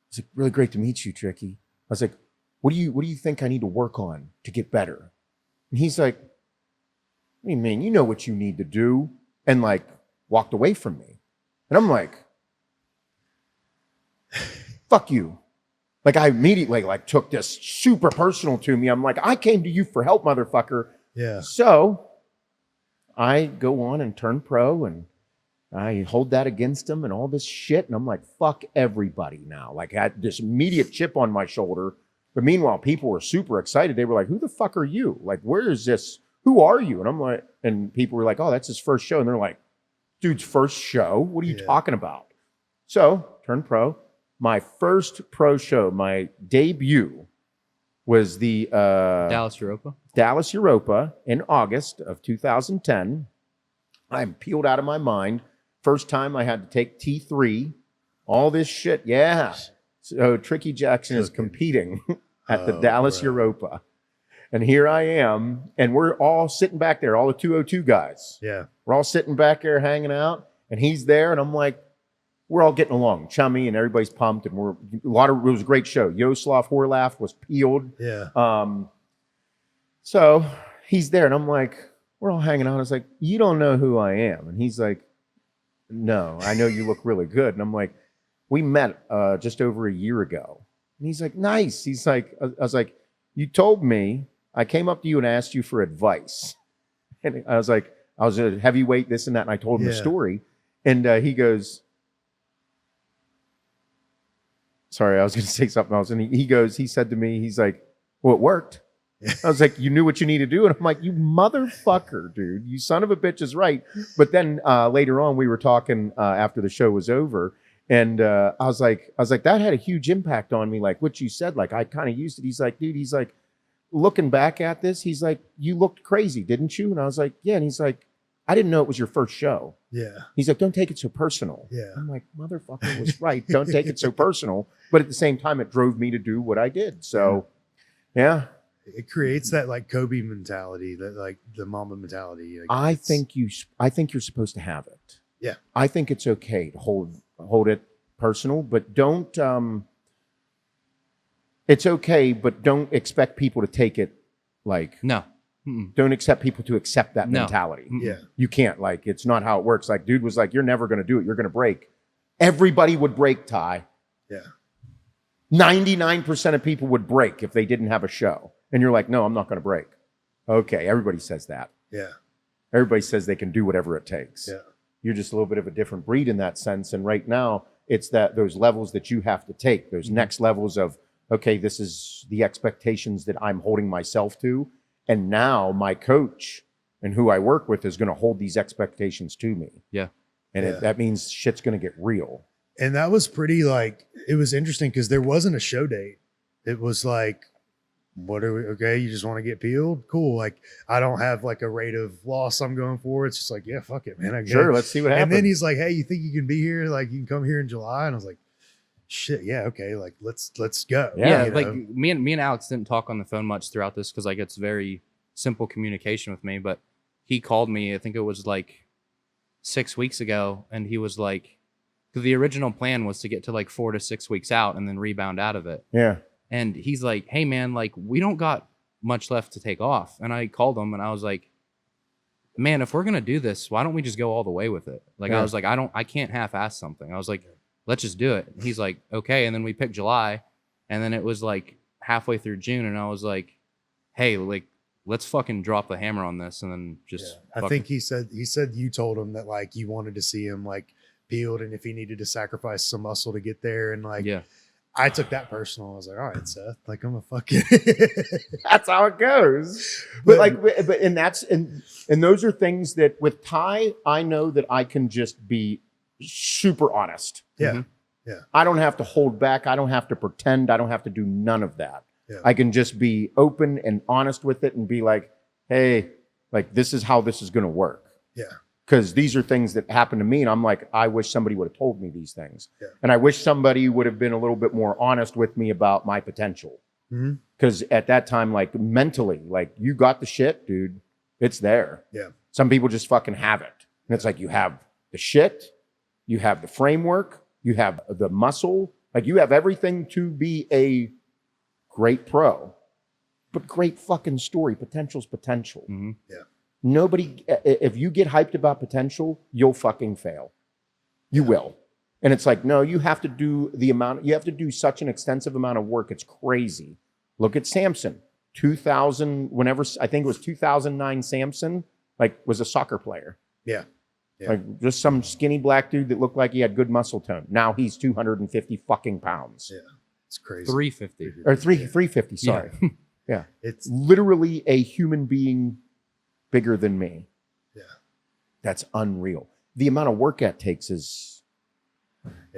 Speaker 1: it's like, really great to meet you, Tricky. I was like, what do you think I need to work on to get better? And he's like, I mean, man, you know what you need to do. And like walked away from me. And I'm like, fuck you. Like I immediately like took this super personal to me. I'm like, I came to you for help, motherfucker.
Speaker 2: Yeah.
Speaker 1: So I go on and turn pro and I hold that against him and all this shit. And I'm like, fuck everybody now. Like I had this immediate chip on my shoulder. But meanwhile, people were super excited. They were like, who the fuck are you? Like, where is this? Who are you? And I'm like, and people were like, oh, that's his first show. And they're like, dude's first show? What are you talking about? So, turned pro. My first pro show, my debut was the
Speaker 4: Dallas
Speaker 1: Europa in August of 2010. I'm peeled out of my mind. First time I had to take T3, all this shit. Yeah. So Tricky Jackson is competing at the Dallas Europa. And here I am, and we're all sitting back there, all the 202 guys.
Speaker 2: Yeah.
Speaker 1: We're all sitting back there hanging out, and he's there, and I'm like, we're all getting along, chummy, and everybody's pumped, and it was a great show. Yoslav Horlaf was peeled.
Speaker 2: Yeah.
Speaker 1: So he's there, and I'm like, we're all hanging out. I was like, you don't know who I am. And he's like, no, I know you look really good. And I'm like, we met just over a year ago. And he's like, nice. He's like, I was like, you told me, I came up to you and asked you for advice. And I was like, I was a heavyweight, this and that. And I told him the story. And he goes, sorry, I was going to say something else. And he said to me, he's like, well, it worked. I was like, you knew what you need to do. And I'm like, you motherfucker, dude, you son of a bitch is right. But then later on, we were talking after the show was over. And I was like, that had a huge impact on me. Like what you said, like I kind of used it. He's like, dude, he's like, looking back at this, he's like, you looked crazy, didn't you? And I was like, yeah. And he's like, I didn't know it was your first show.
Speaker 2: Yeah.
Speaker 1: He's like, don't take it so personal.
Speaker 2: Yeah.
Speaker 1: I'm like, motherfucker was right. Don't take it so personal. But at the same time, it drove me to do what I did. So, yeah.
Speaker 2: It creates that like Kobe mentality, that like the Mamba mentality. Like,
Speaker 1: I think you're supposed to have it.
Speaker 2: Yeah.
Speaker 1: I think it's okay to hold it personal, but don't. It's okay, but don't expect people to take it like.
Speaker 4: No.
Speaker 1: Don't accept people to accept that mentality.
Speaker 2: Yeah.
Speaker 1: You can't. Like, it's not how it works. Like, dude was like, you're never going to do it. You're going to break. Everybody would break, Ty.
Speaker 2: Yeah.
Speaker 1: 99% of people would break if they didn't have a show. And you're like, no, I'm not going to break. Okay, everybody says that.
Speaker 2: Yeah.
Speaker 1: Everybody says they can do whatever it takes.
Speaker 2: Yeah.
Speaker 1: You're just a little bit of a different breed in that sense. And right now, it's those levels that you have to take, those next levels of, okay, this is the expectations that I'm holding myself to. And now my coach and who I work with is going to hold these expectations to me.
Speaker 4: Yeah.
Speaker 1: And that means shit's going to get real.
Speaker 2: And that was pretty like, it was interesting because there wasn't a show date. It was like, what are we, okay, you just want to get peeled? Cool. Like, I don't have like a rate of loss I'm going for. It's just like, yeah, fuck it, man.
Speaker 1: Sure, let's see what happens.
Speaker 2: And then he's like, hey, you think you can be here? Like, you can come here in July? And I was like, shit, yeah, okay, like let's go.
Speaker 4: Yeah,
Speaker 2: you
Speaker 4: like
Speaker 2: know?
Speaker 4: me and Alex didn't talk on the phone much throughout this because like it's very simple communication with me. But he called me, I think it was like 6 weeks ago, and he was like, because the original plan was to get to like 4 to 6 weeks out and then rebound out of it.
Speaker 1: Yeah.
Speaker 4: And he's like, hey man, like we don't got much left to take off. And I called him and I was like, man, if we're gonna do this, why don't we just go all the way with it? Like I was like, I can't half-ass something. I was like, let's just do it. And he's like, okay. And then we picked July. And then it was like halfway through June, and I was like, hey, like, let's fucking drop the hammer on this, and then just.
Speaker 2: Yeah. I think he said you told him that like you wanted to see him like peeled, and if he needed to sacrifice some muscle to get there, and like
Speaker 4: Yeah.
Speaker 2: I took that personal. I was like, all right, Seth, like I'm a fucking.
Speaker 1: That's how it goes. But and those are things that with Ty, I know that I can just be super honest.
Speaker 2: Yeah.
Speaker 4: Mhm.
Speaker 2: Yeah.
Speaker 1: I don't have to hold back. I don't have to pretend. I don't have to do none of that.
Speaker 2: Yeah.
Speaker 1: I can just be open and honest with it and be like, hey, like this is how this is going to work.
Speaker 2: Yeah.
Speaker 1: Because these are things that happen to me. And I'm like, I wish somebody would have told me these things.
Speaker 2: Yeah.
Speaker 1: And I wish somebody would have been a little bit more honest with me about my potential.
Speaker 2: Mhm.
Speaker 1: Because at that time, like mentally, like you got the shit, dude. It's there.
Speaker 2: Yeah.
Speaker 1: Some people just fucking have it. And it's like you have the shit, you have the framework, you have the muscle, like you have everything to be a great pro. But great fucking story. Potential's potential.
Speaker 4: Mhm.
Speaker 2: Yeah.
Speaker 1: Nobody, if you get hyped about potential, you'll fucking fail. You will. And it's like, no, you have to do such an extensive amount of work. It's crazy. Look at Samson. 2000, whenever, I think it was 2009, Samson, like was a soccer player.
Speaker 2: Yeah. Yeah.
Speaker 1: Like just some skinny black dude that looked like he had good muscle tone. Now he's 250 fucking pounds.
Speaker 2: Yeah. It's crazy.
Speaker 4: 350.
Speaker 1: Or 350, sorry. Yeah.
Speaker 2: It's
Speaker 1: Literally a human being bigger than me.
Speaker 2: Yeah.
Speaker 1: That's unreal. The amount of work that takes is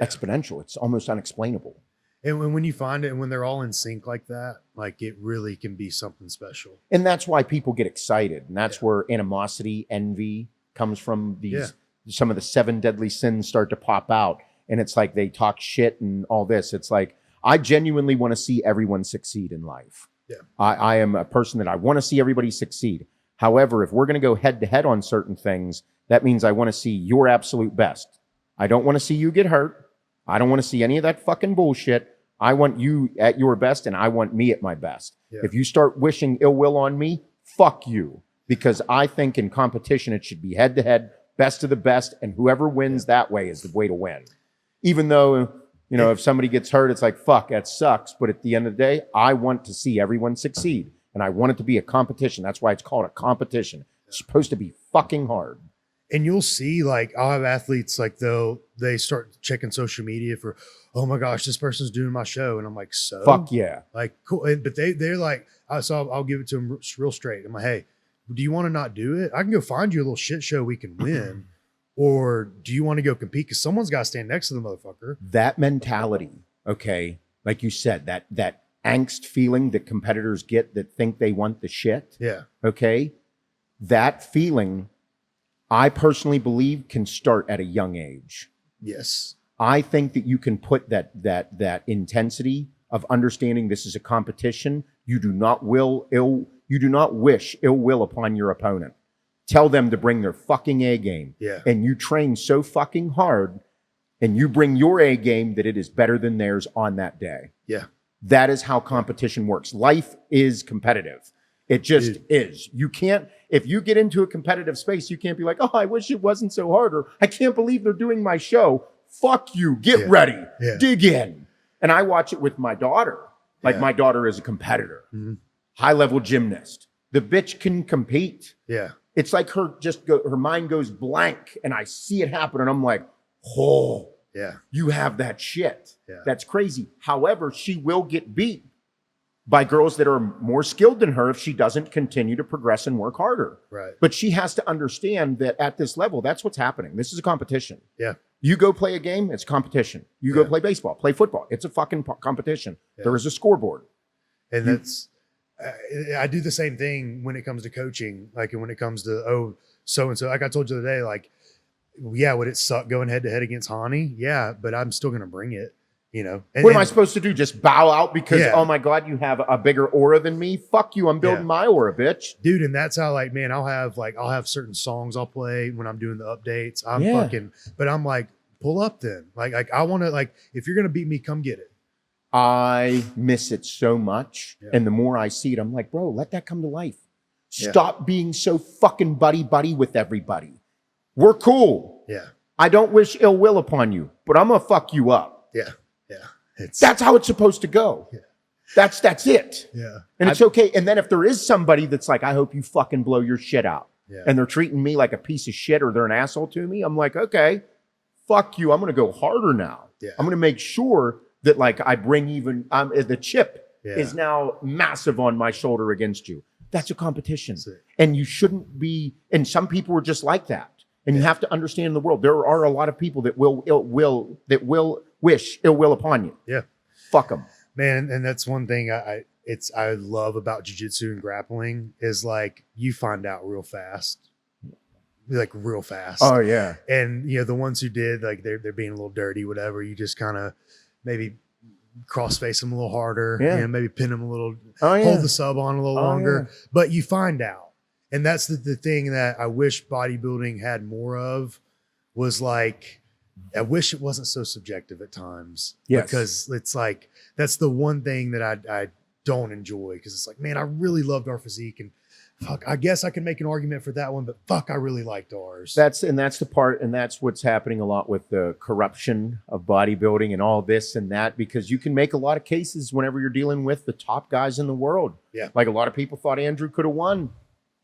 Speaker 1: exponential. It's almost unexplainable.
Speaker 2: And when you find it, and when they're all in sync like that, like it really can be something special.
Speaker 1: And that's why people get excited. And that's where animosity, envy comes from. Some of the 7 deadly sins start to pop out. And it's like they talk shit and all this. It's like, I genuinely want to see everyone succeed in life.
Speaker 2: Yeah.
Speaker 1: I am a person that I want to see everybody succeed. However, if we're going to go head to head on certain things, that means I want to see your absolute best. I don't want to see you get hurt. I don't want to see any of that fucking bullshit. I want you at your best, and I want me at my best.
Speaker 2: Yeah.
Speaker 1: If you start wishing ill will on me, fuck you. Because I think in competition, it should be head to head, best of the best, and whoever wins that way is the way to win. Even though, you know, if somebody gets hurt, it's like, fuck, that sucks. But at the end of the day, I want to see everyone succeed. And I want it to be a competition. That's why it's called a competition. It's supposed to be fucking hard.
Speaker 2: And you'll see, like, I'll have athletes, like, they start checking social media for, oh my gosh, this person's doing my show. And I'm like, so?
Speaker 1: Fuck yeah.
Speaker 2: Like, cool. But they're like, I'll give it to them real straight. I'm like, hey, do you want to not do it? I can go find you a little shit show we can win. Or do you want to go compete? Because someone's got to stand next to the motherfucker.
Speaker 1: That mentality, okay, like you said, that angst feeling that competitors get that think they want the shit,
Speaker 2: Yeah.
Speaker 1: okay, that feeling, I personally believe, can start at a young age.
Speaker 2: Yes.
Speaker 1: I think that you can put that intensity of understanding this is a competition. You do not wish ill will upon your opponent. Tell them to bring their fucking A game.
Speaker 2: Yeah.
Speaker 1: And you train so fucking hard and you bring your A game that it is better than theirs on that day.
Speaker 2: Yeah.
Speaker 1: That is how competition works. Life is competitive. It just is. You can't, if you get into a competitive space, you can't be like, oh, I wish it wasn't so hard, or I can't believe they're doing my show. Fuck you. Get ready.
Speaker 2: Yeah.
Speaker 1: Dig in. And I watch it with my daughter. Like my daughter is a competitor, high level gymnast. The bitch can compete.
Speaker 2: Yeah.
Speaker 1: It's like her mind goes blank and I see it happen and I'm like, oh,
Speaker 2: Yeah.
Speaker 1: you have that shit.
Speaker 2: Yeah.
Speaker 1: That's crazy. However, she will get beat by girls that are more skilled than her if she doesn't continue to progress and work harder.
Speaker 2: Right.
Speaker 1: But she has to understand that at this level, that's what's happening. This is a competition.
Speaker 2: Yeah.
Speaker 1: You go play a game, it's competition. You go play baseball, play football, it's a fucking competition.
Speaker 2: Yeah.
Speaker 1: There is a scoreboard.
Speaker 2: And that's, I do the same thing when it comes to coaching. Like when it comes to, oh, so-and-so, like I told you the other day, like, yeah, would it suck going head to head against Hani? Yeah, but I'm still going to bring it, you know?
Speaker 1: What am I supposed to do? Just bow out because,
Speaker 2: Yeah.
Speaker 1: oh my God, you have a bigger aura than me? Fuck you, I'm building my aura, bitch.
Speaker 2: Dude, and that's how, like, man, I'll have certain songs I'll play when I'm doing the updates. But I'm like, pull up then. Like I want to, like, if you're going to beat me, come get it.
Speaker 1: I miss it so much.
Speaker 2: Yeah.
Speaker 1: And the more I see it, I'm like, bro, let that come to life.
Speaker 2: Yeah.
Speaker 1: Stop being so fucking buddy with everybody. We're cool.
Speaker 2: Yeah.
Speaker 1: I don't wish ill will upon you, but I'm going to fuck you up.
Speaker 2: Yeah. Yeah.
Speaker 1: That's how it's supposed to go.
Speaker 2: Yeah.
Speaker 1: That's it.
Speaker 2: Yeah.
Speaker 1: And it's okay. And then if there is somebody that's like, I hope you fucking blow your shit out,
Speaker 2: Yeah.
Speaker 1: and they're treating me like a piece of shit or they're an asshole to me, I'm like, okay, fuck you. I'm going to go harder now.
Speaker 2: Yeah.
Speaker 1: I'm going to make sure that like I bring even the chip
Speaker 2: Yeah.
Speaker 1: is now massive on my shoulder against you. That's a competition.
Speaker 2: That's it.
Speaker 1: And you shouldn't be. And some people are just like that. And you have to understand in the world, there are a lot of people that will wish ill will upon you.
Speaker 2: Yeah.
Speaker 1: Fuck them.
Speaker 2: Man, and that's one thing I love about jiu-jitsu and grappling is like you find out real fast. Like real fast.
Speaker 1: Oh yeah.
Speaker 2: And the ones who did, like they're being a little dirty, whatever, you just kind of maybe cross face them a little harder,
Speaker 1: Yeah.
Speaker 2: maybe pin them a little,
Speaker 1: Oh yeah.
Speaker 2: hold the sub on a little
Speaker 1: Oh,
Speaker 2: longer,
Speaker 1: yeah.
Speaker 2: but you find out. And that's the thing that I wish bodybuilding had more of, was like, I wish it wasn't so subjective at times.
Speaker 1: Yes.
Speaker 2: Because it's like, that's the one thing that I don't enjoy, because it's like, man, I really loved our physique, and fuck, I guess I can make an argument for that one, but fuck, I really liked ours.
Speaker 1: That's the part, and that's what's happening a lot with the corruption of bodybuilding and all this and that, because you can make a lot of cases whenever you're dealing with the top guys in the world.
Speaker 2: Yeah.
Speaker 1: Like a lot of people thought Andrew could have won.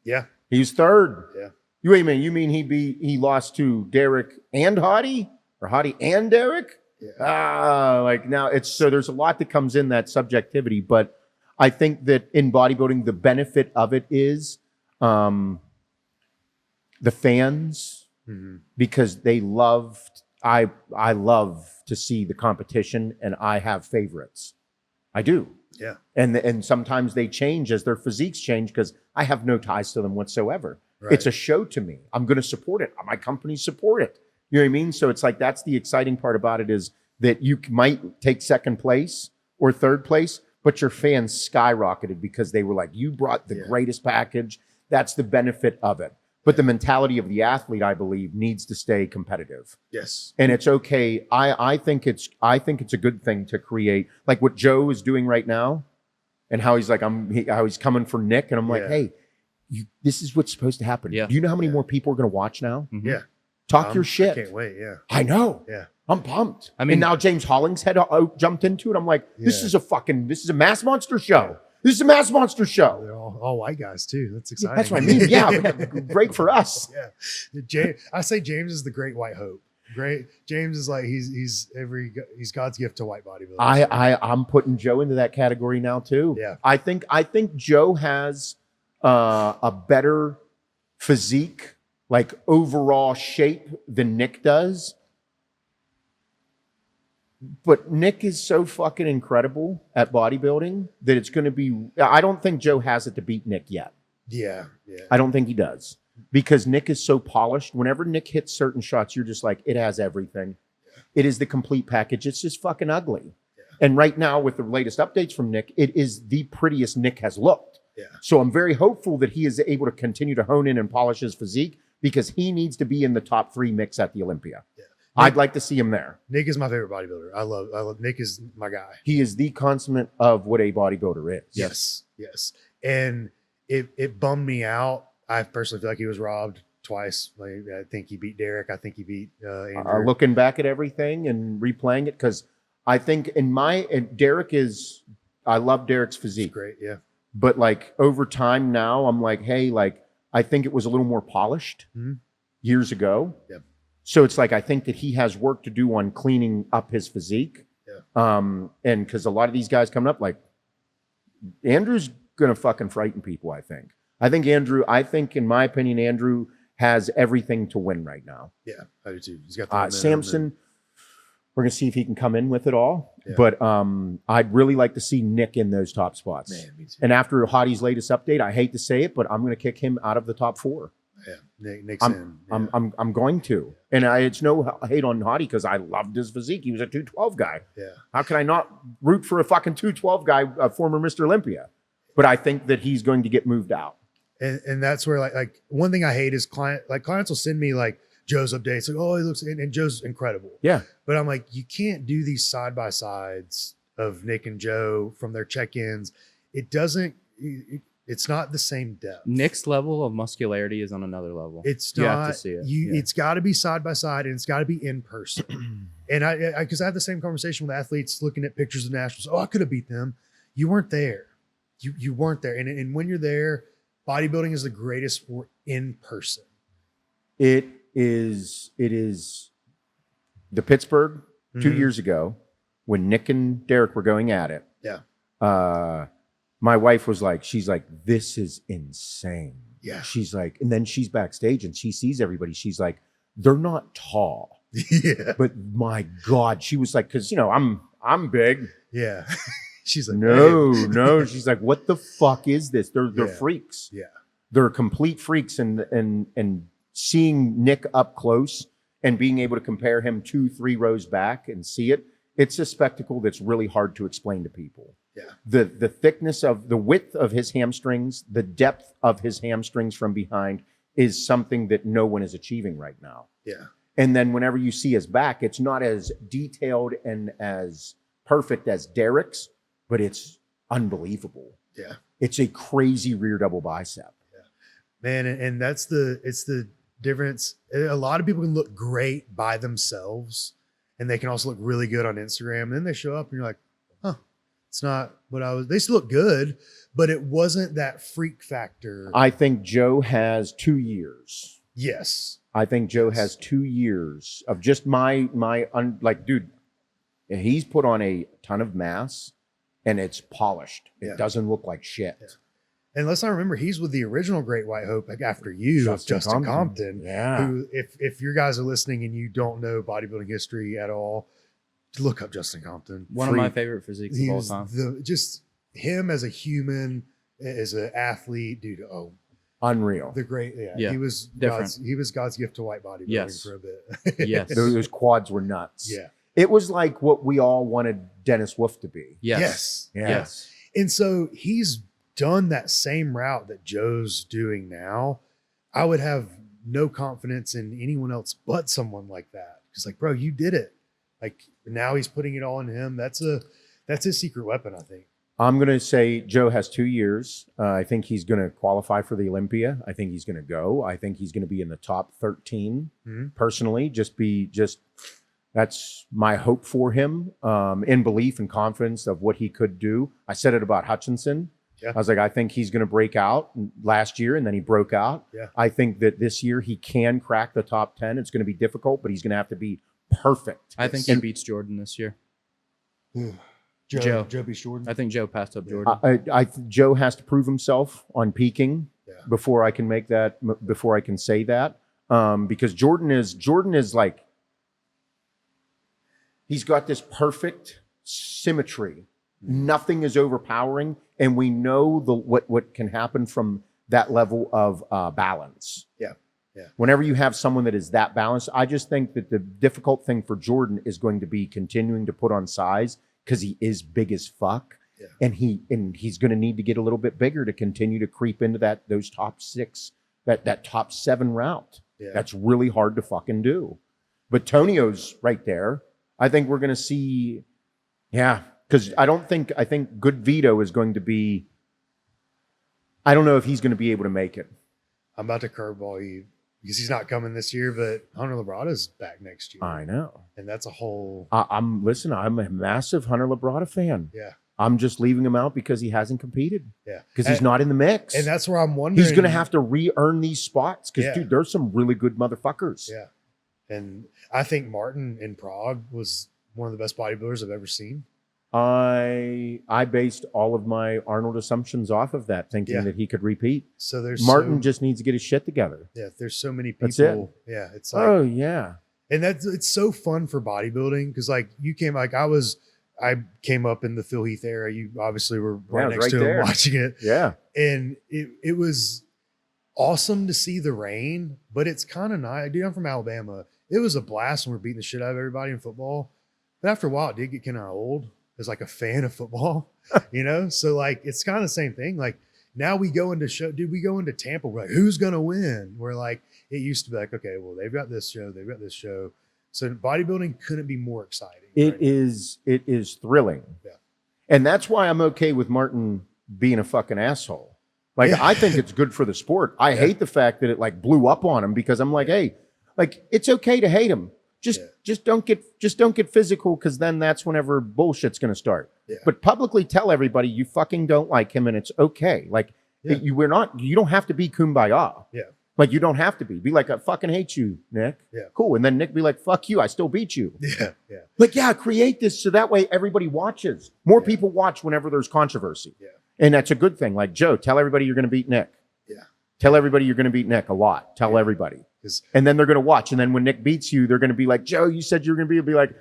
Speaker 2: Yeah.
Speaker 1: He's third.
Speaker 2: Yeah.
Speaker 1: You mean he lost to Derek and Hottie, or Hottie and Derek?
Speaker 2: Yeah.
Speaker 1: Like now it's so there's a lot that comes in that subjectivity, but I think that in bodybuilding, the benefit of it is the fans,
Speaker 2: Mhm.
Speaker 1: because they loved. I love to see the competition, and I have favorites. I do.
Speaker 2: Yeah.
Speaker 1: And sometimes they change as their physiques change, because I have no ties to them whatsoever.
Speaker 2: Right.
Speaker 1: It's a show to me. I'm going to support it. My company support it. You know what I mean? So it's like, that's the exciting part about it, is that you might take second place or third place, but your fans skyrocketed because they were like, you brought the greatest package. That's the benefit of it. But the mentality of the athlete, I believe, needs to stay competitive.
Speaker 2: Yes.
Speaker 1: And it's okay. I think it's a good thing to create, like what Joe is doing right now, and how he's like, how he's coming for Nick, and I'm like,
Speaker 2: Yeah.
Speaker 1: hey, this is what's supposed to happen.
Speaker 4: Yeah.
Speaker 1: Do you know how many
Speaker 2: Yeah.
Speaker 1: more people are going to watch now?
Speaker 4: Mhm.
Speaker 2: Yeah.
Speaker 1: Talk your
Speaker 2: I
Speaker 1: shit.
Speaker 2: can't wait. Yeah.
Speaker 1: I know.
Speaker 2: Yeah.
Speaker 1: I'm pumped.
Speaker 4: I mean-
Speaker 1: and now James Hollingshead jumped into it. I'm like, this
Speaker 2: Yeah.
Speaker 1: is a mass monster show. This is a mass monster show.
Speaker 2: They're all white guys too. That's exciting.
Speaker 1: That's what I mean. Yeah, great for us.
Speaker 2: Yeah. I say James is the great white hope. Great. James is like, he's God's gift to white bodybuilders.
Speaker 1: I'm putting Joe into that category now too.
Speaker 2: Yeah.
Speaker 1: I think Joe has a better physique, like overall shape, than Nick does. But Nick is so fucking incredible at bodybuilding that it's going to be. I don't think Joe has it to beat Nick yet.
Speaker 2: Yeah. Yeah.
Speaker 1: I don't think he does, because Nick is so polished. Whenever Nick hits certain shots, you're just like, it has everything.
Speaker 2: Yeah.
Speaker 1: It is the complete package. It's just fucking ugly.
Speaker 2: Yeah.
Speaker 1: And right now, with the latest updates from Nick, it is the prettiest Nick has looked.
Speaker 2: Yeah.
Speaker 1: So I'm very hopeful that he is able to continue to hone in and polish his physique, because he needs to be in the top 3 mix at the Olympia.
Speaker 2: Yeah.
Speaker 1: I'd like to see him there.
Speaker 2: Nick is my favorite bodybuilder. I love Nick is my guy.
Speaker 1: He is the consummate of what a bodybuilder is.
Speaker 2: Yes. Yes. And it bummed me out. I personally feel like he was robbed twice. Like, I think he beat Derek. I think he beat Andrew.
Speaker 1: Looking back at everything and replaying it, because I think Derek is, I love Derek's
Speaker 2: He's
Speaker 1: physique,
Speaker 2: great. Yeah.
Speaker 1: but like over time now, I'm like, hey, like I think it was a little more polished
Speaker 2: Mhm.
Speaker 1: years ago.
Speaker 2: Yep.
Speaker 1: So it's like, I think that he has work to do on cleaning up his physique.
Speaker 2: Yeah.
Speaker 1: And because a lot of these guys coming up, like Andrew's gonna fucking frighten people. I think in my opinion, Andrew has everything to win right now.
Speaker 2: Yeah. I do too. He's got the momentum.
Speaker 1: Samson, we're gonna see if he can come in with it all.
Speaker 2: Yeah.
Speaker 1: But I'd really like to see Nick in those top spots.
Speaker 2: Man, me too.
Speaker 1: And after Hottie's latest update, I hate to say it, but I'm gonna kick him out of the top 4.
Speaker 2: Yeah. Nick's in. Yeah.
Speaker 1: I'm going to. And it's no hate on Hottie, because I loved his physique. He was a 212 guy.
Speaker 2: Yeah.
Speaker 1: How can I not root for a fucking 212 guy, a former Mr. Olympia? But I think that he's going to get moved out.
Speaker 2: And that's where like one thing I hate is clients will send me like Joe's updates, like, oh, he looks, and Joe's incredible.
Speaker 1: Yeah.
Speaker 2: But I'm like, you can't do these side by sides of Nick and Joe from their check-ins. It doesn't, It's not the same depth.
Speaker 4: Nick's level of muscularity is on another level.
Speaker 2: It's
Speaker 4: You
Speaker 2: not.
Speaker 4: have to see it.
Speaker 2: It's got to be side by side, and it's got to be in person. And because I had the same conversation with athletes looking at pictures of nationals. Oh, I could have beat them. You weren't there. You weren't there. And when you're there, bodybuilding is the greatest sport in person.
Speaker 1: It is the Pittsburgh 2
Speaker 2: Mhm.
Speaker 1: years ago when Nick and Derek were going at it.
Speaker 2: Yeah.
Speaker 1: My wife was like, she's like, this is insane.
Speaker 2: Yeah.
Speaker 1: She's like, and then she's backstage and she sees everybody. She's like, they're not tall,
Speaker 2: Yeah.
Speaker 1: but my God, she was like, because I'm big.
Speaker 2: Yeah. She's like,
Speaker 1: No. She's like, what the fuck is this? They're
Speaker 2: Yeah.
Speaker 1: freaks.
Speaker 2: Yeah.
Speaker 1: They're complete freaks. And seeing Nick up close and being able to compare him 2-3 rows back and see it, it's a spectacle that's really hard to explain to people.
Speaker 2: Yeah.
Speaker 1: The thickness of the width of his hamstrings, the depth of his hamstrings from behind is something that no one is achieving right now.
Speaker 2: Yeah.
Speaker 1: And then whenever you see his back, it's not as detailed and as perfect as Derek's, but it's unbelievable.
Speaker 2: Yeah.
Speaker 1: It's a crazy rear double bicep.
Speaker 2: Man, and it's the difference. A lot of people can look great by themselves, and they can also look really good on Instagram. And then they show up and you're like, huh, it's not what I was. They still look good, but it wasn't that freak factor.
Speaker 1: I think Joe has 2 years.
Speaker 2: Yes.
Speaker 1: I think Joe has 2 years of just dude, he's put on a ton of mass and it's polished. It
Speaker 2: Yeah.
Speaker 1: doesn't look like shit.
Speaker 2: Yeah. And let's not remember, he's with the original Great White Hope after you, Justin Compton.
Speaker 1: Yeah.
Speaker 2: Who, if your guys are listening and you don't know bodybuilding history at all, look up Justin Compton.
Speaker 4: One of my favorite physiques of all time.
Speaker 2: Just him as a human, as an athlete, dude. Oh,
Speaker 1: Unreal.
Speaker 2: the great,
Speaker 4: Yeah,
Speaker 2: He was
Speaker 4: different.
Speaker 2: God's gift to white bodybuilding
Speaker 4: Yes.
Speaker 2: for a bit.
Speaker 4: Yes.
Speaker 1: Those quads were nuts.
Speaker 2: Yeah.
Speaker 1: It was like what we all wanted Dennis Wolf to be.
Speaker 4: Yes.
Speaker 1: Yeah.
Speaker 4: Yes.
Speaker 2: And so he's done that same route that Joe's doing now. I would have no confidence in anyone else but someone like that. Because like, bro, you did it. Like now he's putting it all in him. That's his secret weapon, I think.
Speaker 1: I'm going to say Joe has 2 years. I think he's going to qualify for the Olympia. I think he's going to go. I think he's going to be in the top 13 personally. That's my hope for him, in belief and confidence of what he could do. I said it about Hutchinson.
Speaker 2: Yeah.
Speaker 1: I was like, I think he's going to break out last year, and then he broke out.
Speaker 2: Yeah.
Speaker 1: I think that this year he can crack the top 10. It's going to be difficult, but he's going to have to be perfect.
Speaker 4: I think he beats Jordan this year.
Speaker 2: Joe beats Jordan.
Speaker 4: I think Joe passed up Jordan.
Speaker 1: Joe has to prove himself on peaking
Speaker 2: Yeah.
Speaker 1: before I can make that. Before I can say that, because Jordan is like, he's got this perfect symmetry. Nothing is overpowering, and we know what can happen from that level of balance.
Speaker 2: Yeah. Yeah.
Speaker 1: Whenever you have someone that is that balanced, I just think that the difficult thing for Jordan is going to be continuing to put on size because he is big as fuck.
Speaker 2: Yeah.
Speaker 1: And he's going to need to get a little bit bigger to continue to creep into those top 6, that top 7 route.
Speaker 2: Yeah.
Speaker 1: That's really hard to fucking do. But Tonio's right there. I think we're going to see, because I think Good Vito is going to be, I don't know if he's going to be able to make it.
Speaker 2: I'm about to curveball you because he's not coming this year, but Hunter Labrada's back next year.
Speaker 1: I know.
Speaker 2: And that's a whole,
Speaker 1: I'm a massive Hunter Labrada fan.
Speaker 2: yeah.
Speaker 1: I'm just leaving him out because he hasn't competed.
Speaker 2: Yeah.
Speaker 1: Because he's not in the mix.
Speaker 2: And that's where I'm wondering.
Speaker 1: He's going to have to re-earn these spots because,
Speaker 2: Yeah.
Speaker 1: dude, there's some really good motherfuckers.
Speaker 2: Yeah. And I think Martin in Prague was one of the best bodybuilders I've ever seen.
Speaker 1: I based all of my Arnold assumptions off of that, thinking that he could repeat.
Speaker 2: So there's
Speaker 1: Martin just needs to get his shit together.
Speaker 2: Yeah, there's so many people.
Speaker 1: That's it.
Speaker 2: Yeah, it's like,
Speaker 1: Oh yeah.
Speaker 2: and it's so fun for bodybuilding because like I came up in the Phil Heath era. You obviously were right
Speaker 1: I was
Speaker 2: next
Speaker 1: right
Speaker 2: to
Speaker 1: there.
Speaker 2: him watching it,
Speaker 1: Yeah.
Speaker 2: and it was awesome to see the rain. But it's kind of nice, dude. I'm from Alabama. It was a blast when we're beating the shit out of everybody in football. But after a while, it did get kind of old as like a fan of football, you know? So like, it's kind of the same thing. Like now we go into we go into Tampa. We're like, who's going to win? We're like, it used to be like, okay, well, they've got this show. They've got this show. So bodybuilding couldn't be more exciting.
Speaker 1: It is thrilling.
Speaker 2: Yeah.
Speaker 1: And that's why I'm okay with Martin being a fucking asshole. Like,
Speaker 2: Yeah.
Speaker 1: I think it's good for the sport. I hate the fact that it like blew up on him because I'm like, hey, like it's okay to hate him. Just don't get physical, because then that's whenever bullshit's gonna start.
Speaker 2: Yeah.
Speaker 1: But publicly tell everybody you fucking don't like him, and it's okay. Like you don't have to be kumbaya.
Speaker 2: Yeah.
Speaker 1: Like you don't have to be. Be like, I fucking hate you, Nick.
Speaker 2: Yeah.
Speaker 1: Cool. And then Nick be like, fuck you, I still beat you.
Speaker 2: Yeah. Yeah.
Speaker 1: Like, yeah, create this so that way everybody watches. More people watch whenever there's controversy.
Speaker 2: Yeah.
Speaker 1: And that's a good thing. Like, Joe, tell everybody you're going to beat Nick.
Speaker 2: Yeah.
Speaker 1: Tell everybody you're going to beat Nick a lot. Tell everybody. And then they're going to watch. And then when Nick beats you, they're going to be like, Joe, you said you were going to be like,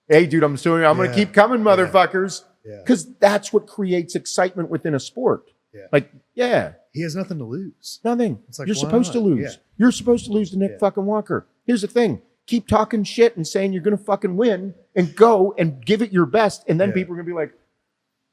Speaker 1: hey, dude, I'm going to keep coming, motherfuckers. Because that's what creates excitement within a sport.
Speaker 2: Yeah.
Speaker 1: Like, yeah.
Speaker 2: He has nothing to lose.
Speaker 1: Nothing.
Speaker 2: It's like,
Speaker 1: you're
Speaker 2: why
Speaker 1: supposed to
Speaker 2: not?
Speaker 1: lose.
Speaker 2: Yeah.
Speaker 1: You're supposed to lose to Nick fucking Walker. Here's the thing. Keep talking shit and saying you're going to fucking win and go and give it your best. And then people are going to be like,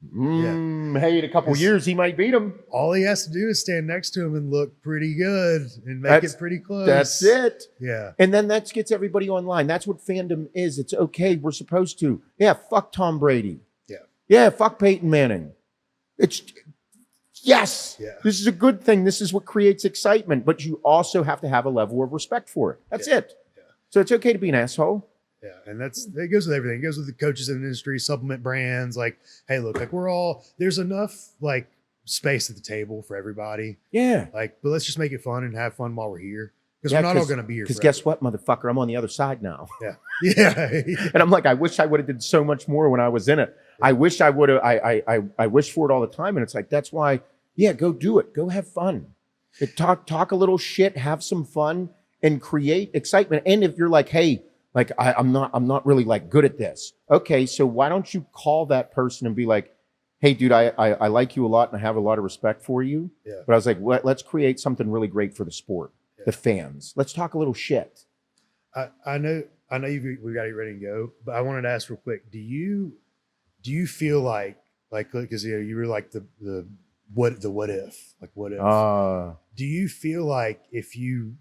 Speaker 1: hey, in a couple years, he might beat him.
Speaker 2: All he has to do is stand next to him and look pretty good and make it pretty close.
Speaker 1: That's it.
Speaker 2: Yeah.
Speaker 1: And then that gets everybody online. That's what fandom is. It's okay. We're supposed to. Yeah, fuck Tom Brady.
Speaker 2: Yeah.
Speaker 1: Yeah, fuck Peyton Manning. It's yes.
Speaker 2: Yeah.
Speaker 1: This is a good thing. This is what creates excitement. But you also have to have a level of respect for it. That's it.
Speaker 2: Yeah.
Speaker 1: So it's okay to be an asshole.
Speaker 2: Yeah, and it goes with everything. It goes with the coaches in the industry, supplement brands. Like, hey, look, like there's enough like space at the table for everybody.
Speaker 1: Yeah.
Speaker 2: Like, but let's just make it fun and have fun while we're here, because we're not all going to be here.
Speaker 1: Because guess what, motherfucker, I'm on the other side now.
Speaker 2: Yeah, yeah.
Speaker 1: And I'm like, I wish I would have did so much more when I was in it. I wish I would have. I wish for it all the time, and it's like that's why. Yeah, go do it. Go have fun. Talk a little shit. Have some fun and create excitement. And if you're like, hey. Like, I'm not really like good at this. Okay, so why don't you call that person and be like, hey, dude, I like you a lot and I have a lot of respect for you.
Speaker 2: Yeah.
Speaker 1: But I was like, let's create something really great for the sport, the fans. Let's talk a little shit.
Speaker 2: I know we got to get ready to go, but I wanted to ask real quick. Do you feel like because you were like the what if, like what if? Do you feel like if you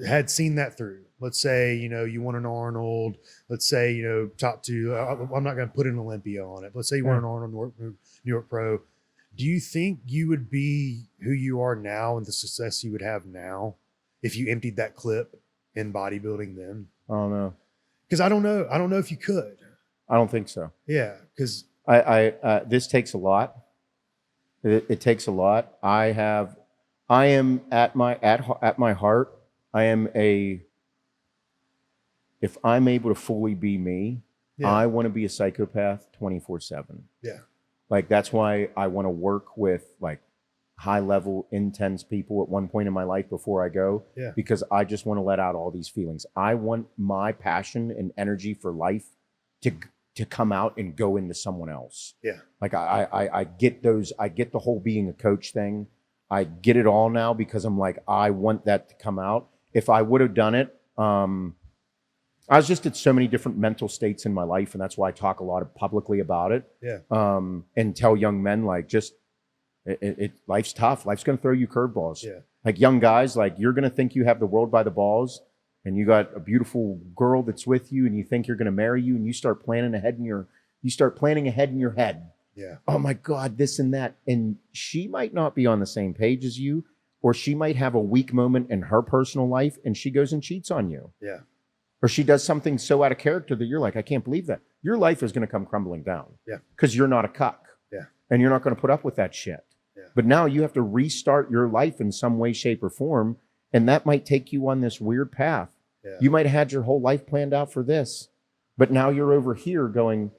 Speaker 2: had seen that through, let's say, you won an Arnold, let's say, top two, I'm not going to put an Olympia on it. Let's say you won an Arnold New York Pro. Do you think you would be who you are now and the success you would have now if you emptied that clip in bodybuilding then?
Speaker 1: I don't know.
Speaker 2: Because I don't know if you could.
Speaker 1: I don't think so.
Speaker 2: Yeah. Because
Speaker 1: this takes a lot. It takes a lot. I am at my heart, I am if I'm able to fully be me, I want to be a psychopath 24/7.
Speaker 2: Yeah.
Speaker 1: Like, that's why I want to work with like high level, intense people at one point in my life before I go.
Speaker 2: Yeah.
Speaker 1: Because I just want to let out all these feelings. I want my passion and energy for life to come out and go into someone else.
Speaker 2: Yeah.
Speaker 1: Like I get the whole being a coach thing. I get it all now because I'm like, I want that to come out. If I would have done it, I was just at so many different mental states in my life, and that's why I talk a lot publicly about it.
Speaker 2: Yeah.
Speaker 1: And tell young men, like, just life's tough. Life's going to throw you curveballs.
Speaker 2: Yeah.
Speaker 1: Like, young guys, like, you're going to think you have the world by the balls, and you got a beautiful girl that's with you, and you think you're going to marry you, and you start planning ahead in your head.
Speaker 2: Yeah.
Speaker 1: Oh my God, this and that. And she might not be on the same page as you, or she might have a weak moment in her personal life and she goes and cheats on you.
Speaker 2: Yeah.
Speaker 1: Or she does something so out of character that you're like, I can't believe that. Your life is going to come crumbling down.
Speaker 2: Yeah.
Speaker 1: Because you're not a cuck.
Speaker 2: Yeah.
Speaker 1: And you're not going to put up with that shit.
Speaker 2: Yeah.
Speaker 1: But now you have to restart your life in some way, shape, or form. And that might take you on this weird path.
Speaker 2: Yeah.
Speaker 1: You might have had your whole life planned out for this. But now you're over here going,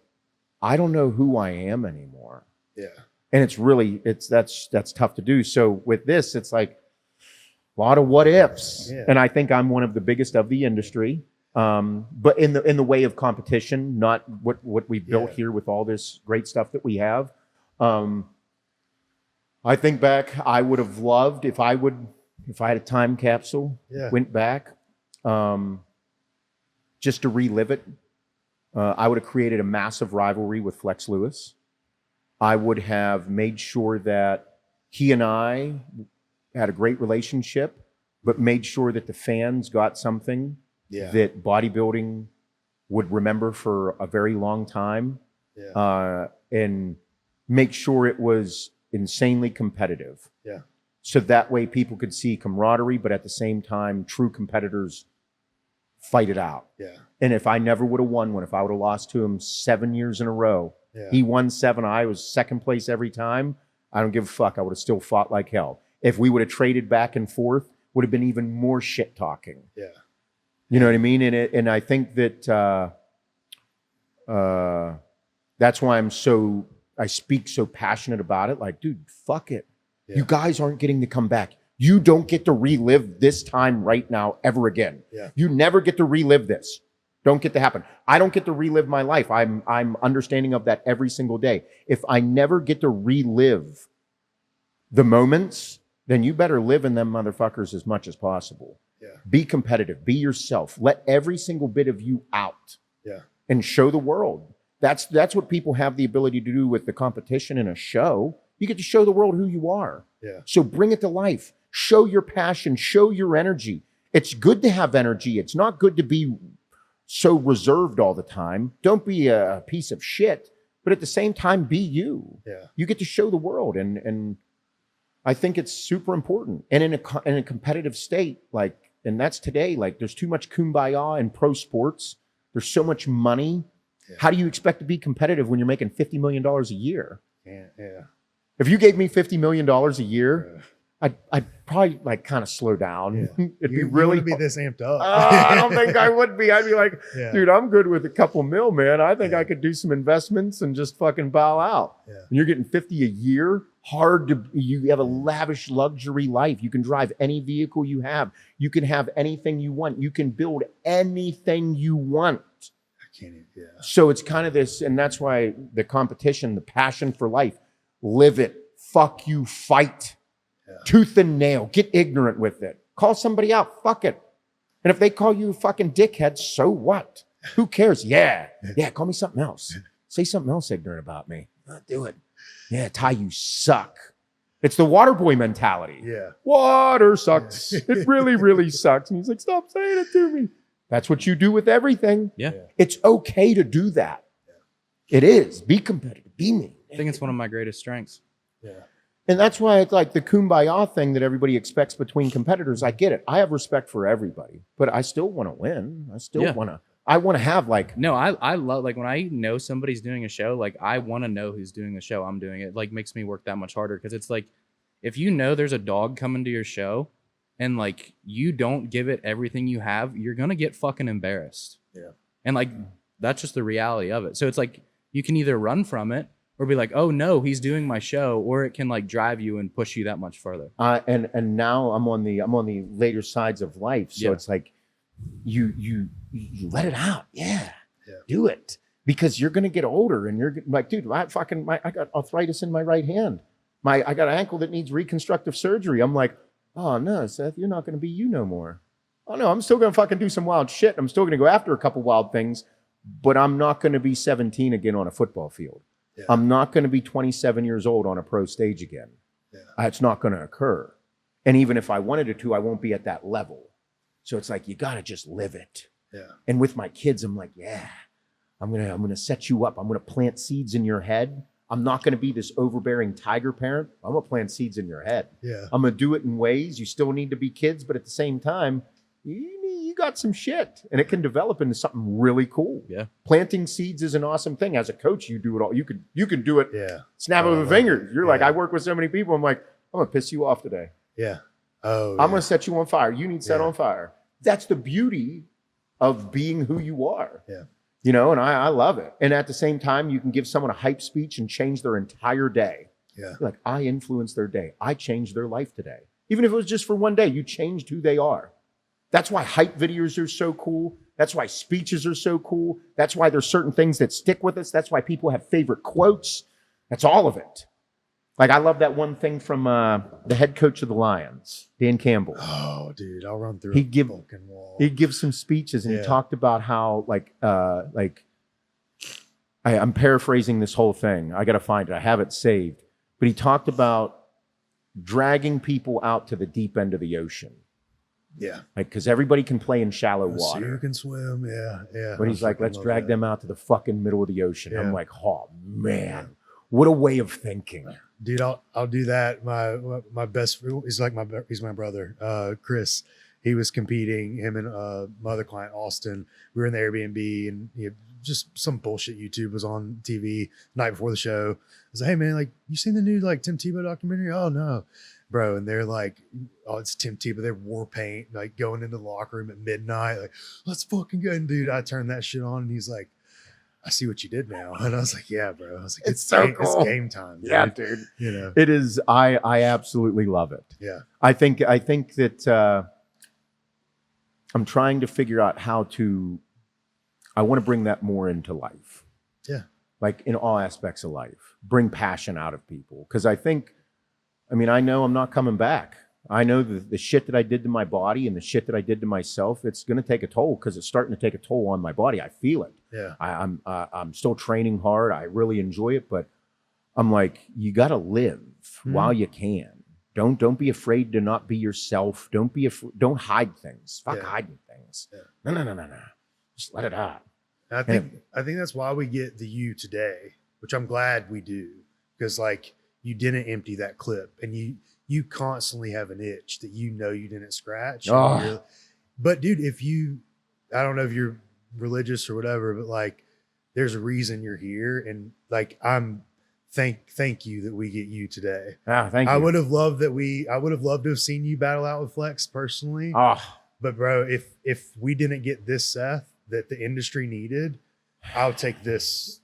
Speaker 1: I don't know who I am anymore.
Speaker 2: Yeah.
Speaker 1: And that's tough to do. So with this, it's like a lot of what ifs.
Speaker 2: Yeah.
Speaker 1: And I think I'm one of the biggest of the industry. But in the way of competition, not what we've built here with all this great stuff that we have. I think back, I would have loved if I had a time capsule, went back, just to relive it. I would have created a massive rivalry with Flex Lewis. I would have made sure that he and I had a great relationship, but made sure that the fans got something that bodybuilding would remember for a very long time, and make sure it was insanely competitive.
Speaker 2: Yeah.
Speaker 1: So that way people could see camaraderie, but at the same time, true competitors fight it out.
Speaker 2: Yeah.
Speaker 1: And if I never would have won one, if I would have lost to him 7 years in a row, he won 7, I was second place every time, I don't give a fuck. I would have still fought like hell. If we would have traded back and forth, would have been even more shit talking.
Speaker 2: Yeah.
Speaker 1: You know what I mean? And I think that that's why I speak so passionate about it. Like, dude, fuck it.
Speaker 2: Yeah.
Speaker 1: You guys aren't getting to come back. You don't get to relive this time right now ever again.
Speaker 2: Yeah.
Speaker 1: You never get to relive this. Don't get to happen. I don't get to relive my life. I'm understanding of that every single day. If I never get to relive the moments, then you better live in them motherfuckers as much as possible.
Speaker 2: Yeah.
Speaker 1: Be competitive. Be yourself. Let every single bit of you out.
Speaker 2: Yeah.
Speaker 1: And show the world. That's what people have the ability to do with the competition in a show. You get to show the world who you are.
Speaker 2: Yeah.
Speaker 1: So bring it to life. Show your passion. Show your energy. It's good to have energy. It's not good to be so reserved all the time. Don't be a piece of shit. But at the same time, be you.
Speaker 2: Yeah.
Speaker 1: You get to show the world. And I think it's super important. And in a competitive state, like, and that's today, like there's too much kumbaya in pro sports. There's so much money.
Speaker 2: Yeah.
Speaker 1: How do you expect to be competitive when you're making $50 million a year?
Speaker 2: Yeah. Yeah.
Speaker 1: If you gave me $50 million a year, I'd probably like kind of slow down.
Speaker 2: Yeah.
Speaker 1: It'd be
Speaker 2: You
Speaker 1: really
Speaker 2: wouldn't be this amped up.
Speaker 1: I don't think I would be. I'd be like,
Speaker 2: Yeah.
Speaker 1: dude, I'm good with a couple mil, man. I think
Speaker 2: Yeah.
Speaker 1: I could do some investments and just fucking bow out.
Speaker 2: Yeah.
Speaker 1: And you're getting 50 a year. You have a lavish luxury life. You can drive any vehicle you have. You can have anything you want. You can build anything you want.
Speaker 2: I can't even, yeah.
Speaker 1: So it's kind of this, and that's why the competition, the passion for life, live it. Fuck you, fight.
Speaker 2: Yeah.
Speaker 1: Tooth and nail. Get ignorant with it. Call somebody out. Fuck it. And if they call you a fucking dickhead, so what? Who cares? Yeah. Call me something else. Say something else ignorant about me. Do it. Yeah, Ty, you suck. It's the water boy mentality.
Speaker 2: Yeah.
Speaker 1: Water sucks. It really, really sucks. And he's like, stop saying it to me. That's what you do with everything.
Speaker 4: Yeah.
Speaker 1: It's okay to do that. It is. Be competitive. Be mean.
Speaker 4: I think it's one of my greatest strengths.
Speaker 2: Yeah.
Speaker 1: And that's why it's like the kumbaya thing that everybody expects between competitors. I get it. I have respect for everybody, but I still want to win. I want to have like,
Speaker 4: No, I love, like when I know somebody's doing a show, like I want to know who's doing the show. I'm doing it. Like makes me work that much harder because it's like if you know there's a dog coming to your show and like you don't give it everything you have, you're gonna get fucking embarrassed.
Speaker 2: Yeah.
Speaker 4: And like that's just the reality of it. So it's like you can either run from it or be like, oh no, he's doing my show, or it can like drive you and push you that much further.
Speaker 1: and now I'm on the later sides of life. So
Speaker 4: Yeah.
Speaker 1: it's like you let it out. Yeah. Do it. Because you're going to get older and you're like, dude, I got arthritis in my right hand. I got an ankle that needs reconstructive surgery. I'm like, oh no, Seth, you're not going to be you no more. Oh no, I'm still going to fucking do some wild shit. I'm still going to go after a couple wild things, but I'm not going to be 17 again on a football field.
Speaker 2: Yeah.
Speaker 1: I'm not going to be 27 years old on a pro stage again.
Speaker 2: Yeah.
Speaker 1: It's not going to occur. And even if I wanted it to, I won't be at that level. So it's like, you got to just live it.
Speaker 2: Yeah.
Speaker 1: And with my kids, I'm like, yeah, I'm going to set you up. I'm going to plant seeds in your head. I'm not going to be this overbearing tiger parent. I'm going to plant seeds in your head.
Speaker 2: Yeah.
Speaker 1: I'm going to do it in ways. You still need to be kids, but at the same time, you got some shit and it can develop into something really cool.
Speaker 4: Yeah.
Speaker 1: Planting seeds is an awesome thing. As a coach, you do it all. You can do it.
Speaker 2: Yeah.
Speaker 1: Snap of a finger. You're like,
Speaker 2: Yeah.
Speaker 1: I work with so many people. I'm like, I'm going to piss you off today.
Speaker 2: Yeah. Oh,
Speaker 1: I'm going to set you on fire. You need set
Speaker 2: Yeah.
Speaker 1: on fire. That's the beauty of being who you are.
Speaker 2: Yeah.
Speaker 1: You know, and I love it. And at the same time, you can give someone a hype speech and change their entire day.
Speaker 2: Yeah.
Speaker 1: You're like, I influenced their day. I changed their life today. Even if it was just for one day, you changed who they are. That's why hype videos are so cool. That's why speeches are so cool. That's why there's certain things that stick with us. That's why people have favorite quotes. That's all of it. Like, I love that one thing from the head coach of the Lions, Dan Campbell.
Speaker 2: Oh, dude, I'll run through
Speaker 1: He'd
Speaker 2: a
Speaker 1: give-
Speaker 2: fucking wall.
Speaker 1: He'd give some speeches and he
Speaker 2: Yeah.
Speaker 1: talked about how I'm paraphrasing this whole thing. I got to find it. I have it saved. But he talked about dragging people out to the deep end of the ocean.
Speaker 2: Yeah.
Speaker 1: Like, because everybody can play in shallow
Speaker 2: So you
Speaker 1: water.
Speaker 2: can swim. Yeah. Yeah.
Speaker 1: But he's like,
Speaker 2: fucking
Speaker 1: let's
Speaker 2: love
Speaker 1: drag
Speaker 2: that.
Speaker 1: them out to the fucking middle of the ocean.
Speaker 2: Yeah.
Speaker 1: I'm like, oh man, what a way of thinking.
Speaker 2: Dude, I'll do that. My best, he's my brother, Chris. He was competing, him and my other client, Austin. We were in the Airbnb, and just some bullshit YouTube was on TV the night before the show. I was like, hey man, like, you seen the new like Tim Tebow documentary? Oh no, bro. And they're like, oh, it's Tim Tebow. They're war paint, like going into the locker room at midnight, like, let's fucking go. And dude, I turned that shit on, and he's like, I see what you did now. And I was like, yeah, bro. I was like,
Speaker 1: It's so cool.
Speaker 2: It's game time.
Speaker 1: Yeah,
Speaker 2: Dude.
Speaker 1: dude. It is. I absolutely love it.
Speaker 2: Yeah.
Speaker 1: I think that I'm trying to figure out how to. I want to bring that more into life.
Speaker 2: Yeah.
Speaker 1: Like in all aspects of life, bring passion out of people. Because I know I'm not coming back. I know the shit that I did to my body and the shit that I did to myself, it's going to take a toll, because it's starting to take a toll on my body. I feel it.
Speaker 2: Yeah.
Speaker 1: I'm still training hard. I really enjoy it, but I'm like, you got to live while you can. Don't be afraid to not be yourself. Don't hide things. Fuck hiding things. Yeah. No. Just let it out.
Speaker 2: I think that's why we get the you today, which I'm glad we do, because like you didn't empty that clip, and you constantly have an itch that you didn't scratch.
Speaker 1: Oh.
Speaker 2: But dude, I don't know if you're religious or whatever, but like there's a reason you're here, and like thank you that we get you today.
Speaker 1: Thank you.
Speaker 2: I would have loved to have seen you battle out with Flex personally. But bro, if we didn't get this Seth that the industry needed, I'll take this.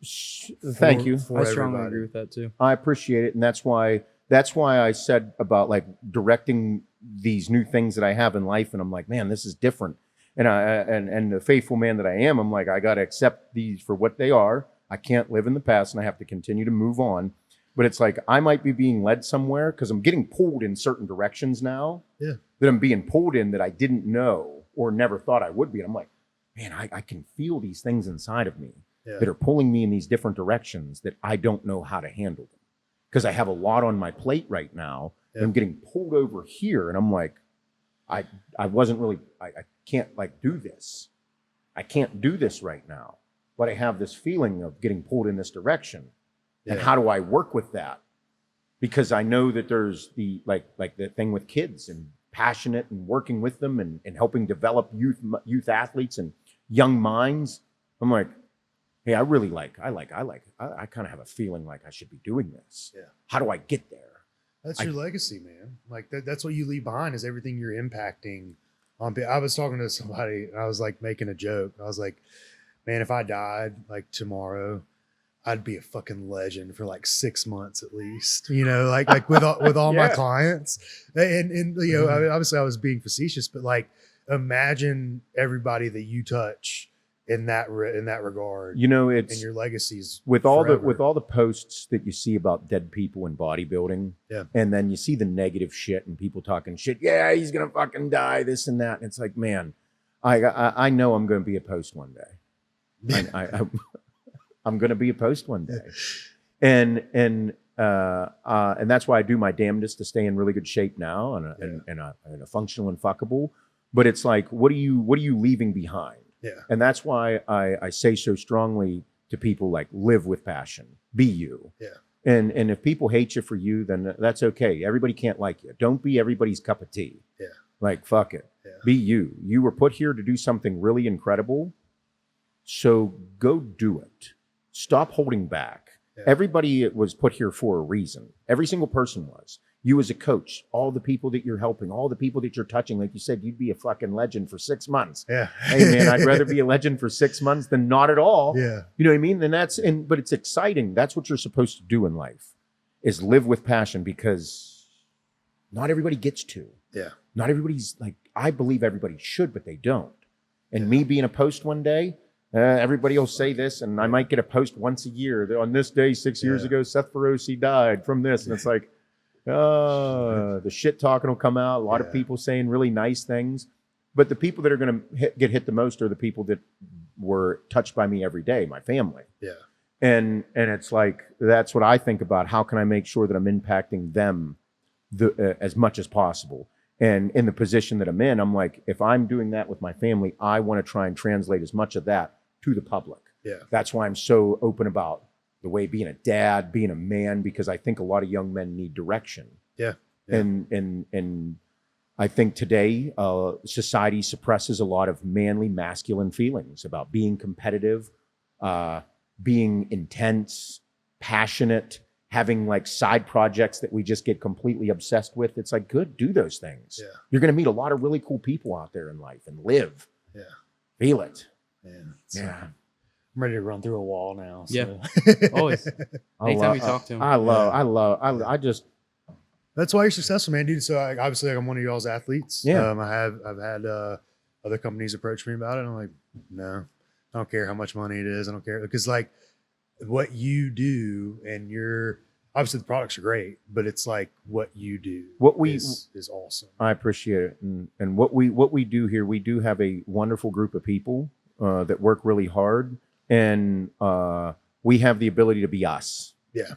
Speaker 1: Thank you.
Speaker 4: I strongly agree with that too.
Speaker 1: I appreciate it, and that's why I said about like directing these new things that I have in life, and I'm like, man, this is different. And and the faithful man that I am, I'm like, I got to accept these for what they are. I can't live in the past, and I have to continue to move on. But it's like I might be being led somewhere, because I'm getting pulled in certain directions now.
Speaker 2: Yeah.
Speaker 1: That I'm being pulled in that I didn't know or never thought I would be. And I'm like, man, I can feel these things inside of me that are pulling me in these different directions that I don't know how to handle them, because I have a lot on my plate right now. And I'm getting pulled over here, and I'm like, I can't like do this. I can't do this right now. But I have this feeling of getting pulled in this direction. And how do I work with that? Because I know that there's the like the thing with kids, and passionate and working with them and helping develop youth athletes and young minds. I'm like, hey, I kind of have a feeling like I should be doing this. Yeah. How do I get there?
Speaker 2: That's your legacy, man. Like that's what you leave behind, is everything you're impacting on. I was talking to somebody, and I was like making a joke. I was like, man, if I died like tomorrow, I'd be a fucking legend for like 6 months at least, like with all my clients. And obviously I was being facetious, but like, imagine everybody that you touch in that regard.
Speaker 1: It's,
Speaker 2: and your legacies
Speaker 1: with all the posts that you see about dead people in bodybuilding.
Speaker 2: Yeah. And
Speaker 1: then you see the negative shit and people talking shit. Yeah, he's going to fucking die, this and that. And it's like, man, I know I'm going to be a post one day. I'm going to be a post one day. And that's why I do my damnedest to stay in really good shape now and a functional and fuckable. But it's like, what are you leaving behind?
Speaker 2: Yeah.
Speaker 1: And that's why I say so strongly to people, like, live with passion, be you.
Speaker 2: Yeah.
Speaker 1: And if people hate you for you, then that's okay. Everybody can't like you. Don't be everybody's cup of tea.
Speaker 2: Yeah.
Speaker 1: Like, fuck it.
Speaker 2: Yeah.
Speaker 1: Be you. You were put here to do something really incredible. So go do it. Stop holding back. Yeah. Everybody was put here for a reason. Every single person was. You as a coach, all the people that you're helping, all the people that you're touching, like you said, you'd be a fucking legend for 6 months.
Speaker 2: Yeah.
Speaker 1: Hey man, I'd rather be a legend for 6 months than not at all.
Speaker 2: Yeah.
Speaker 1: You know what I mean? But it's exciting. That's what you're supposed to do in life, is live with passion, because not everybody gets to.
Speaker 2: Yeah.
Speaker 1: Not everybody's like, I believe everybody should, but they don't. And me being a post one day, everybody will say this, and I might get a post once a year. On this day, 6 years ago, Seth Feroce died from this. And it's like, the shit talking will come out. A lot of people saying really nice things. But the people that are going to get hit the most are the people that were touched by me every day, my family.
Speaker 2: Yeah.
Speaker 1: And it's like, that's what I think about. How can I make sure that I'm impacting them as much as possible? And in the position that I'm in, I'm like, if I'm doing that with my family, I want to try and translate as much of that to the public.
Speaker 2: Yeah.
Speaker 1: That's why I'm so open about the way being a dad, being a man, because I think a lot of young men need direction.
Speaker 2: Yeah.
Speaker 1: And I think today society suppresses a lot of manly, masculine feelings about being competitive, being intense, passionate, having like side projects that we just get completely obsessed with. It's like, good, do those things.
Speaker 2: Yeah.
Speaker 1: You're going to meet a lot of really cool people out there in life and live.
Speaker 2: Yeah.
Speaker 1: Feel it.
Speaker 2: Man,
Speaker 1: Yeah.
Speaker 2: I'm ready to run through a wall now. So.
Speaker 4: Yeah. Always. Anytime you talk to him.
Speaker 1: I just,
Speaker 2: That's why you're successful, man, dude. So obviously, like, I'm one of y'all's athletes.
Speaker 1: Yeah.
Speaker 2: I've had other companies approach me about it. I'm like, no, I don't care how much money it is. I don't care, because like what you do, and you're obviously the products are great, but it's like what you do is awesome.
Speaker 1: I appreciate it. And what we do here, we do have a wonderful group of people that work really hard, and we have the ability to be us.
Speaker 2: Yeah.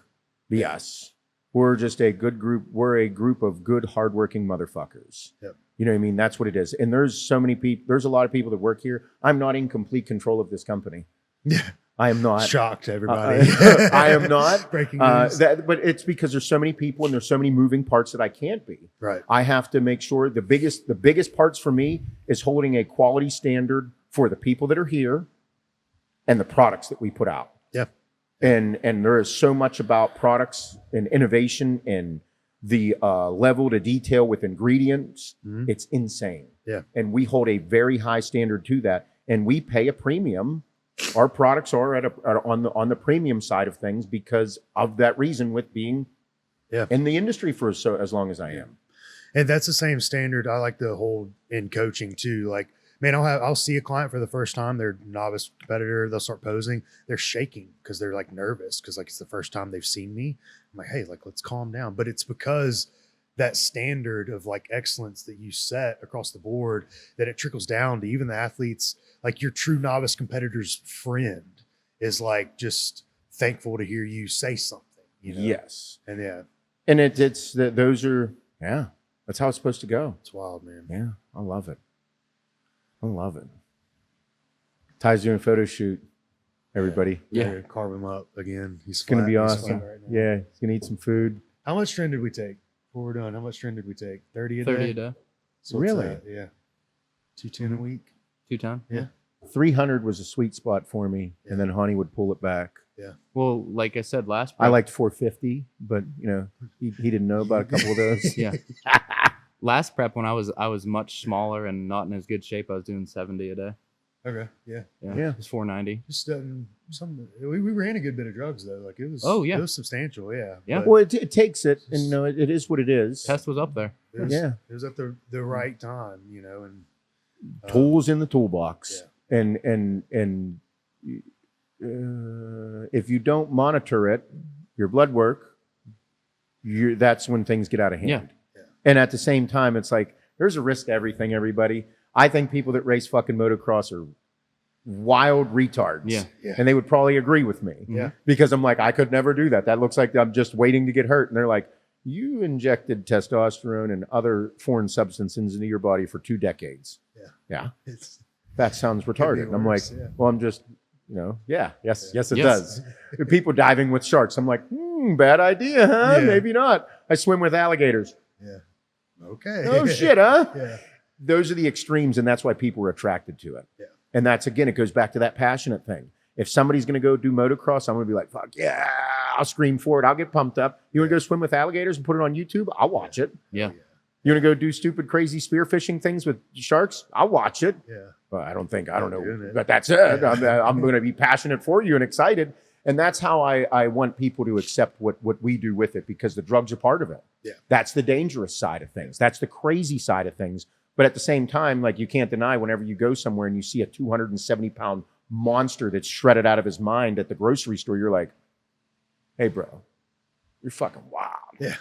Speaker 1: Be us. We're just a good group. We're a group of good, hardworking motherfuckers.
Speaker 2: Yep.
Speaker 1: You know what I mean? That's what it is. And there's so many people. There's a lot of people that work here. I'm not in complete control of this company.
Speaker 2: Yeah.
Speaker 1: I am not.
Speaker 2: Shocked everybody.
Speaker 1: I am not.
Speaker 2: Breaking news.
Speaker 1: But it's because there's so many people and there's so many moving parts that I can't be.
Speaker 2: Right.
Speaker 1: I have to make sure the biggest parts for me is holding a quality standard for the people that are here and the products that we put out.
Speaker 2: Yeah.
Speaker 1: And there is so much about products and innovation and the level to detail with ingredients.
Speaker 2: Mm-hmm.
Speaker 1: It's insane.
Speaker 2: Yeah.
Speaker 1: And we hold a very high standard to that, and we pay a premium. Our products are on the premium side of things because of that reason, with being in the industry for as long as I am.
Speaker 2: And that's the same standard I like to hold in coaching too. Like, man, I'll see a client for the first time. They're a novice competitor. They'll start posing. They're shaking because they're like nervous because like it's the first time they've seen me. I'm like, hey, like let's calm down. But it's because that standard of like excellence that you set across the board, that it trickles down to even the athletes. Like your true novice competitor's friend is like just thankful to hear you say something. You know?
Speaker 1: Yes.
Speaker 2: And yeah,
Speaker 1: And it's those are that's how it's supposed to go.
Speaker 2: it's wild, man.
Speaker 1: Yeah, I love it. I love it. Ty's doing a photo shoot, everybody.
Speaker 2: Yeah.
Speaker 4: Yeah.
Speaker 2: Gotta carve him up again. He's
Speaker 1: It's going to be
Speaker 2: flat. He's
Speaker 1: awesome.
Speaker 2: flat right now.
Speaker 1: Yeah, he's going to eat some food.
Speaker 2: How much trend did we take before we're done? How much trend did we take? 30 a day?
Speaker 4: 30 a day.
Speaker 2: So what's
Speaker 1: Really?
Speaker 2: that? Yeah. 210 a week.
Speaker 4: 2 times.
Speaker 2: Yeah.
Speaker 1: 300 was a sweet spot for me,
Speaker 2: Yeah.
Speaker 1: and then Honey would pull it back.
Speaker 4: Well, like I said last
Speaker 1: I liked 450, but he didn't know about a couple of those.
Speaker 4: Yeah. Last prep when I was much smaller and not in as good shape, I was doing 70 a day.
Speaker 2: Okay. Yeah.
Speaker 1: Yeah.
Speaker 4: It was 490.
Speaker 2: Just we ran a good bit of drugs though. Like it was.
Speaker 4: Oh, yeah.
Speaker 2: It was substantial. Yeah.
Speaker 4: Yeah.
Speaker 2: But
Speaker 1: Well, it takes it, and it is what it is.
Speaker 4: Test was up there.
Speaker 2: it was,
Speaker 1: Yeah.
Speaker 2: It was at the right time, and
Speaker 1: Tools in the toolbox,
Speaker 2: Yeah.
Speaker 1: and if you don't monitor it, your blood work, that's when things get out of hand.
Speaker 4: Yeah.
Speaker 2: Yeah.
Speaker 1: And at the same time, it's like there's a risk to everything, everybody. I think people that race fucking motocross are wild retards.
Speaker 4: Yeah.
Speaker 2: Yeah.
Speaker 1: And they would probably agree with me.
Speaker 2: Yeah.
Speaker 1: Because I'm like, I could never do that. That looks like I'm just waiting to get hurt. And they're like, you injected testosterone and other foreign substances into your body for 2 decades.
Speaker 2: Yeah.
Speaker 1: Yeah.
Speaker 2: it's
Speaker 1: That sounds retarded. And I'm like,
Speaker 2: worse, yeah.
Speaker 1: well, I'm just, yes, it
Speaker 4: Yes.
Speaker 1: does. People diving with sharks. I'm like, bad idea, huh?
Speaker 2: Yeah.
Speaker 1: Maybe not. I swim with alligators.
Speaker 2: yeah. Okay.
Speaker 1: Oh shit, huh?
Speaker 2: Yeah.
Speaker 1: Those are the extremes, and that's why people are attracted to it.
Speaker 2: Yeah.
Speaker 1: And that's, again, it goes back to that passionate thing. If somebody's going to go do motocross, I'm going to be like, fuck yeah, I'll scream for it. I'll get pumped up. You want to go swim with alligators and put it on YouTube? I'll watch it.
Speaker 4: Yeah.
Speaker 1: You want to go do stupid, crazy spearfishing things with sharks? I'll watch it.
Speaker 2: Yeah.
Speaker 1: Well, I don't
Speaker 2: Doing
Speaker 1: know,
Speaker 2: it.
Speaker 1: but that's it. I'm going to be passionate for you and excited. And that's how I want people to accept what we do with it, because the drugs are part of it.
Speaker 2: Yeah.
Speaker 1: That's the dangerous side of things. That's the crazy side of things. But at the same time, like, you can't deny, whenever you go somewhere and you see a 270-pound monster that's shredded out of his mind at the grocery store, you're like, hey, bro, you're fucking wild.
Speaker 2: Yeah.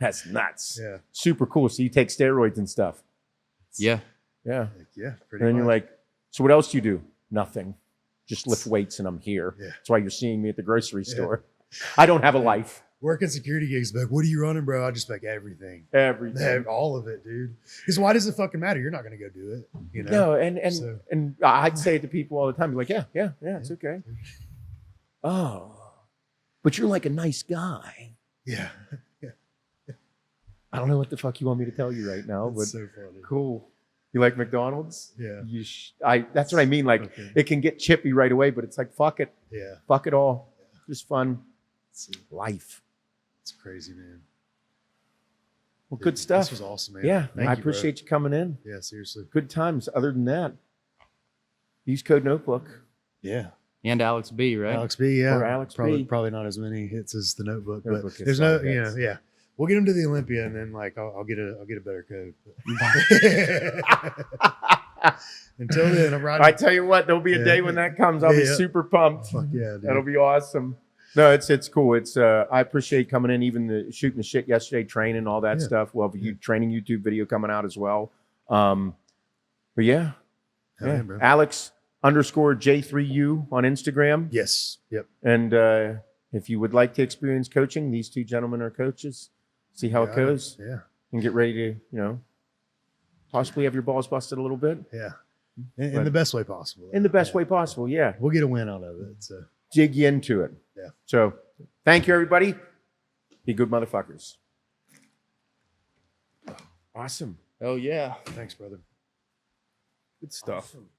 Speaker 1: That's nuts.
Speaker 2: Yeah.
Speaker 1: Super cool. So you take steroids and stuff.
Speaker 4: Yeah.
Speaker 1: Yeah.
Speaker 2: Like, yeah. Pretty
Speaker 1: And then
Speaker 2: much.
Speaker 1: you're like, so what else do you do? Nothing. Just lift weights and I'm here.
Speaker 2: Yeah.
Speaker 1: That's why you're seeing me at the grocery
Speaker 2: Yeah.
Speaker 1: store. I don't have a life.
Speaker 2: Working security gigs, like, what are you running, bro? I just like everything.
Speaker 1: Everything.
Speaker 2: All of it, dude. Because why does it fucking matter? You're not going to go do it. You know?
Speaker 1: No, and
Speaker 2: So-
Speaker 1: and I'd say it to people all the time, be like, yeah, it's okay. Oh, but you're like a nice guy.
Speaker 2: Yeah.
Speaker 1: I don't know what the fuck you want me to tell you right now,
Speaker 2: That's
Speaker 1: but
Speaker 2: so funny.
Speaker 1: cool. You like McDonald's?
Speaker 2: Yeah.
Speaker 1: That's what I mean. Like
Speaker 2: Okay.
Speaker 1: it can get chippy right away, but it's like fuck it,
Speaker 2: Yeah.
Speaker 1: fuck it all. Just fun
Speaker 2: It's
Speaker 1: life.
Speaker 2: crazy, man.
Speaker 1: Well,
Speaker 2: Yeah,
Speaker 1: good stuff.
Speaker 2: This was awesome, man.
Speaker 1: Yeah,
Speaker 2: Thank
Speaker 1: I
Speaker 2: you, bro.
Speaker 1: appreciate you coming in.
Speaker 2: Yeah, seriously.
Speaker 1: Good times. Other than that, use code Notebook.
Speaker 2: Yeah.
Speaker 4: And Alex B, right?
Speaker 2: Alex B, yeah.
Speaker 1: Or Alex
Speaker 2: probably,
Speaker 1: B.
Speaker 2: Probably not as many hits as the Notebook,
Speaker 1: Notebook
Speaker 2: but
Speaker 1: hits
Speaker 2: there's
Speaker 1: a lot
Speaker 2: no,
Speaker 1: of
Speaker 2: you know,
Speaker 1: hits.
Speaker 2: yeah. We'll get him to the Olympia, and then like I'll get a better code. Until then, I'm riding.
Speaker 1: I tell you what, there'll be a
Speaker 2: Yeah.
Speaker 1: day when that comes. I'll be
Speaker 2: Yeah.
Speaker 1: super pumped.
Speaker 2: Fuck yeah, dude.
Speaker 1: That'll be awesome. No, it's cool. It's I appreciate coming in, even the shooting the shit yesterday, training, all that
Speaker 2: Yeah.
Speaker 1: stuff. We'll have a training YouTube video coming out as well. But yeah,
Speaker 2: Hell yeah, bro.
Speaker 1: Alex_J3U on Instagram.
Speaker 2: Yes. Yep.
Speaker 1: And if you would like to experience coaching, these two gentlemen are coaches. See how it
Speaker 2: Got
Speaker 1: goes
Speaker 2: Yeah.
Speaker 1: and get ready to, possibly have your balls busted a little bit
Speaker 2: Yeah. In
Speaker 1: But-
Speaker 2: the best way possible.
Speaker 1: in the best
Speaker 2: Yeah.
Speaker 1: way possible. Yeah.
Speaker 2: We'll get a win out of it. So
Speaker 1: Jig you into it.
Speaker 2: Yeah.
Speaker 1: So thank you, everybody. Be good motherfuckers. Awesome.
Speaker 3: Oh yeah,
Speaker 2: thanks, brother.
Speaker 3: good stuff.
Speaker 1: Awesome.